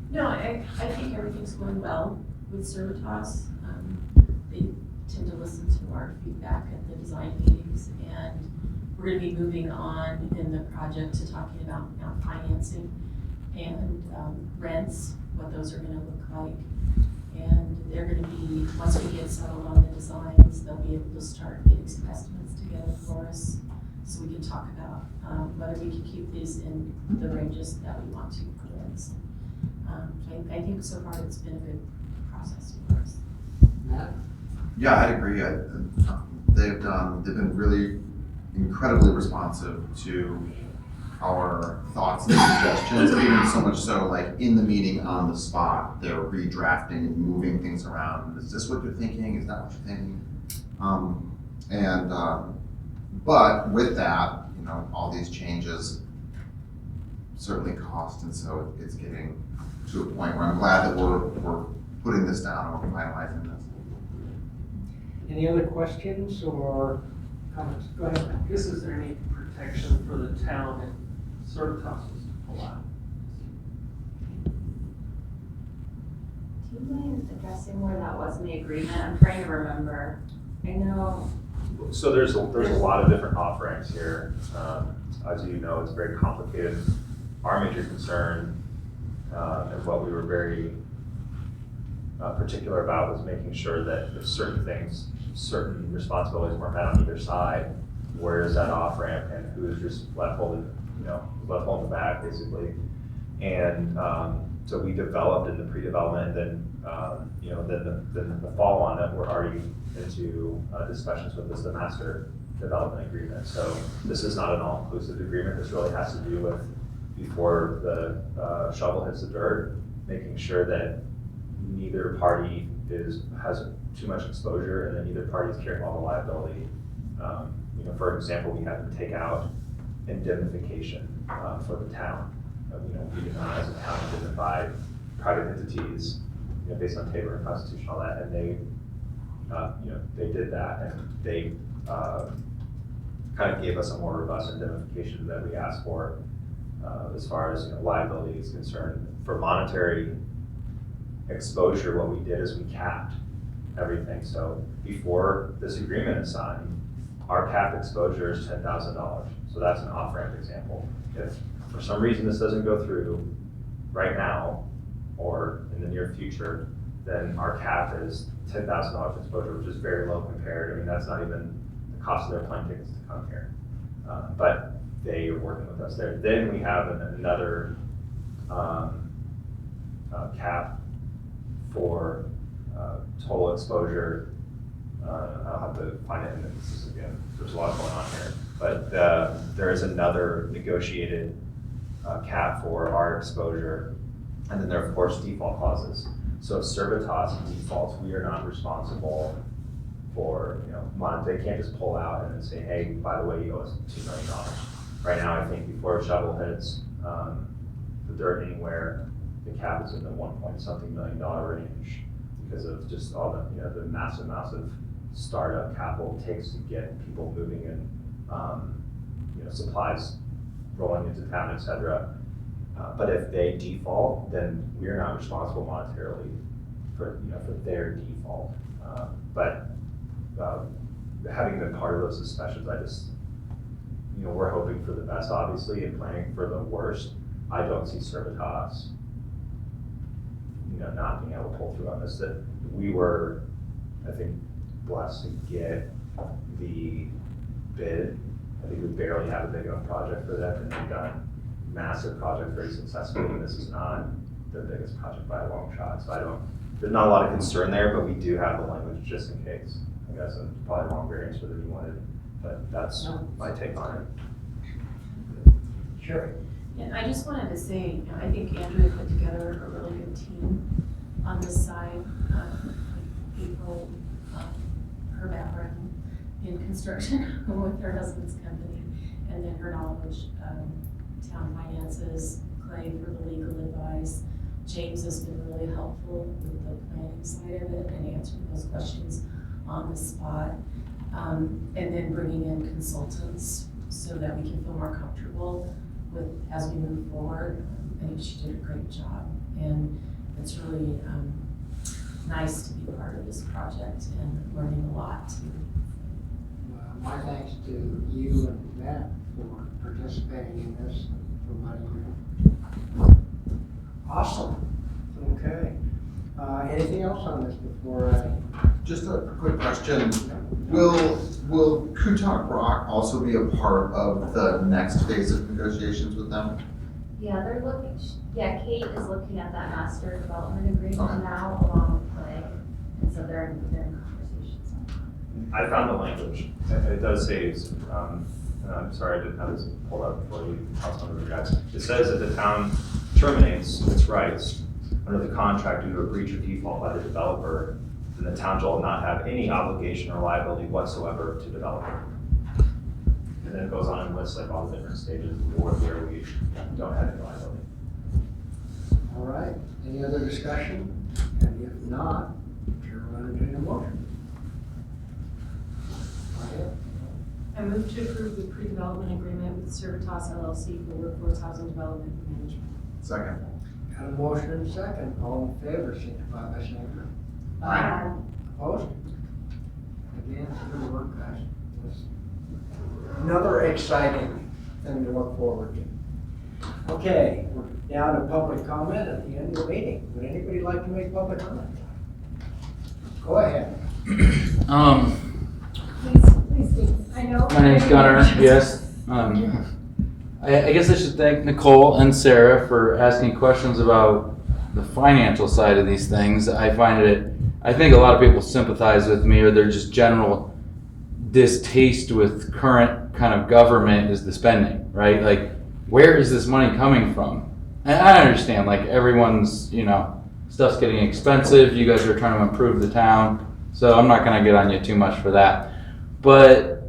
No, I think everything's going well with Cervicos. They tend to listen to our feedback at the design meetings, and we're going to be moving on in the project to talking about now financing and rents, what those are going to look like. And they're going to be, once we get settled on the designs, they'll be able to start getting some estimates together for us, so we can talk about whether we can keep these in the ranges that we want to for rents. I think so far it's been a good process for us. Matt? Yeah, I'd agree. They've been really incredibly responsive to our thoughts and suggestions, even so much so, like in the meeting on the spot, they're redrafting and moving things around. Is this what you're thinking? Is that what you're thinking? But with that, all these changes certainly cost, and so it's getting to a point where I'm glad that we're putting this down and we're finalizing this. Any other questions or comments? Go ahead. I guess, is there any protection for the town if Cervicos was to pull out? Do you mind addressing where that was in the agreement? I'm trying to remember. I know. So there's a lot of different offerings here. as you know, it's very complicated. Our major concern, and what we were very particular about was making sure that if certain things, certain responsibilities weren't met on either side, where is that off ramp and who is just left holding, left holding the bag basically. And so we developed in the pre-development, then the follow-on that we're already into discussions with is the master development agreement. So this is not an all-inclusive agreement. This really has to do with before the shovel hits the dirt, making sure that neither party has too much exposure and then neither party is carrying all the liability. For example, we had to take out indemnification for the town. We did not, as a town, indemnify private entities, based on Tabor and Constitution, all that, and they did that, and they kind of gave us a more robust indemnification that we asked for as far as liability is concerned. For monetary exposure, what we did is we capped everything. So before this agreement is signed, our cap exposure is $10,000. So that's an off-ramp example. If for some reason this doesn't go through right now or in the near future, then our cap is $10,000 exposure, which is very low compared. I mean, that's not even the cost of their plane tickets to come here. But they are working with us there. Then we have another cap for total exposure. I'll have to find it in this again. There's a lot going on here. But there is another negotiated cap for our exposure. And then there are, of course, default clauses. So if Cervicos defaults, we are not responsible for, they can't just pull out and then say, hey, by the way, you owe us $2 million. Right now, I think before a shovel hits the dirt anywhere, the cap is in the $1-point-something million range because of just all the massive startup capital it takes to get people moving and supplies rolling into town, et cetera. But if they default, then we're not responsible monetarily for their default. But having been part of those discussions, I just we're hoping for the best, obviously, and planning for the worst. I don't see Cervicos not being able to pull through on this. That we were, I think, blessed to get the bid. I think we barely have a big enough project for them, and they've done massive projects very successfully, and this is not their biggest project by a long shot. So there's not a lot of concern there, but we do have the language just in case. I guess it's probably a long variance for the you wanted, but that's my take on it. Sure. And I just wanted to say, I think Andrew put together a really good team on this side. People, her background in construction with her husband's company, and then her knowledge of town finances, Clay for the legal advice. James has been really helpful with the planning side of it and answering those questions on the spot. And then bringing in consultants so that we can feel more comfortable with as we move forward. I think she did a great job, and it's really nice to be part of this project and learning a lot too. My thanks to you and Matt for participating in this and for letting me. Awesome. Okay. Anything else on this before I? Just a quick question. Will Kutak Rock also be a part of the next phase of negotiations with them? Yeah, Kate is looking at that master development agreement now along with Clay, and so they're in conversations on that. I found the language. It does say, and I'm sorry I didn't have this pulled up before you tossed on the guys. It says that the town terminates its rights under the contract due to a breach or default by the developer, then the town shall not have any obligation or liability whatsoever to developer. And then it goes on and lists like all the different stages where we don't have any liability. All right. Any other discussion? And if not, Chair will entertain a motion. I move to approve the pre-development agreement with Cervicos LLC for workforce housing development and management. Second. Got a motion and a second. All in favor, signify by saying aye. Aye. Opposed? Again, good work, guys. Another exciting thing to look forward to. Okay, we're down to public comment at the end of the meeting. Would anybody like to make public comment? Go ahead. Please do. I know. My name's Gunnar, yes. I guess I should thank Nicole and Sarah for asking questions about the financial side of these things. I think a lot of people sympathize with me, or they're just general distaste with current kind of government is the spending, right? Like, where is this money coming from? And I understand, like, everyone's, stuff's getting expensive. You guys are trying to improve the town. So I'm not going to get on you too much for that. But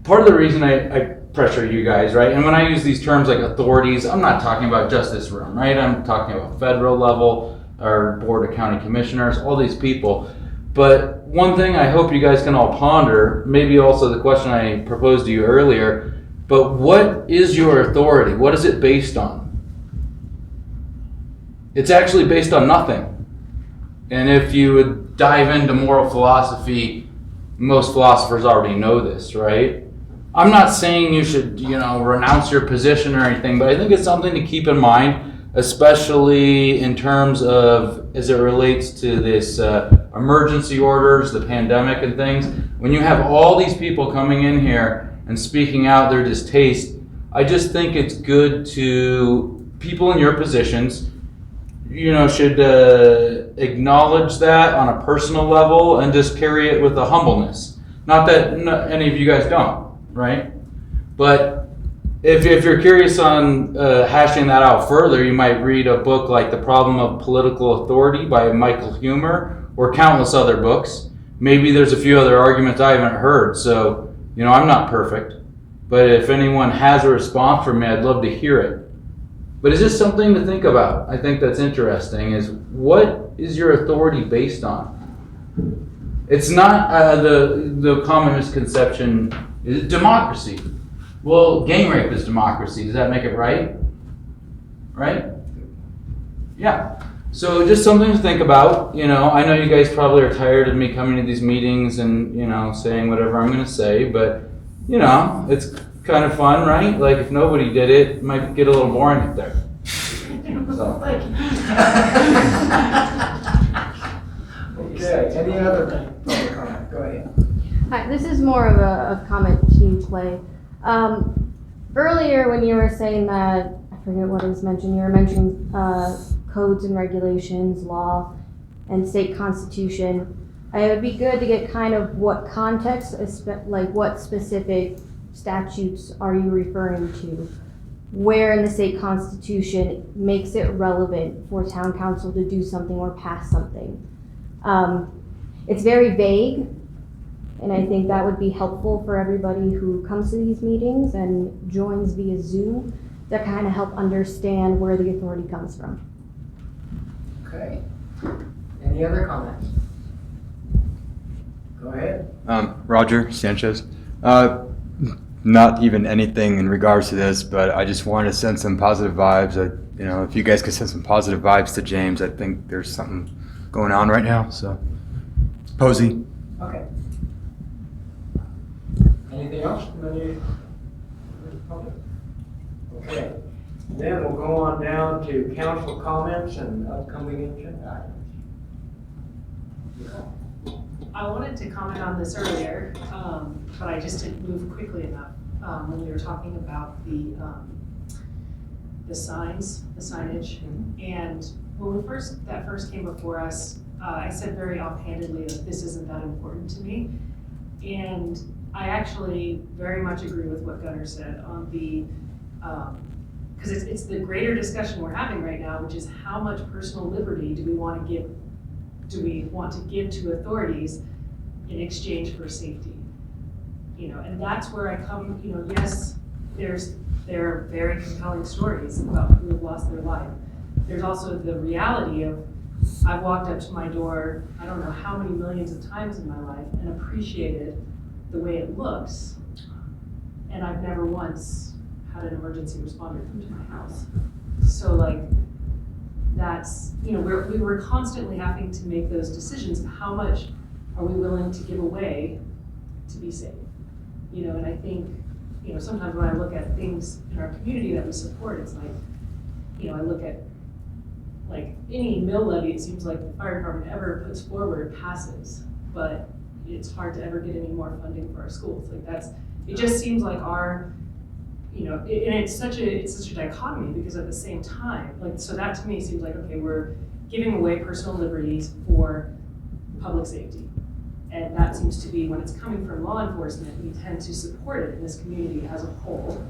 part of the reason I pressure you guys, right? And when I use these terms like authorities, I'm not talking about just this room, right? I'm talking about federal level, our board of county commissioners, all these people. But one thing I hope you guys can all ponder, maybe also the question I proposed to you earlier, but what is your authority? What is it based on? It's actually based on nothing. And if you would dive into moral philosophy, most philosophers already know this, right? I'm not saying you should, renounce your position or anything, but I think it's something to keep in mind, especially in terms of as it relates to this emergency orders, the pandemic and things. When you have all these people coming in here and speaking out their distaste, I just think it's good to people in your positions, should acknowledge that on a personal level and just carry it with a humbleness. Not that any of you guys don't, right? But if you're curious on hashing that out further, you might read a book like The Problem of Political Authority by Michael Huemer, or countless other books. Maybe there's a few other arguments I haven't heard, so, I'm not perfect. But if anyone has a response from me, I'd love to hear it. But it's just something to think about. I think that's interesting, is what is your authority based on? It's not the common misconception, is democracy. Well, gang rape is democracy. Does that make it right? Right? Yeah. So just something to think about. I know you guys probably are tired of me coming to these meetings and, saying whatever I'm going to say, but, it's kind of fun, right? Like, if nobody did it, it might get a little boring up there. So. Okay, any other public comment? Go ahead. Hi, this is more of a comment to Clay. Earlier when you were saying that, I forget what was mentioned, you were mentioning codes and regulations, law, and state constitution. It would be good to get kind of what context, like what specific statutes are you referring to? Where in the state constitution makes it relevant for town council to do something or pass something? It's very vague, and I think that would be helpful for everybody who comes to these meetings and joins via Zoom to kind of help understand where the authority comes from. Okay. Any other comments? Go ahead. Roger Sanchez. Not even anything in regards to this, but I just wanted to send some positive vibes. If you guys could send some positive vibes to James, I think there's something going on right now. So, Posey. Okay. Anything else from any public? Okay. Then we'll go on down to council comments and upcoming agenda items. I wanted to comment on this earlier, but I just didn't move quickly enough when we were talking about the signs, the signage. And when that first came before us, I said very offhandedly that this isn't that important to me. And I actually very much agree with what Gunnar said on the, because it's the greater discussion we're having right now, which is how much personal liberty do we want to give to authorities in exchange for safety? And that's where I come, yes, there are very compelling stories about people who've lost their life. There's also the reality of, I've walked up to my door, I don't know how many millions of times in my life, and appreciated the way it looks, and I've never once had an emergency responder come to my house. So that's, we were constantly having to make those decisions of how much are we willing to give away to be safe. And I think sometimes when I look at things in our community that we support, it's like, I look at, like, any mill levy, it seems like the fire department ever puts forward passes, but it's hard to ever get any more funding for our schools. Like, it just seems like our, and it's such a dichotomy, because at the same time, like, so that to me seems like, okay, we're giving away personal liberties for public safety. And that seems to be, when it's coming from law enforcement, we tend to support it in this community as a whole.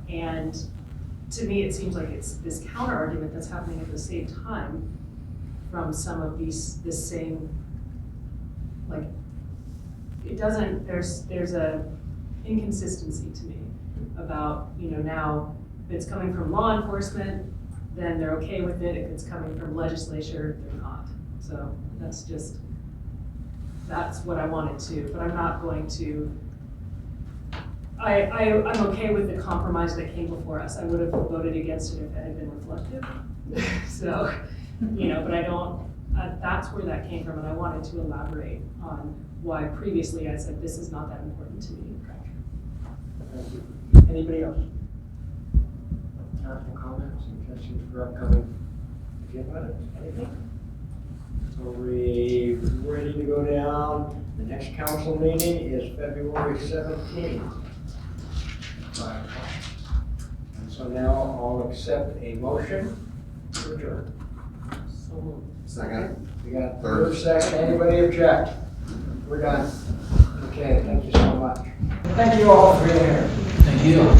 And to me, it seems like it's this counter argument that's happening at the same time from some of this same, like, it doesn't, there's a inconsistency to me about, now if it's coming from law enforcement, then they're okay with it. If it's coming from legislature, they're not. So that's what I wanted to, but I'm not going to, I'm okay with the compromise that came before us. I would have voted against it if it had been reflective. So, but I don't, that's where that came from, and I wanted to elaborate on why previously I said this is not that important to me. Thank you. Anybody else? Council comments, suggestions for upcoming agenda items, anything? Are we ready to go down? The next council meeting is February 17th. And so now I'll accept a motion to adjourn. Second. We got third, second. Anybody object? We're done. Okay, thank you so much. Thank you all for being here. Thank you.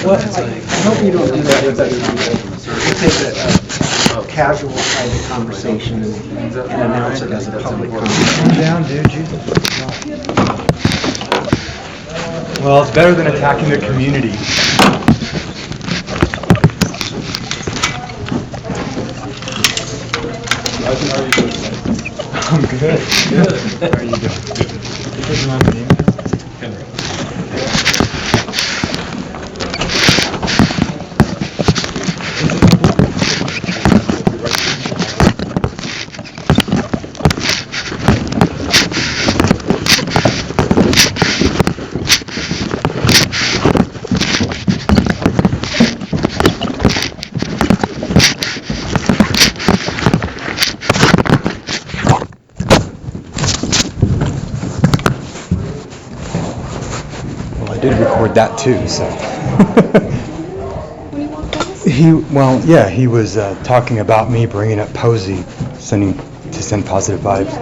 I hope you don't do that with other people. Take a casual kind of conversation and announce it as a public conversation. Calm down, dude. Jesus. Well, it's better than attacking the community. I'm good. Good. How are you doing? You guys know my name? Henry. That too, so. He was talking about me bringing up Posey, to send positive vibes.